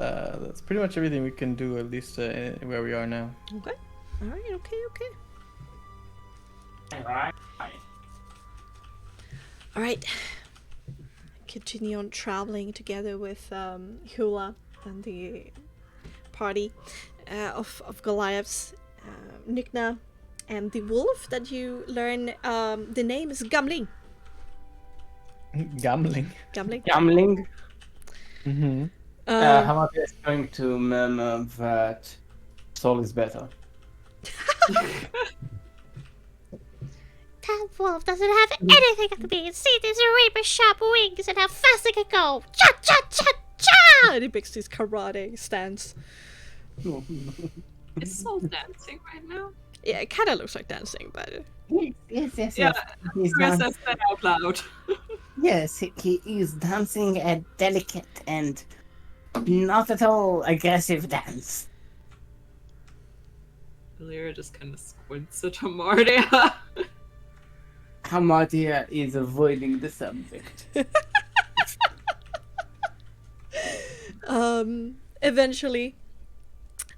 pretty much everything we can do, at least where we are now. Okay. All right. Okay. All right. Continue on traveling together with Hula and the party of Goliaths, Nikna, and the wolf that you learn the name is Gambling. Gambling. Gambling. Mm-hmm. Hamatia is going to murmur that Soul is better. That wolf doesn't have anything like me. See these rapier sharp wings and how fast they can go. Cha cha cha cha! And he makes his karate stance. Is Soul dancing right now? Yeah, it kind of looks like dancing, but Yes. Yeah, He's Chris dan- says that out loud. yes, he is dancing a delicate and not at all aggressive dance. Lyria just kind of squints at Hamartia. Hamatia is avoiding the subject. Eventually,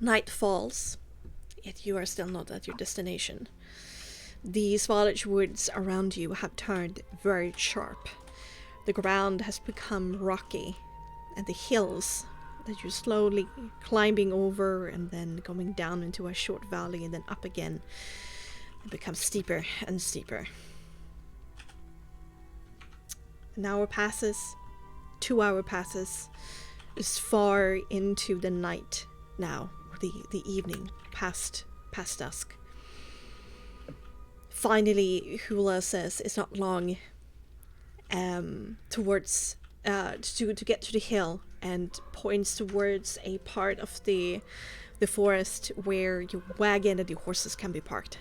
night falls, yet you are still not at your destination. The foliage woods around you have turned very sharp. The ground has become rocky, and the hills that you're slowly climbing over and then going down into a short valley and then up again, it becomes steeper and steeper. An hour passes, 2 hour passes, is far into the night now, or the evening, past dusk. Finally, Hula says it's not long towards to get to the hill, and points towards a part of the forest where your wagon and your horses can be parked.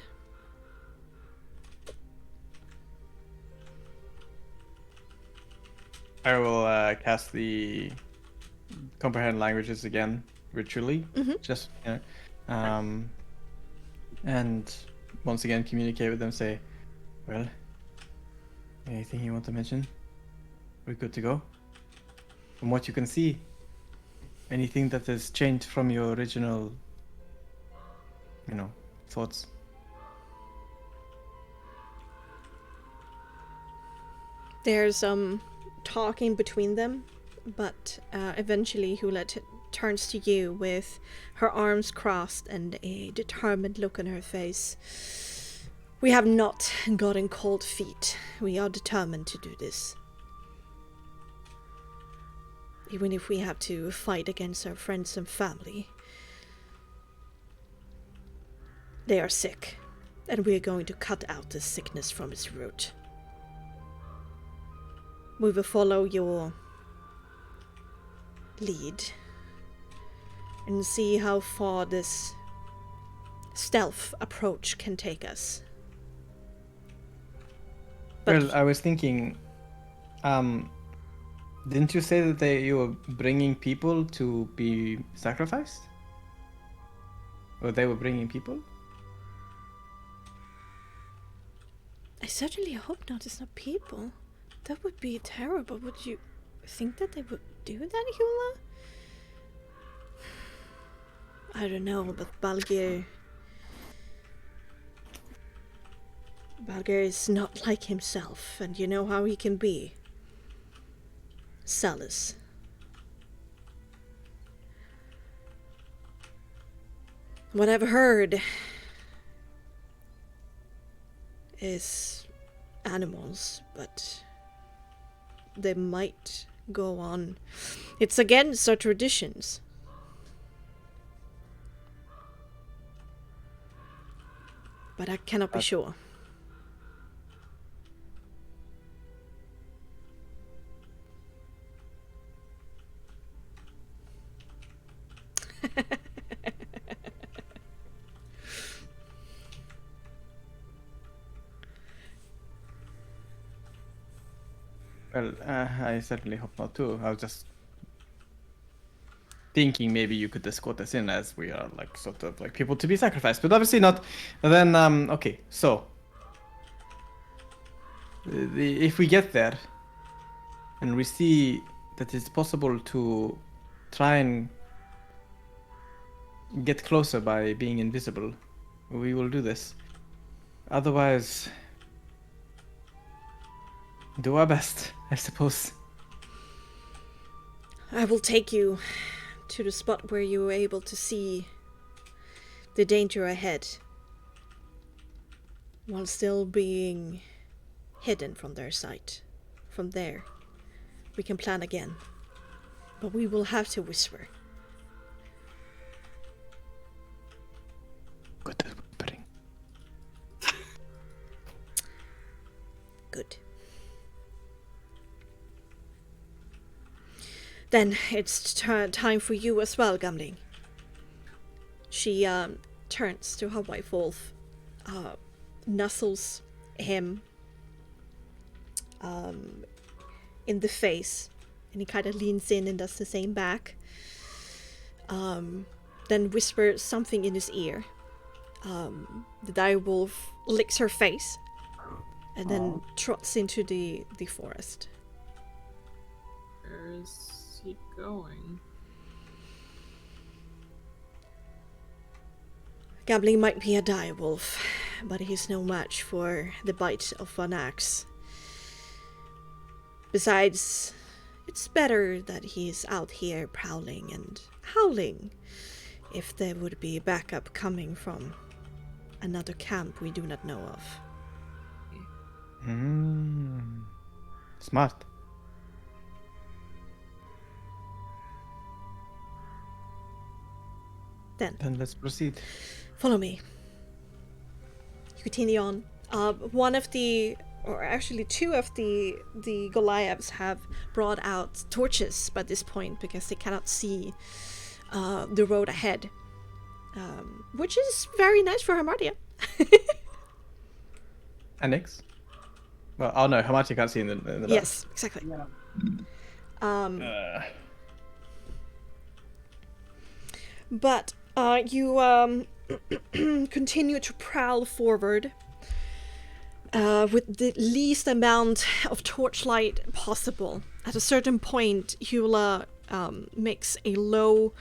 I will cast the comprehend languages again ritually, just and once again communicate with them. Say, well, anything you want to mention? We're good to go. From what you can see, anything that has changed from your original, thoughts. There's talking between them, but eventually Hula turns to you with her arms crossed and a determined look on her face. We have not gotten cold feet. We are determined to do this. Even if we have to fight against our friends and family. They are sick, and we are going to cut out this sickness from its root. We will follow your lead and see how far this stealth approach can take us. But well, I was thinking, didn't you say that you were bringing people to be sacrificed? Or they were bringing people? I certainly hope not. It's not people. That would be terrible. Would you think that they would do that, Hula? I don't know, but Balgir is not like himself, and you know how he can be. Zealous. What I've heard is animals, but they might go on. It's against our traditions. But I cannot be sure. Well, I certainly hope not too. I was just thinking maybe you could escort us in, as we are like sort of like people to be sacrificed, but obviously not. Then okay, so if we get there and we see that it's possible to try and get closer by being invisible, we will do this. Otherwise, do our best, I suppose. I will take you to the spot where you were able to see the danger ahead, while still being hidden from their sight. From there, we can plan again. But we will have to whisper. Good at whispering. Good. Then it's time for you as well, Gumling. She turns to her white wolf, nuzzles him in the face, and he kind of leans in and does the same back. Then whispers something in his ear. The dire wolf licks her face and then trots into the forest. Where is he going? Gambling might be a direwolf, but he's no match for the bite of an axe. Besides, it's better that he's out here prowling and howling if there would be backup coming from another camp we do not know of. Smart. Then let's proceed. follow me. You continue on. One of the, or actually two of the Goliaths have brought out torches by this point because they cannot see the road ahead, which is very nice for Hamartia. And Nix? Well, oh no, Hamachi can't see in the dark. Yes, exactly. But you continue to prowl forward with the least amount of torchlight possible. At a certain point, Hula makes a low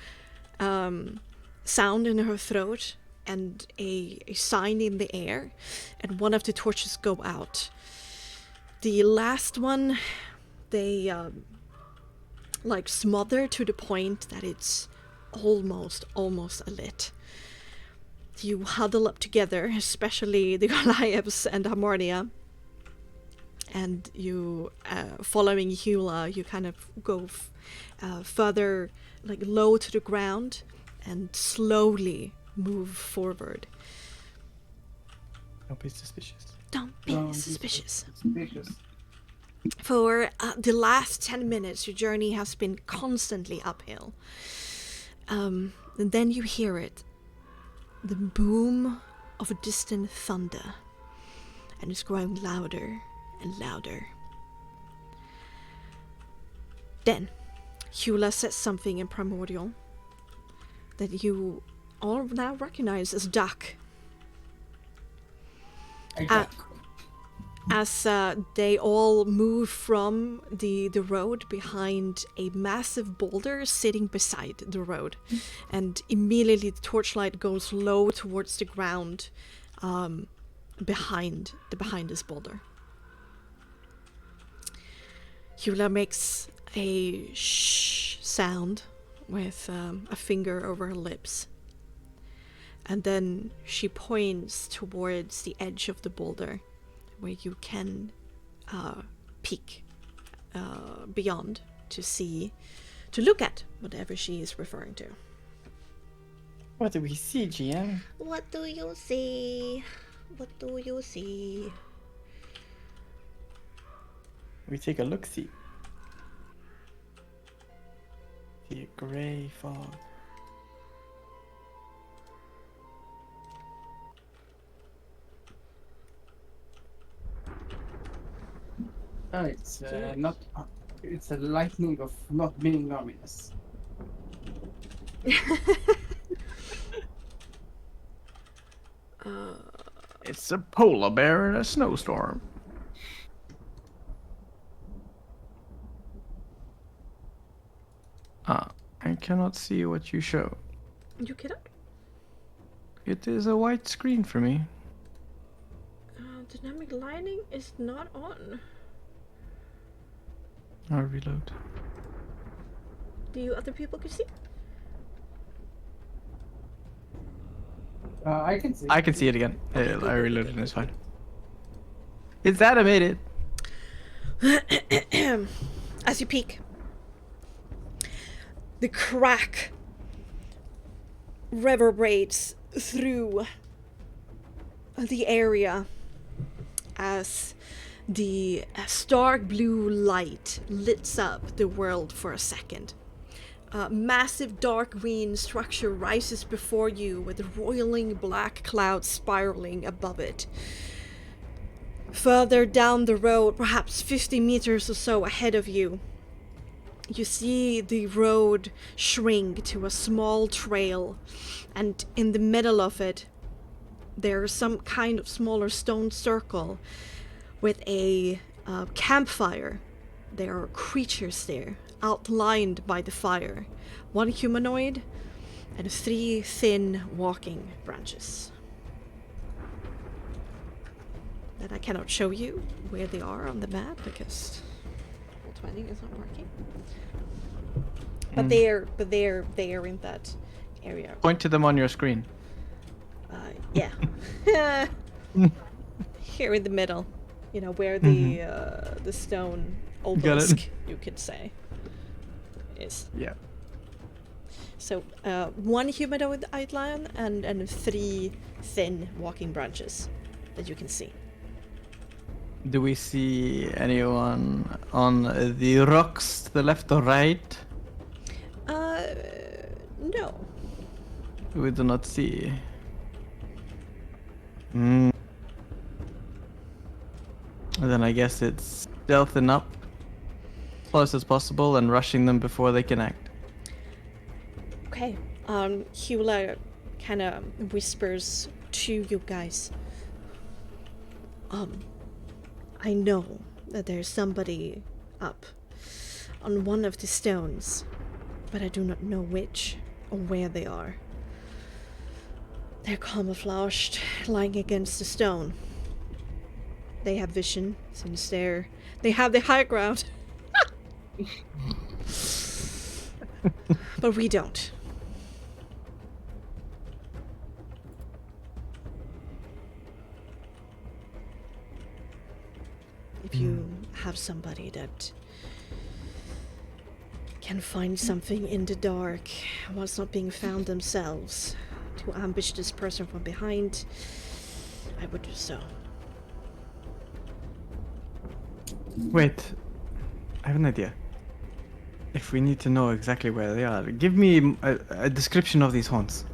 sound in her throat and a sign in the air, and one of the torches go out. The last one, they like smother to the point that it's almost alit. You huddle up together, especially the Goliaths and Hamartia, and you, following Hula, you kind of go further, like low to the ground, and slowly move forward. Don't be suspicious. Don't be suspicious. For the last 10 minutes, your journey has been constantly uphill. And then you hear it. The boom of a distant thunder. And it's growing louder and louder. Then, Hula says something in Primordial that you all now recognize as duck. As they all move from the road behind a massive boulder sitting beside the road. And immediately the torchlight goes low towards the ground behind this boulder. Hula makes a shh sound with a finger over her lips. And then she points towards the edge of the boulder, where you can peek beyond to look at whatever she is referring to. What do we see, GM? What do you see? What do you see? We take a look-see. See a grey fog. It's not. It's a lightning of not being ominous. It's a polar bear in a snowstorm. I cannot see what you show. You get up? It is a white screen for me. Dynamic lighting is not on. I'll reload. Do you other people can see? I can see. I can see it again. I reloaded and it's fine. It's animated. As you peek, the crack reverberates through the area as the stark blue light lights up the world for a second. Massive dark green structure rises before you with roiling black clouds spiraling above it. Further down the road, perhaps 50 meters or so ahead of you, you see the road shrink to a small trail, and in the middle of it, there's some kind of smaller stone circle with a campfire. There are creatures there, outlined by the fire. 1 humanoid and 3 thin walking branches. That I cannot show you where they are on the map because Roll20 is not working. But they're in that area. Point to them on your screen. Yeah. Here in the middle. You know, where the stone obelisk, you could say, is. Yeah. So, 1 humanoid outline and 3 thin walking branches that you can see. Do we see anyone on the rocks to the left or right? No. We do not see. Then I guess it's stealthing up close as possible and rushing them before they can act. Okay. Hula kind of whispers to you guys. I know that there's somebody up on one of the stones, but I do not know which or where they are. They're camouflaged, lying against the stone. They have vision, since they have the high ground. But we don't. If you have somebody that can find something in the dark whilst not being found themselves to ambush this person from behind, I would do so. Wait, I have an idea. If we need to know exactly where they are, give me a description of these haunts.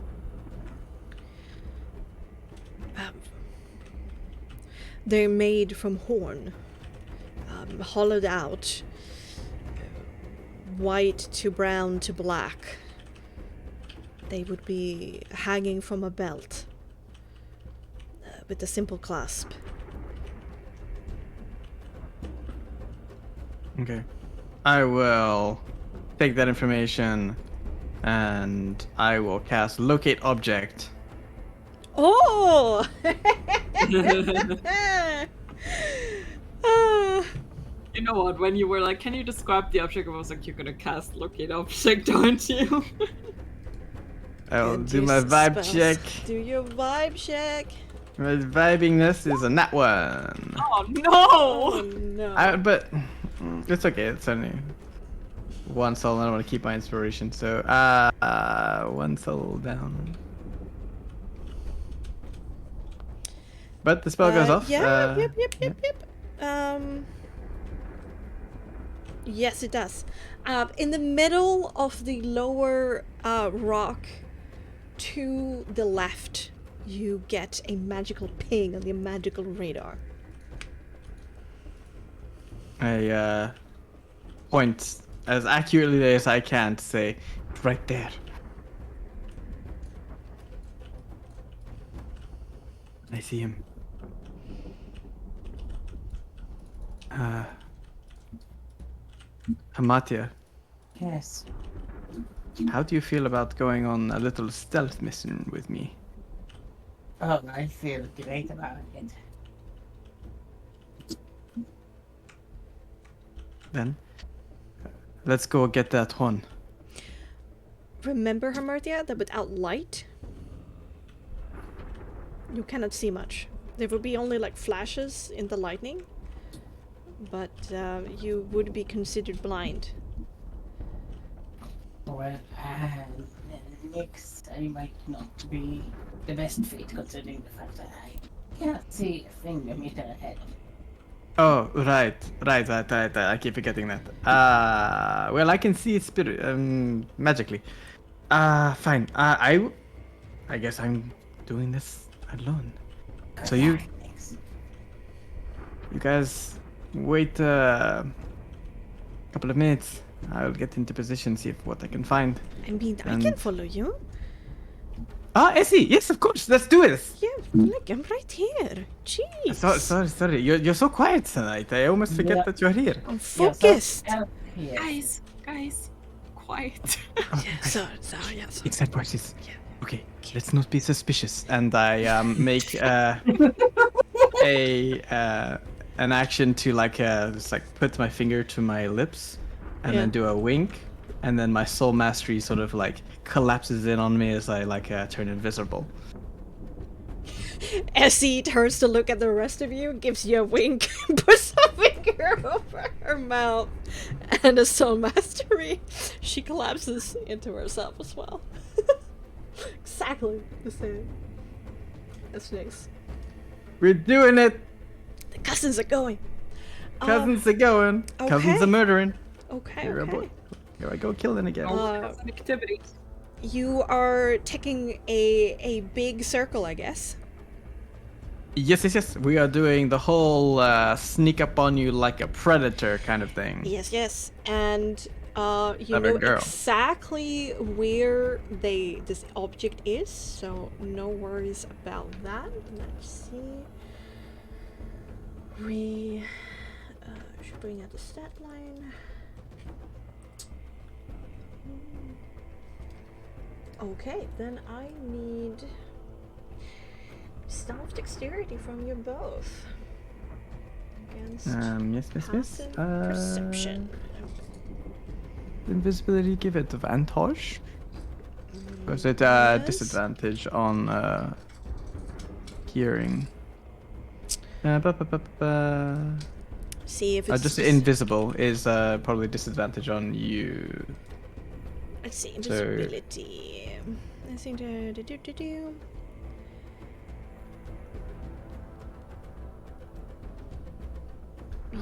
They're made from horn, hollowed out, white to brown to black. They would be hanging from a belt with a simple clasp. Okay. I will take that information and I will cast Locate Object. Oh! You know what? When you were like, "Can you describe the object?" I was like, "You're gonna cast Locate Object, aren't you?" I'll Good do my use of vibe spells. check. Do your vibe check. My vibingness is a nat 1. Oh Oh no! no. But it's okay. It's only 1 soul. And I don't want to keep my inspiration. So 1 soul down. But the spell goes off. Yep. Yes, it does. In the middle of the lower rock, to the left, you get a magical ping on the magical radar. I point as accurately as I can to say, right there. I see him. Hamatia, Yes. how do you feel about going on a little stealth mission with me? Oh, I feel great about it. Then, let's go get that one. Remember, Hamartia, that without light, you cannot see much. There will be only like flashes in the lightning, but you would be considered blind. Well, next I might not be the best fit considering the fact that I cannot see a thing a meter ahead. Oh, right. I keep forgetting that. Well, I can see it magically. Fine. I guess I'm doing this alone. So you Thanks. guys wait a couple of minutes. I'll get into position, see what I can find. I mean, I And- can follow you. Essie, yes, of course. Let's do this. Yeah, look, I'm right here. Jeez. Sorry. You're so quiet tonight. I almost forget Yeah. that you're here. I'm focused. Guys, quiet. Sorry, yes. Inside voices. Okay, let's not be suspicious. And I make an action to just put my finger to my lips, and then do a wink, and then my soul mastery sort of collapses in on me as I turn invisible. Essie turns to look at the rest of you, gives you a wink, puts a finger over her mouth, and a soul mastery. She collapses into herself as well. Exactly the same. That's nice. We're doing it. The cousins are going. Cousins are going. Cousins okay. are murdering. Okay, Here I go killing again. Cousin activity. You are taking a big circle, I guess. Yes. We are doing the whole sneak up on you like a predator kind of thing. Yes. And you Clever know girl. exactly where this object is, so no worries about that. Let's see. We should bring out the stat line. Okay, then I need stealth dexterity from you both. Against Yes. passive perception. Invisibility give advantage? Or is it Yes. disadvantage on hearing? See if it's Just invisible is probably disadvantage on you. Let's see, invisibility. Let's see,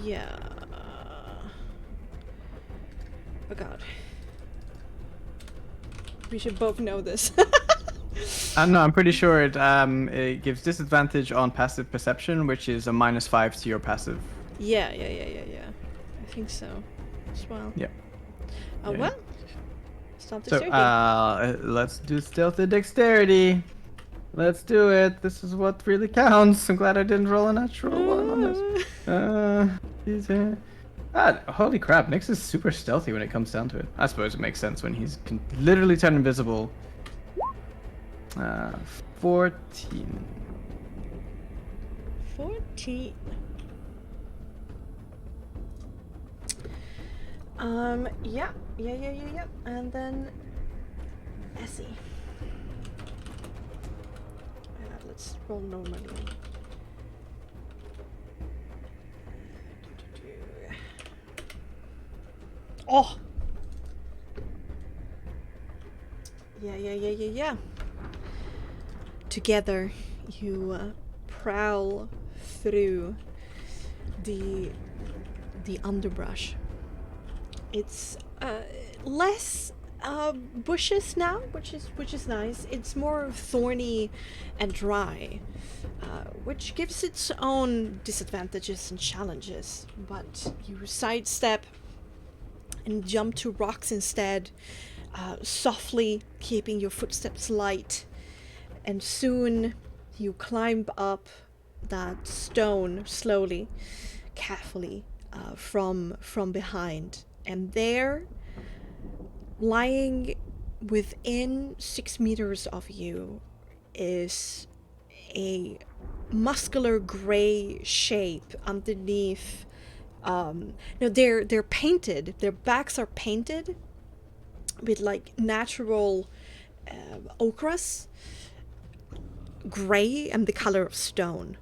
Yeah. Oh god. We should both know this. No, I'm pretty sure it gives disadvantage on passive perception, which is a -5 to your passive. Yeah. I think so as well. Yeah. Well. Stop the So, let's do stealthy dexterity. Let's do it. This is what really counts. I'm glad I didn't roll a natural one on this. Holy crap, Nyx is super stealthy when it comes down to it. I suppose it makes sense when he's can literally turn invisible. 14. 14. Yeah. And then Essie. Let's roll normally. Oh! Yeah. Together, you prowl through the underbrush. It's less bushes now, which is nice. It's more thorny and dry, which gives its own disadvantages and challenges. But you sidestep and jump to rocks instead, softly keeping your footsteps light. And soon you climb up that stone slowly, carefully, from behind. And there, lying within 6 meters of you, is a muscular gray shape underneath. No, they're painted. Their backs are painted with natural ochres, gray, and the color of stone.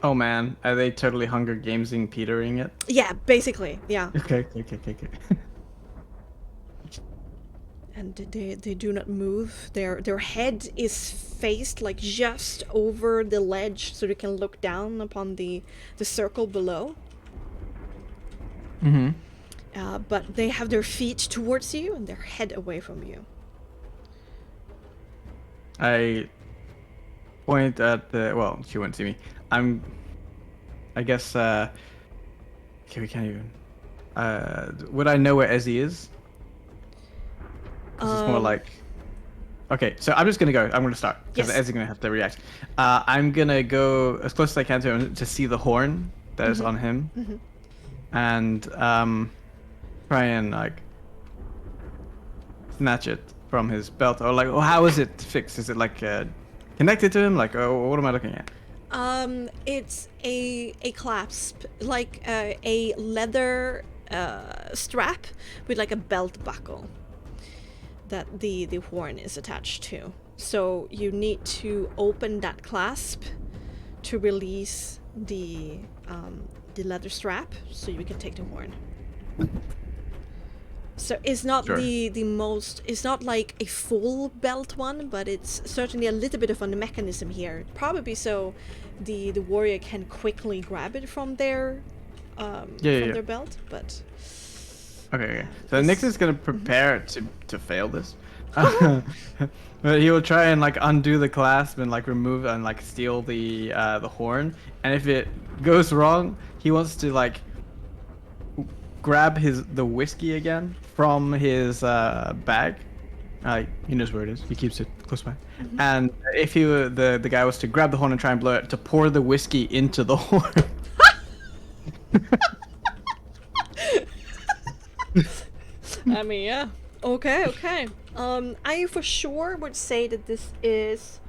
Oh man, are they totally Hunger Gamesing Petering it? Yeah, basically, yeah. Okay. And they do not move. Their head is faced just over the ledge, so they can look down upon the circle below. Mm-hmm. But they have their feet towards you and their head away from you. I point at the. Well, she won't see me. I guess. Okay, we can't even. Would I know where Ezzy is? 'Cause it's more like. Okay, so I'm just gonna go. I'm gonna start because Yes. Ezzy's gonna have to react. I'm gonna go as close as I can to him to see the horn that is on him, and try and like snatch it from his belt, or like, how is it fixed? Is it like connected to him? Like, what am I looking at? It's a clasp, like a leather strap with like a belt buckle that the horn is attached to. So you need to open that clasp to release the leather strap, so you can take the horn. So it's not Sure. the most, it's not like a full belt one, but it's certainly a little bit of a mechanism here. Probably so the warrior can quickly grab it from their their belt, but Okay. So This- Nix is gonna prepare to fail this. But he will try and like undo the clasp and like remove and like steal the horn. And if it goes wrong, he wants to like grab the whiskey again from his bag. He knows where it is. He keeps it close by. And if the guy was to grab the horn and try and blow it, to pour the whiskey into the horn. I mean, yeah. Okay. I for sure would say that this is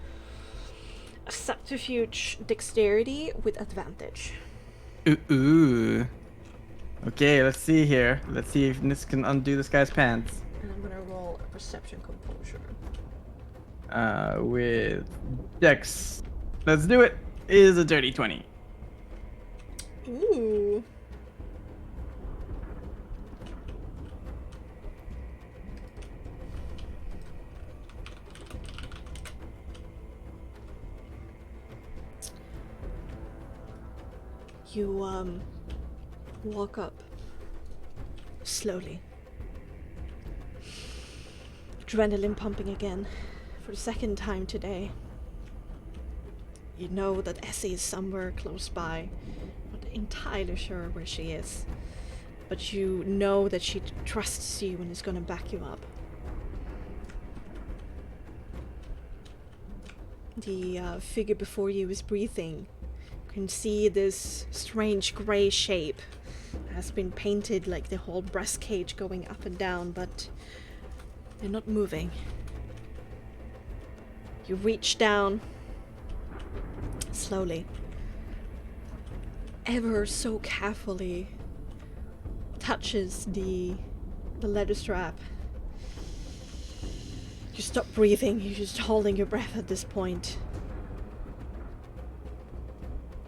a subterfuge dexterity with advantage. Ooh. Okay, let's see here. Let's see if this can undo this guy's pants. And I'm gonna roll a perception composure. With Dex. Let's do it. Is a dirty 20. Ooh. You walk up slowly. Adrenaline pumping again for the second time today. You know that Essie is somewhere close by. Not entirely sure where she is. But you know that she trusts you and is gonna back you up. The figure before you is breathing. You can see this strange grey shape. It has been painted like the whole breast cage going up and down, but they're not moving. You reach down slowly, ever so carefully, touches the leather strap. You stop breathing, you're just holding your breath at this point.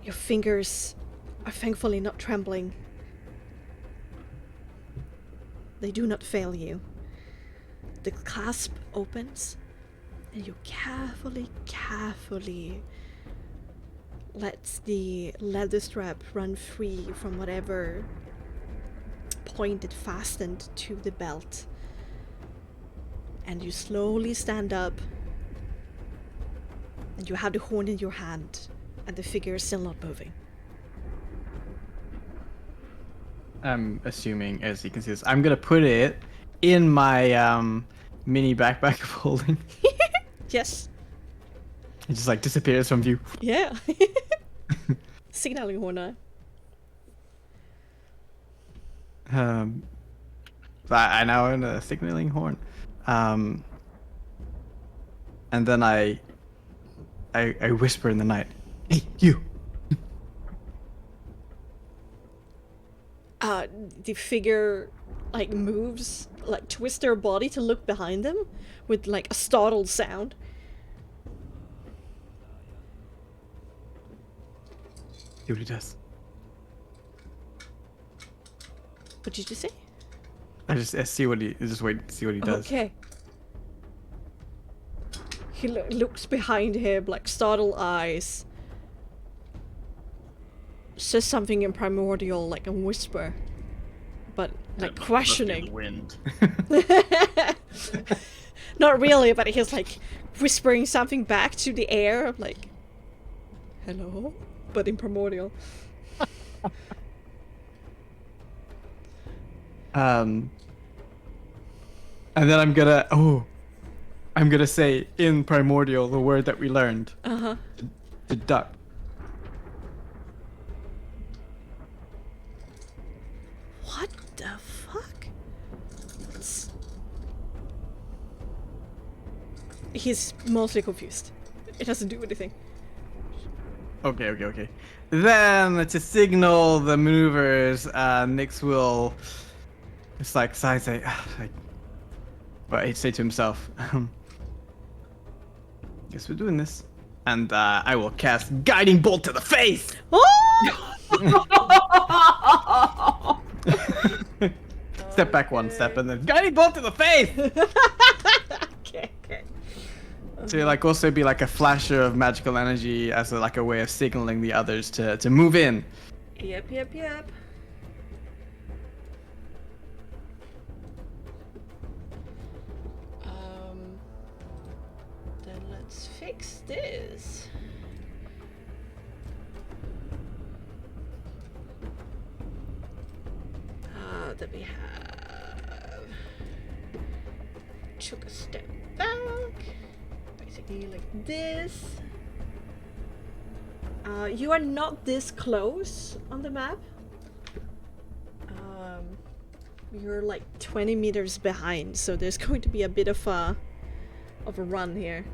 Your fingers are thankfully not trembling. They do not fail you. The clasp opens, and you carefully let the leather strap run free from whatever point it fastened to the belt. And you slowly stand up, and you have the horn in your hand, and the figure is still not moving. I'm assuming, as you can see this, I'm gonna put it in my mini backpack of holding. Yes. It just like disappears from view. Yeah. Signaling horn now. So I now own a signaling horn. And then I whisper in the night, "Hey, you!" The figure like moves, like twists their body to look behind them with like a startled sound. See what he does. What did you say? I see what he just wait to see what he does. Okay. He looks behind him, like startled eyes. Says something in primordial, like a whisper, but like questioning. Wind. Not really, but he's like whispering something back to the air, like "Hello," but in primordial. And then I'm I'm gonna say in Primordial the word that we learned. Uh-huh. To duck. What the fuck? He's mostly confused. It doesn't do anything. Okay. Then to signal the maneuvers, Nyx will it's like say well, he'd say to himself, guess we're doing this. And I will cast Guiding Bolt to the face! Oh! Step back one step and then Guiding Bolt to the face! Okay. So like also be like a flasher of magical energy as a way of signaling the others to move in. Yep. Then let's fix this. That we have. Took a step back. Basically like this. You are not this close on the map. You're like 20 meters behind, so there's going to be a bit of a run here.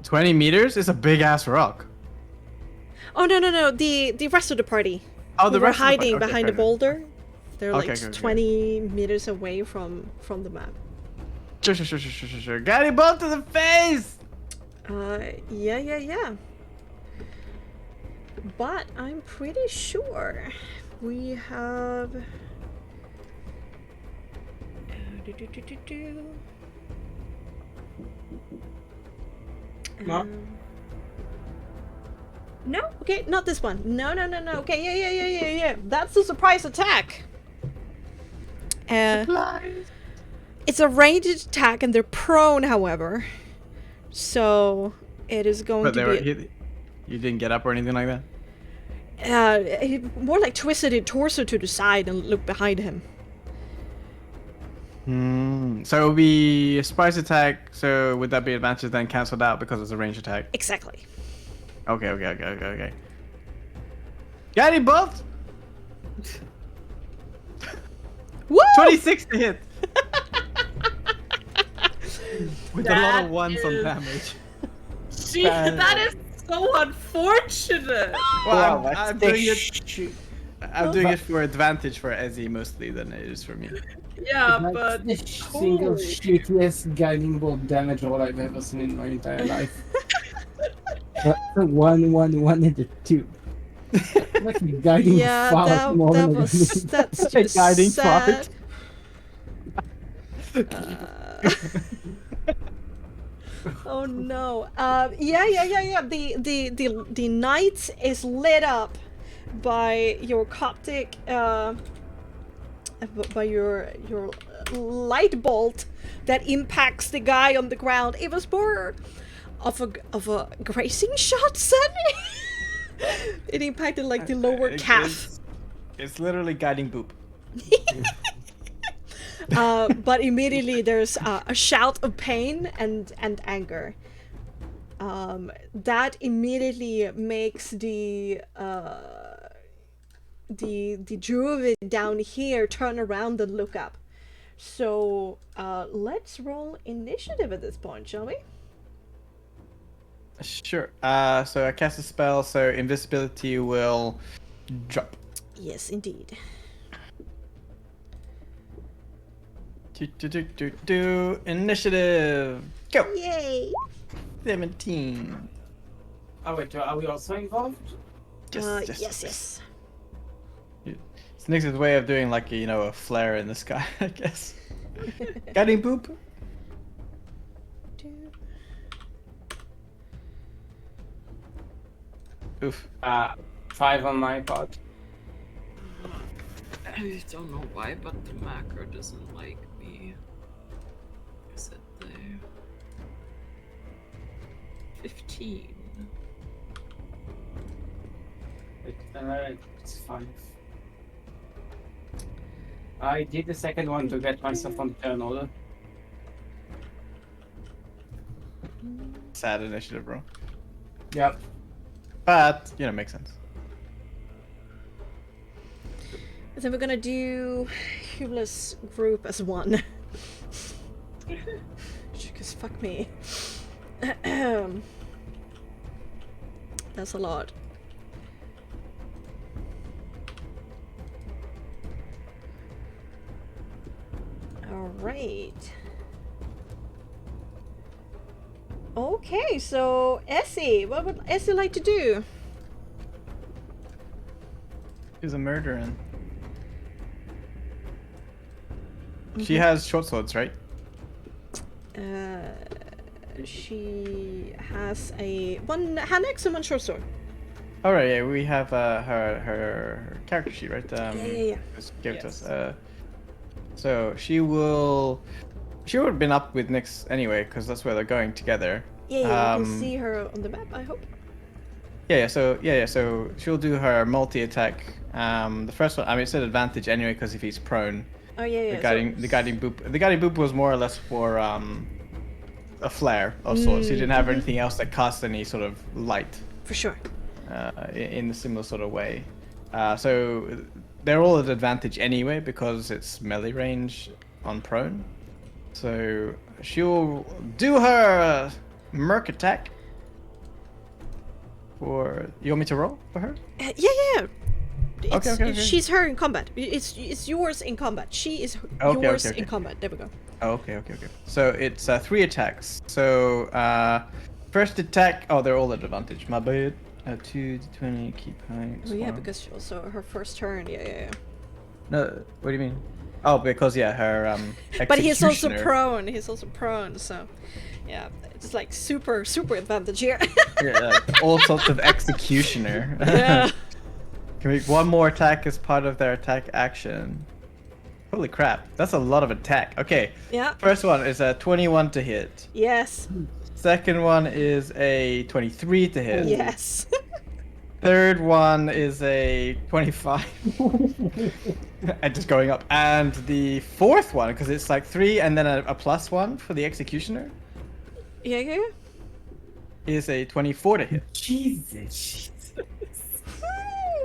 20 meters is a big ass rock. Oh no! The rest of the party. Oh, the who were rest of the party. hiding Okay, behind the fair enough. boulder. They're Okay, like okay. 20 meters away from the map. Sure. Guiding Bolt to the face! Yeah. But I'm pretty sure we have. No. No? Okay, not this one. No. Okay, yeah. That's a surprise attack. It's a ranged attack and they're prone, however. So it is going But to be. you didn't get up or anything like that? He more like twisted his torso to the side and looked behind him. So it would be a surprise attack, so would that be advantage then cancelled out because it's a range attack? Exactly. Okay. Guiding Bolt! Woo! 26 to hit! With a lot of ones on damage. Gee, that is so unfortunate. Well, Wow, I'm that's doing the it. I'm doing it for advantage for Ezzy mostly than it is for me. Yeah, That's but the single holy- shittiest guiding bolt damage roll I've ever seen in my entire life. That's a 1 and a 2. Like a guiding Yeah, fart more that than a was that's just Guiding sad. Oh no. Yeah. The night is lit up by your Coptic by your light bolt that impacts the guy on the ground. It was more of a grazing shot, son. It impacted like the lower calf. It's literally guiding boop. But immediately there's a shout of pain and anger. That immediately makes the druid down here turn around and look up. So let's roll initiative at this point, shall we? Sure. So I cast a spell, so invisibility will drop. Yes, indeed. Initiative. Go. Yay! 17. Oh wait, are we also involved? Yes. It's Nyx's way of doing like a flare in the sky, I guess. Guiding boop. Oof. 5 on my part. I don't know why, but the macro doesn't like me. Is it there? 15. It's 5. I did the second one to get myself on turn order. Sad initiative roll. Yep. But, makes sense. And then we're gonna do Hubler's group as one. Because fuck me. That's a lot. Alright. Okay, so Essie, what would Essie like to do? She's a murderer. She has short swords, right? She has one hand axe and one short sword. All right, yeah, we have her character sheet, right? Yeah. Just give it to us. So she would have been up with Nyx anyway, because that's where they're going together. Yeah, you can see her on the map, I hope. So she'll do her multi-attack. The first one, I mean, it's an advantage anyway, because if he's prone. Oh yeah. The guiding boop was more or less for a flare of sorts. He didn't have anything else that cast any sort of light. For sure. In a similar sort of way. So they're all at advantage anyway because it's melee range on prone. So she'll do her Merc attack. You want me to roll for her? Yeah. Okay. She's her in combat. It's yours in combat. She is yours in combat. There we go. Okay. So it's 3 attacks. So first attack. Oh, they're all at advantage. My bad. 2d20, keep height. Oh yeah, because she also her first turn. Yeah. No, what do you mean? Oh, because her But he's also executioner. prone. So yeah, it's like super advantage here. Yeah, all sorts of executioner. Yeah. Can make one more attack as part of their attack action. Holy crap, that's a lot of attack. Okay. Yeah. First one is a 21 to hit. Yes. Second one is a 23 to hit. Yes. Third one is a 25. And just going up. And the fourth one, because it's like 3 and then a +1 for the executioner, Yeah. is a 24 to hit. Jesus.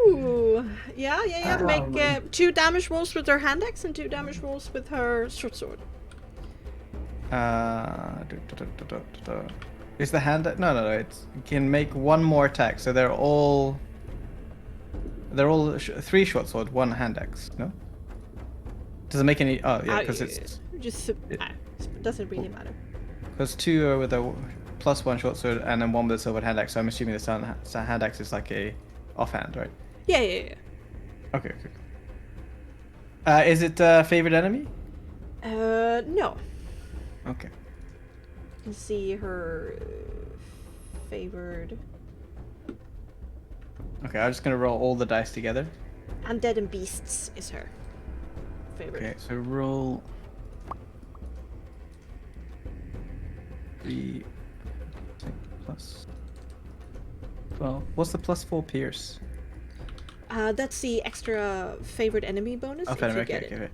Ooh. Yeah. Make 2 damage rolls with her hand axe and 2 damage rolls with her short sword. Is the hand? No. It can make one more attack. So they're all 3 short sword, 1 hand axe. No. Does it make any? Oh yeah, because it's just doesn't really matter. because 2 are with a +1 short sword and then 1 with a silver hand axe. So I'm assuming the hand axe is like a offhand, right? Yeah. Okay. Is it favorite enemy? No. Okay. You can see her favored Okay, I'm just gonna roll all the dice together. undead and beasts is her favorite. Okay, so roll 3 plus 12. What's the +4 pierce? That's the extra favorite enemy bonus if you get it. Okay.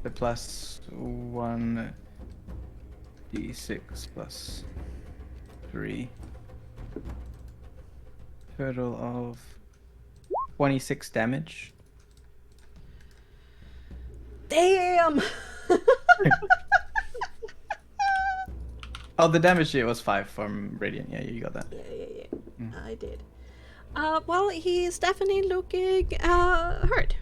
The +1 d6 plus 3. Total of 26 damage. Damn! Oh, the damage it was 5 from Radiant. Yeah, you got that. Yeah. I did. Well, he's definitely looking hurt,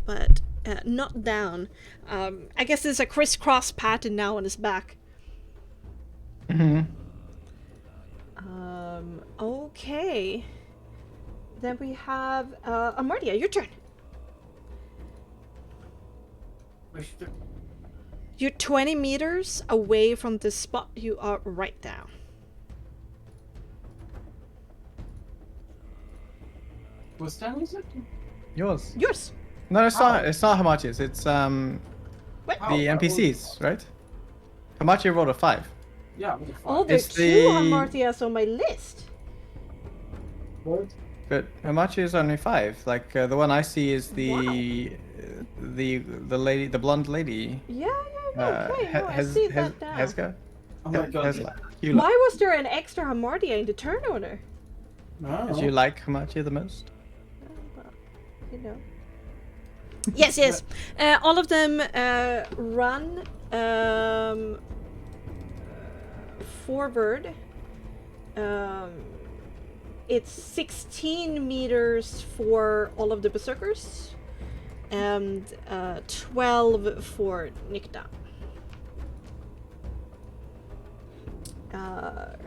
but not down. I guess there's a crisscross pattern now on his back. Okay. Then we have Amardia, your turn. You're 20 meters away from the spot you are right now. Whose turn is it? Yours. Yours. No, it's not. It's not Hamachi's. It's What? the NPCs, right? Hamachi rolled a 5. Yeah. Oh, there's It's 2 the- Amartias on my list. What? But Hamachi is only 5. Like the one I see is the blonde lady. Yeah, okay, no, I see that now. Hesga. Oh my god. Hesla. You Why was there an extra Hamartia in the turn order? Do you like Hamatia the most? Well, you know. Yes, yes. All of them run forward. It's 16 meters for all of the berserkers, and 12 for Nikta.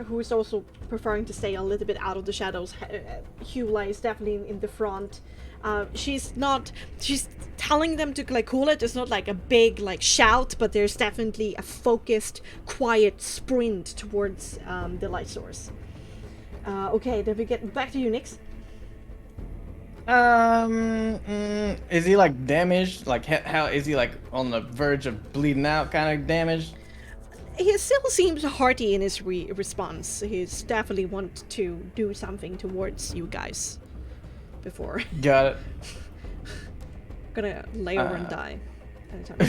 Who is also preferring to stay a little bit out of the shadows. Hula is definitely in the front. She's telling them to like cool it. It's not like a big like shout, but there's definitely a focused, quiet sprint towards the light source. Okay, then we get back to you, Nix. Is he like damaged? Like how is he like on the verge of bleeding out kind of damaged? He still seems hearty in his response. He's definitely want to do something towards you guys before Got it. gonna lay over and die anytime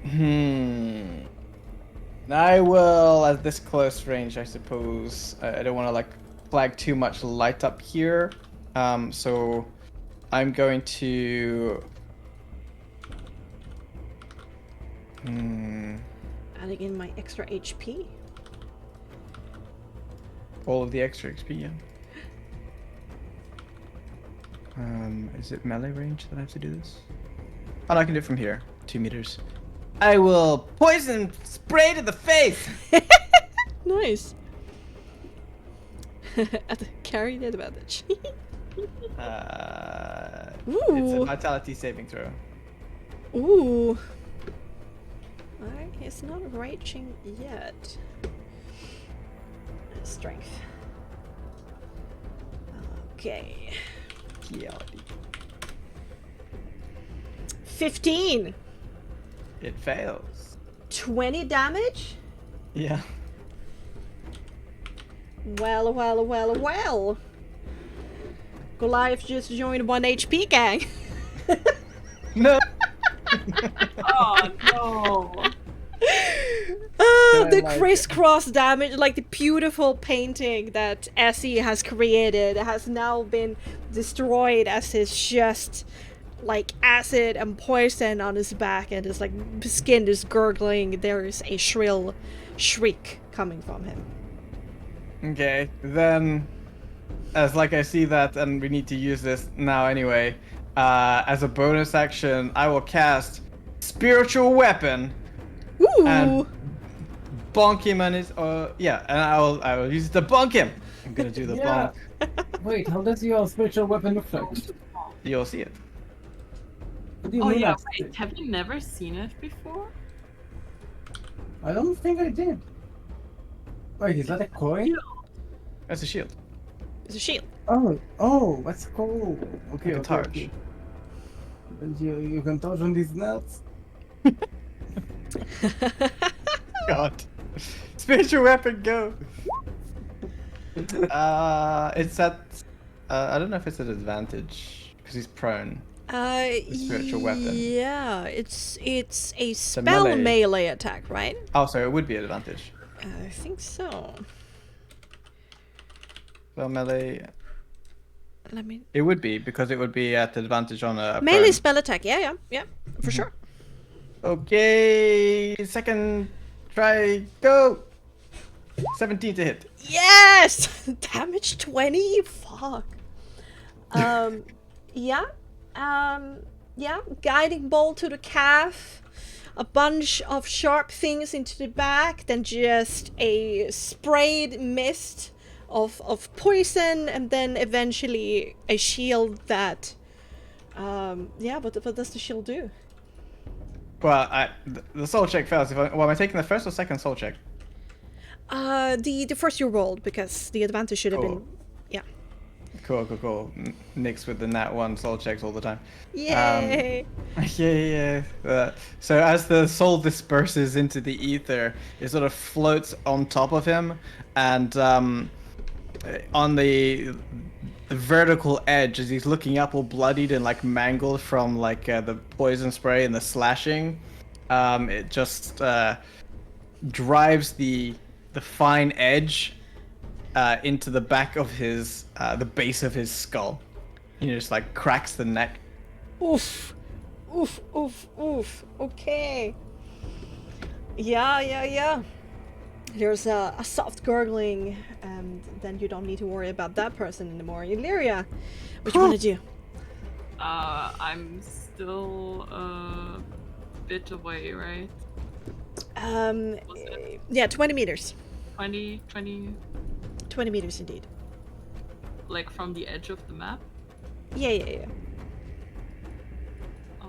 soon. I will at this close range, I suppose. I don't want to like flag too much light up here. So I'm going to Adding in my extra HP. all of the extra XP, yeah. Is it melee range that I have to do this? Oh, no, I can do it from here. 2 meters. I will poison spray to the face! Nice. Carry the advantage. It's a vitality saving throw. Ooh. Alright, he's not raging yet. Strength. Okay. 15! It fails. 20 damage? Yeah. Well, well, well, well. Goliath just joined 1 HP gang. No! Oh no! The crisscross damage, like the beautiful painting that Essie has created, has now been destroyed as his just like acid and poison on his back, and his like skin is gurgling. There is a shrill shriek coming from him. Okay, then as like I see that and we need to use this now anyway, as a bonus action, I will cast Spiritual Weapon Ooh! and bonk him on his and I will use it to bonk him. I'm gonna do the Yeah. bonk. Wait, how does your spiritual weapon look like? You'll see it. What do you Oh mean yeah, that's- wait, have you never seen it before? I don't think I did. Wait, is that a coin? That's a shield. It's a shield. Oh, that's cool. Okay, Like a torch. okay. And you can touch on these nuts? God. Spiritual Weapon, go! It's at I don't know if it's an advantage because he's prone. Spiritual weapon. Yeah, it's a spell melee. melee attack, right? Oh, so it would be an advantage. I think so. Well, melee. Let me. It would be because it would be at advantage on a Melee prone. spell attack. Yeah, for sure. Okay, second try, go. 17 to hit. Yes! Damage 20? Fuck. Yeah. Yeah. Guiding bolt to the calf. A bunch of sharp things into the back. Then just a sprayed mist of poison. And then eventually a shield that... yeah, what does the shield do? Well, the soul check fails. Am I taking the first or second soul check? The first you rolled, because the advantage should have Cool. been... Yeah. Cool. Nix with the nat 1 soul checks all the time. Yay! Yeah. So as the soul disperses into the ether, it sort of floats on top of him, and on the vertical edge, as he's looking up, all bloodied and like mangled from like the poison spray and the slashing, it just drives the fine edge into the back of his the base of his skull. Just like cracks the neck. Oof. Oof, oof, oof. Okay. Yeah. There's a soft gurgling, and then you don't need to worry about that person anymore. Illyria, what you want to do? I'm still a bit away, right? Yeah, 20 meters. 20, 20 meters indeed. like from the edge of the map? Yeah. Oh,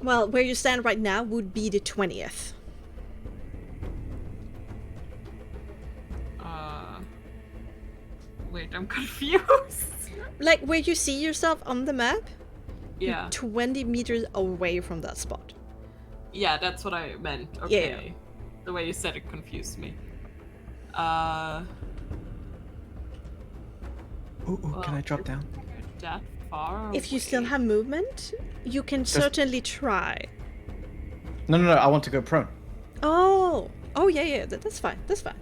Well, where you stand right now would be the 20th. wait, I'm confused. Like where you see yourself on the map, Yeah. 20 meters away from that spot. Yeah, that's what I meant. Okay. The way you said it confused me. Ooh, can I drop down? That far? If you still away? have movement, you can certainly try. No, I want to go prone. Oh, yeah, that's fine. That's fine.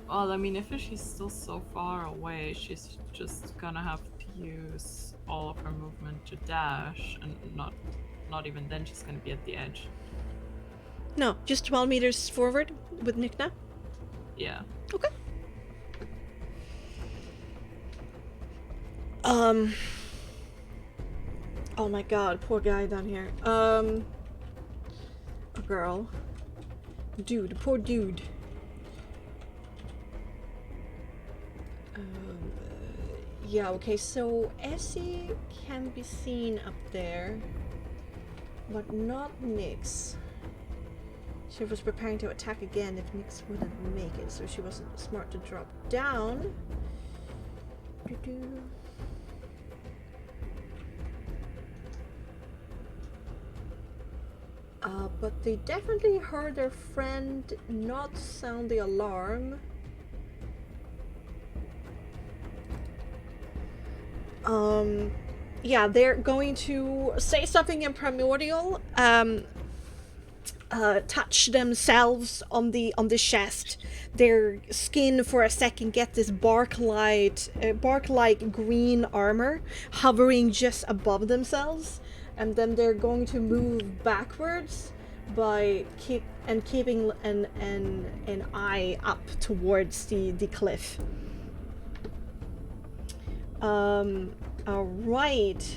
Well, I mean, if she's still so far away, she's just gonna have to use all of her movement to dash, and not even then she's gonna be at the edge. No, just 12 meters forward with Nikna. Yeah. Okay. Oh my god, poor guy down here. A girl. Dude, poor dude. Yeah, okay, so Essie can be seen up there, but not Nyx. She was preparing to attack again if Nyx wouldn't make it, so she wasn't smart to drop down. But they definitely heard their friend not sound the alarm. Yeah, they're going to say something in Primordial, touch themselves on the chest. Their skin for a second get this bark-like green armor hovering just above themselves, and then they're going to move backwards by keeping an eye up towards the cliff. Alright.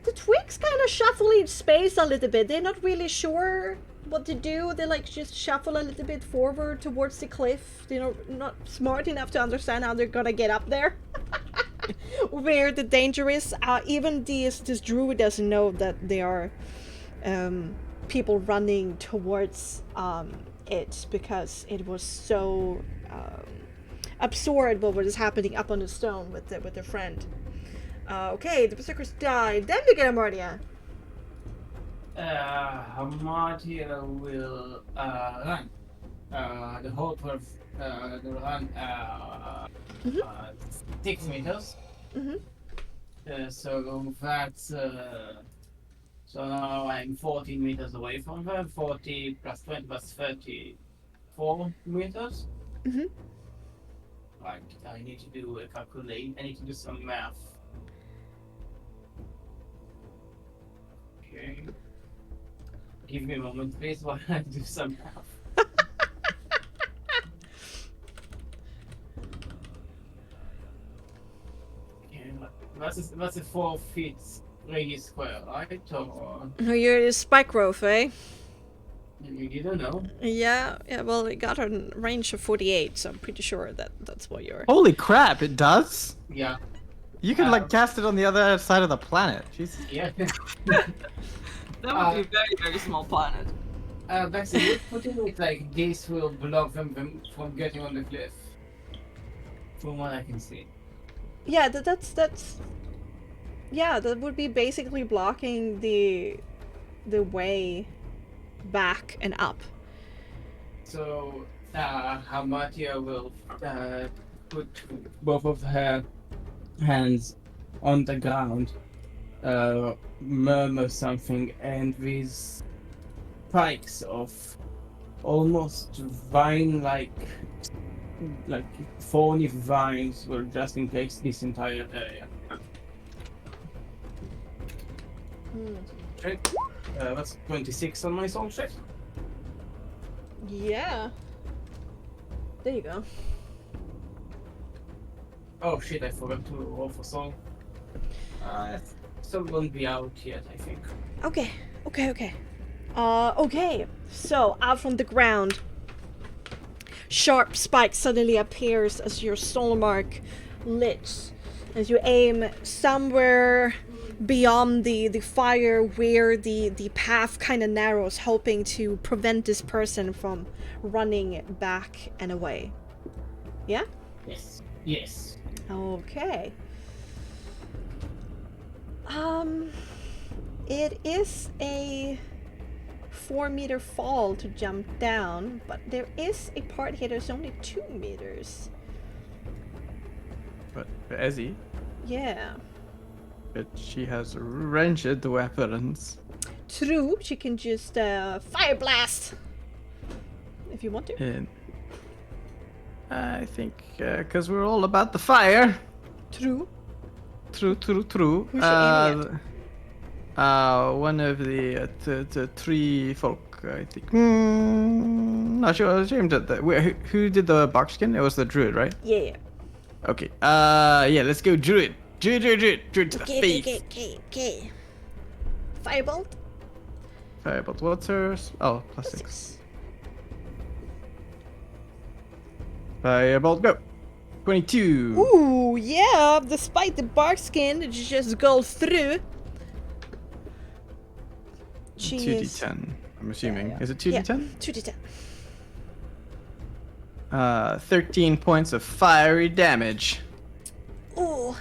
The twigs kind of shuffle in space a little bit. They're not really sure what to do. They like just shuffle a little bit forward towards the cliff. They're not smart enough to understand how they're gonna get up there. Where the danger is. Even this druid doesn't know that they are people running towards it, because it was so absorbed by what is happening up on the stone with their friend. Okay, the berserkers died. Then we get Amardia. Amardia will run. The whole will run 6 meters. So that's so now I'm 14 meters away from her. 40 plus 20 plus 34 meters. Right, I need to do a calculate. I need to do some math. Okay. Give me a moment, please, while I do some math. Okay, that's a 4 feet radius square, right? Or You're a spike growth, eh? you don't know. Yeah, well, it got a range of 48, so I'm pretty sure that's what you're... Holy crap, it does? Yeah. You can like cast it on the other side of the planet. Jesus. Yeah. That would be a very, very small planet. Bexxy, you putting it like this will block them from getting on the cliff. From what I can see. Yeah, that's... Yeah, that would be basically blocking the way back and up. So Hamatia will put both of her hands on the ground, murmur something, and these spikes of almost vine-like, like thorny vines will just encase this entire area. Okay. That's 26 on my soul check. Yeah. There you go. Oh shit, I forgot to roll for soul. Soul won't be out yet, I think. Okay. Okay. So, out from the ground, sharp spike suddenly appears as your soul mark lit. As you aim somewhere beyond the fire where the path kind of narrows, hoping to prevent this person from running back and away. Yeah? Yes. Okay. It is a 4-meter fall to jump down, but there is a part here that's only 2 meters. But Ezzy, Yeah. but she has ranged weapons. True, she can just fire blast if you want to. And I think, because we're all about the fire. True. True. Who's she aiming One of the 3 folk, I think. Not sure. She aimed at the. Who did the buckskin? It was the druid, right? Yeah. Okay. Yeah. Let's go, druid. Druid to the face. Okay. Firebolt. Firebolt. What's hers? Oh, +6. Firebolt, go. 22. Ooh, yeah. Despite the bark skin, it just goes through. She is 2d10. I'm assuming. Yeah. Is it 2d10? 2d10. 13 points of fiery damage. Ooh.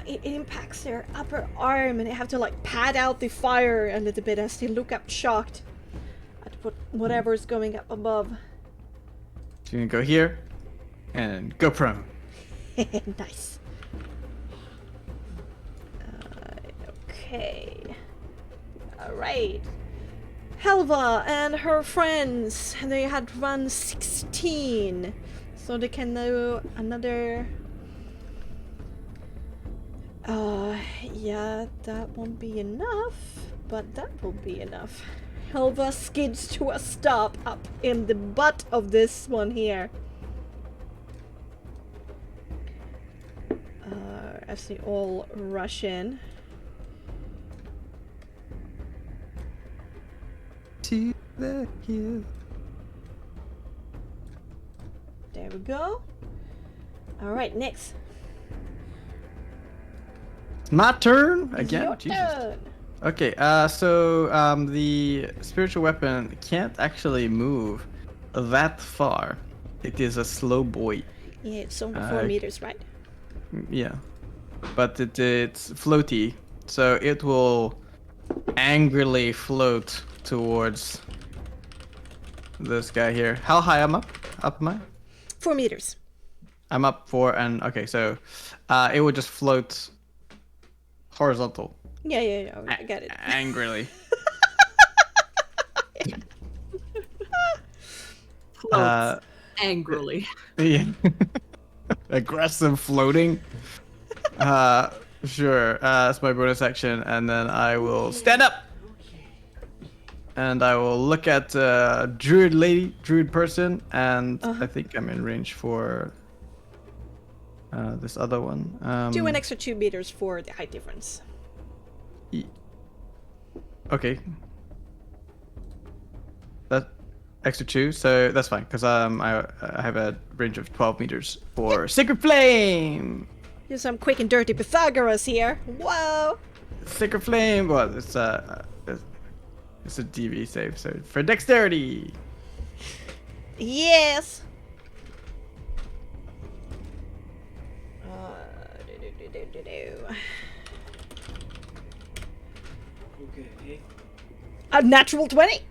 It impacts their upper arm, and they have to like pad out the fire a little bit as they look up shocked at whatever is going up above. So you're gonna go here and go prone. Nice. Okay. Alright. Helva and her friends, they had run 16. So they can do another... yeah, that won't be enough, but that will be enough. Helva skids to a stop up in the butt of this one here. As they all rush in. To the hill. There we go. Alright, next. My turn again. Your Jesus. turn. Okay. So the spiritual weapon can't actually move that far. It is a slow boy. Yeah, it's only 4 meters, right? Yeah, but it's floaty, so it will angrily float towards this guy here. How high am I? Up am I? 4 meters. I'm up 4, and okay, so it would just float horizontal. Yeah, I got it. Angrily. Floats angrily. Yeah. Aggressive floating. Sure. That's my bonus action, and then I will stand up. And I will look at druid person, and I think I'm in range for this other one. Do an extra 2 meters for the height difference. Okay. That extra 2, so that's fine, because I have a range of 12 meters for Sacred Flame. Here's some quick and dirty Pythagoras here. Whoa! Sacred Flame. Well, it's a DV save, so for dexterity. Yes. Okay. A natural 20.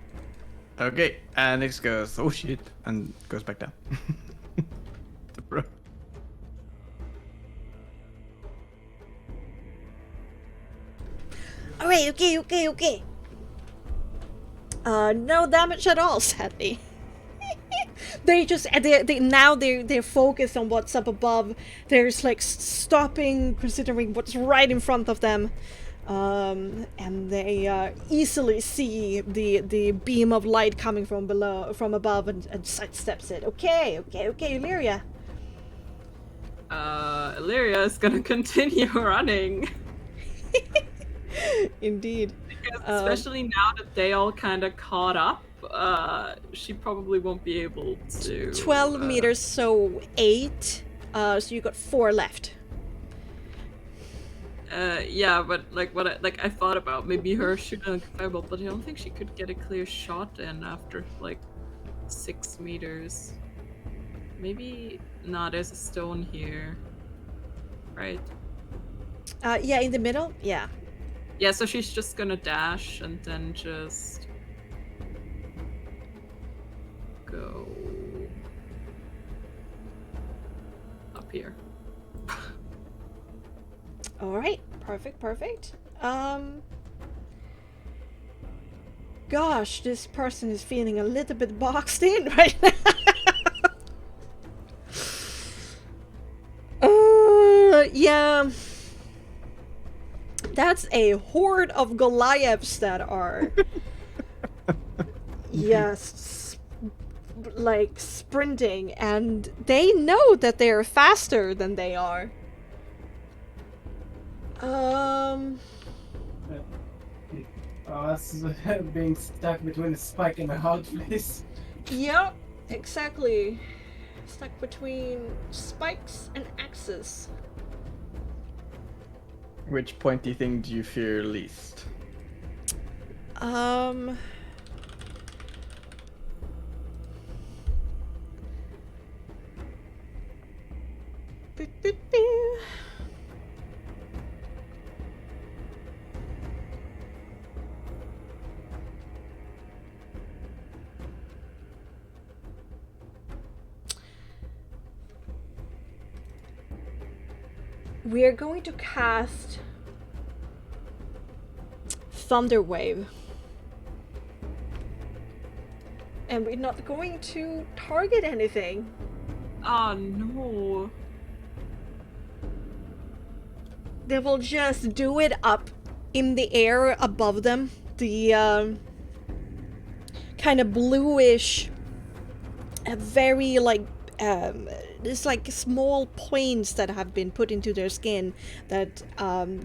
Okay, and Nyx goes, oh shit, and goes back down. The bro. Alright, okay. No damage at all, sadly. They're focused on what's up above. There's like stopping, considering what's right in front of them. And they easily see the beam of light coming from above, and sidesteps it. Okay, Illyria. Illyria is gonna continue running. Indeed. Because especially now that they all kind of caught up, she probably won't be able to. 12 meters, so 8. So you got 4 left. Yeah, but I thought about maybe her shooting a fireball, but I don't think she could get a clear shot in after like 6 meters. Maybe there's a stone here, right? Yeah, in the middle. Yeah. Yeah, so she's just gonna dash and then just go up here. All right. Perfect. Gosh, this person is feeling a little bit boxed in right now. Yeah. That's a horde of Goliaths that are yes, like sprinting, and they know that they're faster than they are. That's being stuck between a spike and a hard place. Yep, exactly. Stuck between spikes and axes. Which pointy thing do you fear least? We are going to cast Thunder Wave. And we're not going to target anything. Oh no. They will just do it up in the air above them. The kind of bluish, very like there's like small points that have been put into their skin that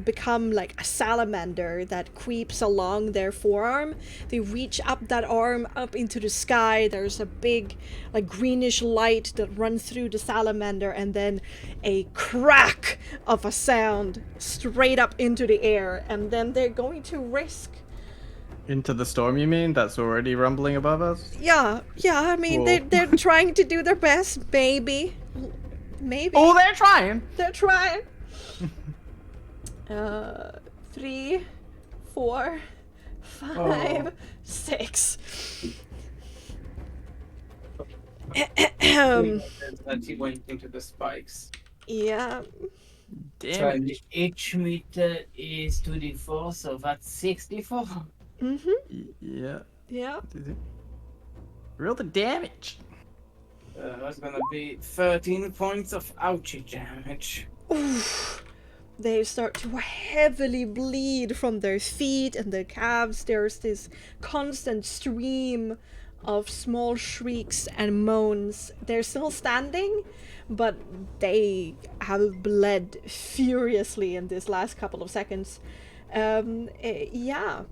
become like a salamander that creeps along their forearm. They reach up that arm up into the sky. There's a big like greenish light that runs through the salamander, and then a crack of a sound straight up into the air, and then they're going to risk. Into the storm, you mean? That's already rumbling above us? Yeah, I mean, Whoa. they're trying to do their best, maybe. Oh, they're trying! They're trying. 3, 4, 5, 6. That he went into the spikes. Yeah. Damn it. Each meter is 2d4, so that's 64. Yeah. Yeah. Roll the damage. That's gonna be 13 points of ouchie damage. Oof. They start to heavily bleed from their feet and their calves. There's this constant stream of small shrieks and moans. They're still standing, but they have bled furiously in this last couple of seconds. Yeah.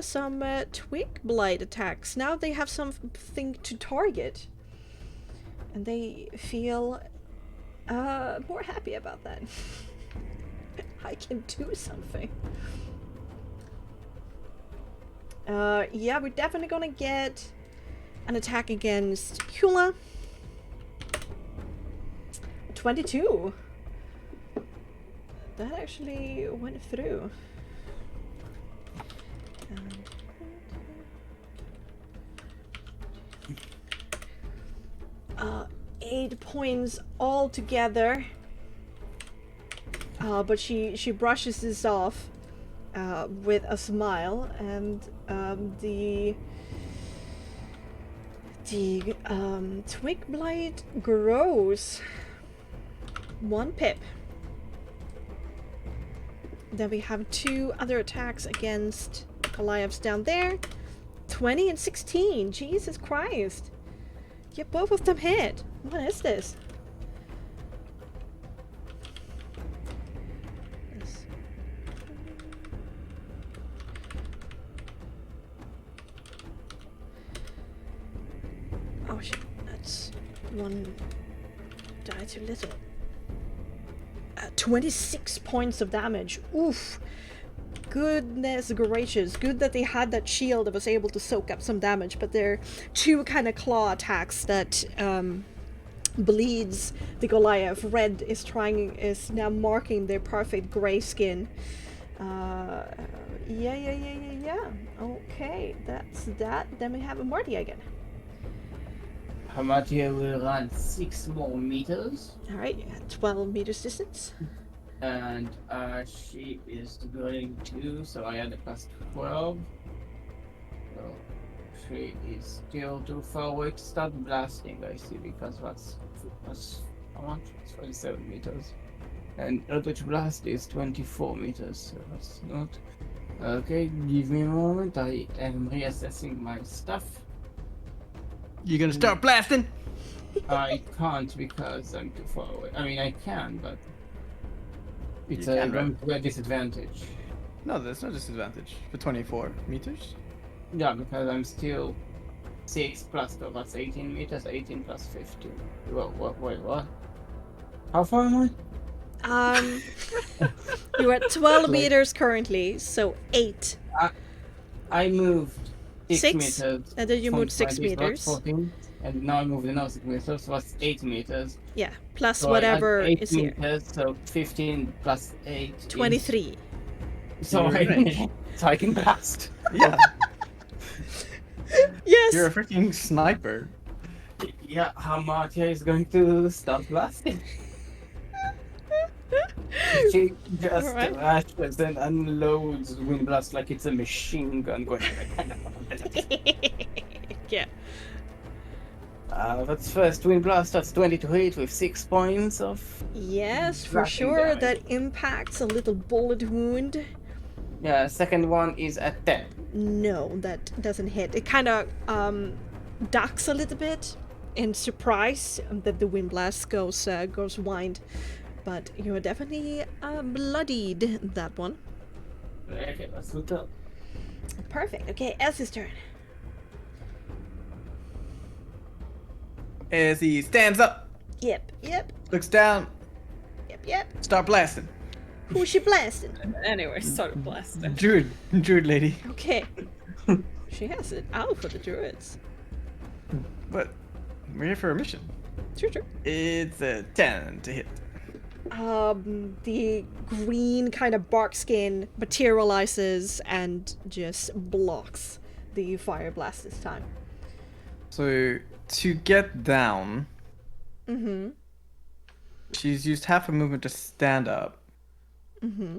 Some twig blight attacks. Now they have something to target. And they feel more happy about that. I can do something. Yeah, we're definitely gonna get an attack against Hula. 22. That actually went through. 8 points altogether. But she brushes this off with a smile, and the twig blight grows 1 pip. Then we have 2 other attacks against Goliaths down there. 20 and 16. Jesus Christ. Yeah, both of them hit. What is this? Oh shit, that's 1 die too little. 26 points of damage. Oof. Goodness gracious. Good that they had that shield that was able to soak up some damage, but they're 2 kind of claw attacks that bleeds the Goliath. Red is now marking their perfect gray skin. Yeah. Okay, that's that. Then we have a Marty again. Hamatia will run 6 more meters. Alright, 12 meters distance. And she is going to, so I had a plus 12. So she is still too far away to start blasting, I see, because that's how much? It's 47 meters. And Eldritch Blast is 24 meters, so that's not. Okay, give me a moment, I am reassessing my stuff. You gonna start blasting? I can't because I'm too far away. I mean, I can, but it's You can, going to be a disadvantage. No, there's no disadvantage for 24 meters. Yeah, because I'm still 6 plus 12, that's 18 meters, 18 plus 15. Wait, what? How far am I? You're at 12 meters currently, so 8. I moved 6 6? meters. And then you from moved 6 my spot, meters. 14, and now I moved another 6 meters, so that's 8 meters. Yeah, plus So whatever I had 8 is here. meters, so 15 plus 8 is- 23. So You're I, right. so I can blast. Yeah, Yes! you're a freaking sniper. Yeah, Hamatia is going to start blasting. She just Alright. rushes and unloads wind blast like it's a machine gun going. Yeah. That's first wind blast. That's 20 to hit with 6 points of. Yes, for Slashing sure. damage. That impacts a little bullet wound. Yeah, second one is at 10. No, that doesn't hit. It kind of ducks a little bit in surprise that the wind blast goes wind. But you're definitely bloodied, that one. Okay, let's look up. Perfect. Okay, Elsie's turn. As he stands up, Yep. looks down, Yep. start blasting. Who's she blasting? Anyway, started blasting. Druid lady. Okay. She has it out for the druids. But we're here for a mission. Sure. It's a 10 to hit. The green kind of bark skin materializes and just blocks the fire blast this time. So to get down, Mm-hmm. she's used half a movement to stand up. Mm-hmm.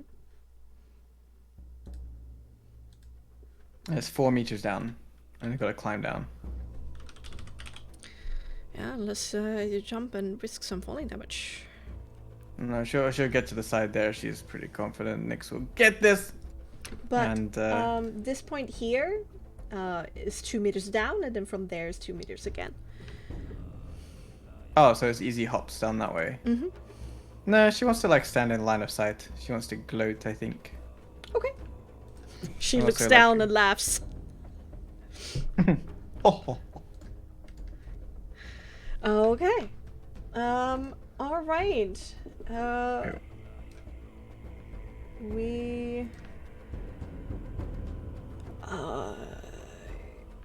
It's 4 meters down, and I gotta climb down. Yeah, unless you jump and risk some falling damage. No, she'll get to the side there. She's pretty confident. Nyx will get this. But And this point here is 2 meters down, and then from there is 2 meters again. oh, so it's easy hops down that way. Mm-hmm. No, she wants to like stand in line of sight. She wants to gloat, I think. Okay. She Also, looks like- down and laughs. Oh, Okay. All right.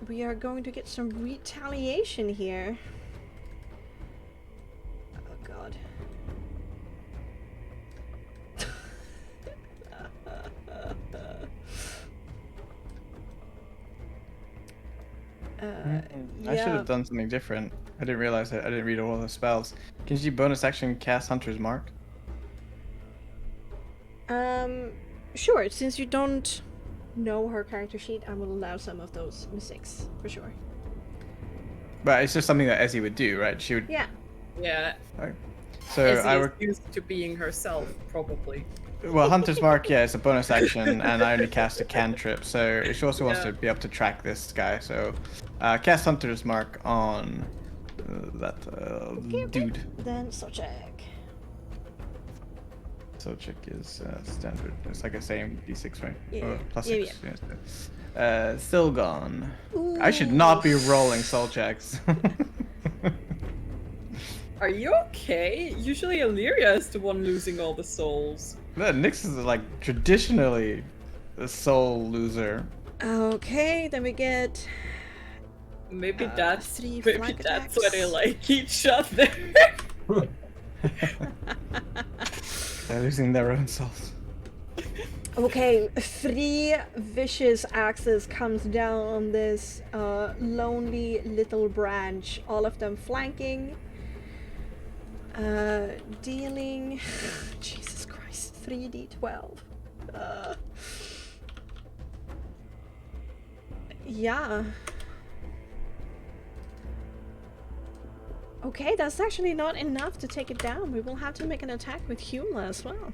We are going to get some retaliation here. Oh God. I should have done something different. I didn't realize that I didn't read all the spells. Can you bonus action cast Hunter's Mark? Sure. Since you don't know her character sheet, I will allow some of those mistakes for sure. But it's just something that Ezzy would do, right? She would. Yeah. Yeah. Okay. So Ezzy I is would. used to being herself, probably. Well, Hunter's Mark, yeah, it's a bonus action, and I only cast a cantrip, so she also wants to be able to track this guy. So, cast Hunter's Mark on that dude. Then check. So check is standard. It's like the same d6, right? Yeah. Or plus Yeah, 6. Yes. Still gone. I should not be rolling soul checks. Are you okay? Usually Illyria is the one losing all the souls. No, Nyx is like traditionally a soul loser. Okay, then we get Maybe that's 3 maybe flank that's attacks. why they like each other. They're losing their own souls. Okay, 3 vicious axes comes down on this lonely little branch, all of them flanking. Dealing Jesus Christ, 3d12. Yeah. Okay, that's actually not enough to take it down. We will have to make an attack with Hula as well.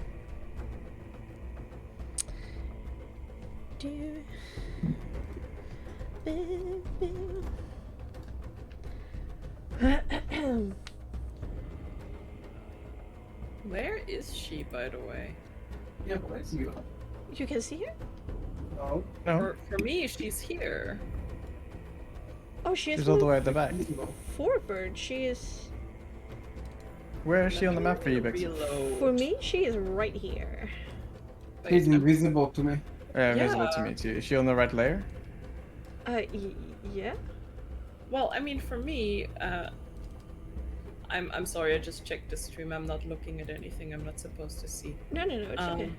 Where is she, by the way? Yeah, where's you? You can see her? No. No, For me, she's here. Oh, she is she's all the way at the back. forward. She is... Where is she on the map for you, Bexxy? Reload. For me, she is right here. He's invisible to me. Visible to me too. Is she on the right layer? Yeah? Well, I mean, for me, I'm sorry, I just checked the stream. I'm not looking at anything I'm not supposed to see. No, it's okay.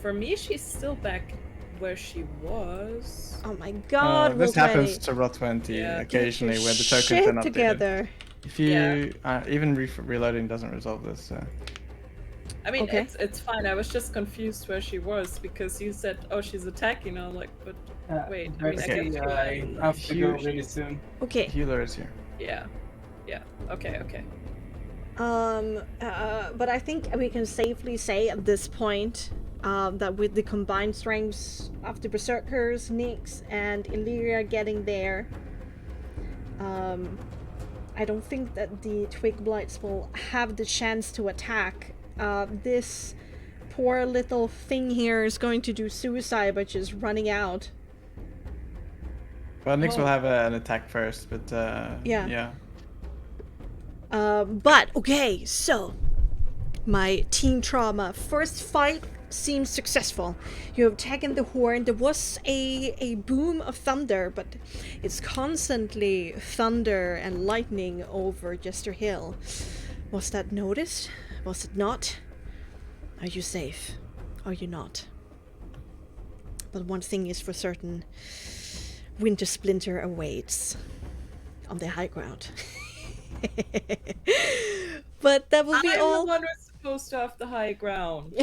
For me, she's still back where she was. Oh my god, this Roll20. happens to Roll20 Yeah. occasionally Get where your the tokens shit are not updated. together. If you even reloading doesn't resolve this. I mean, Okay. it's fine. I was just confused where she was because you said, "Oh, she's attacking." I'm like, but wait. I mean, I Bexxy, guess I have to go really soon. Okay. Healer is here. yeah. Okay. But I think we can safely say at this point that with the combined strengths of the Berserkers, Nyx, and Illyria getting there, I don't think that the Twig Blights will have the chance to attack. This poor little thing here is going to do suicide by just running out. Well, Nyx will have an attack first, but yeah. But okay, so my team trauma first fight seems successful. You have taken the horn. There was a boom of thunder, but it's constantly thunder and lightning over Jester Hill. Was that noticed? Was it not? Are you safe? Are you not? But one thing is for certain. Winter Splinter awaits on the high ground. But that will be I'm all. the one who's supposed to have the high ground.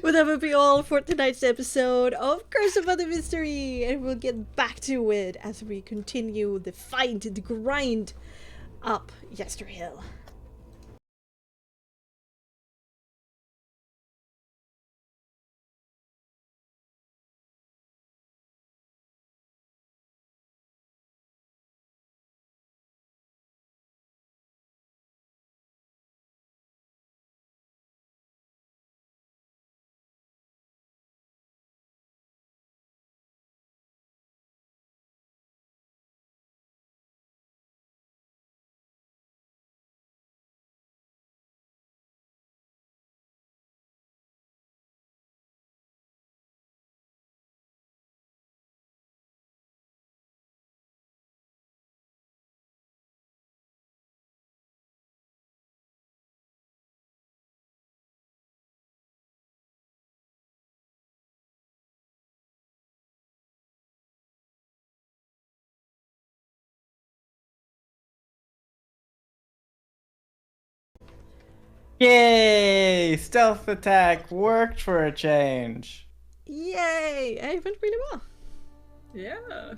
But that will be all for tonight's episode of Curse of Other Mystery, and we'll get back to it as we continue the fight, the grind up Jester Hill. Yay! Stealth attack worked for a change. Yay! It went really well. Yeah.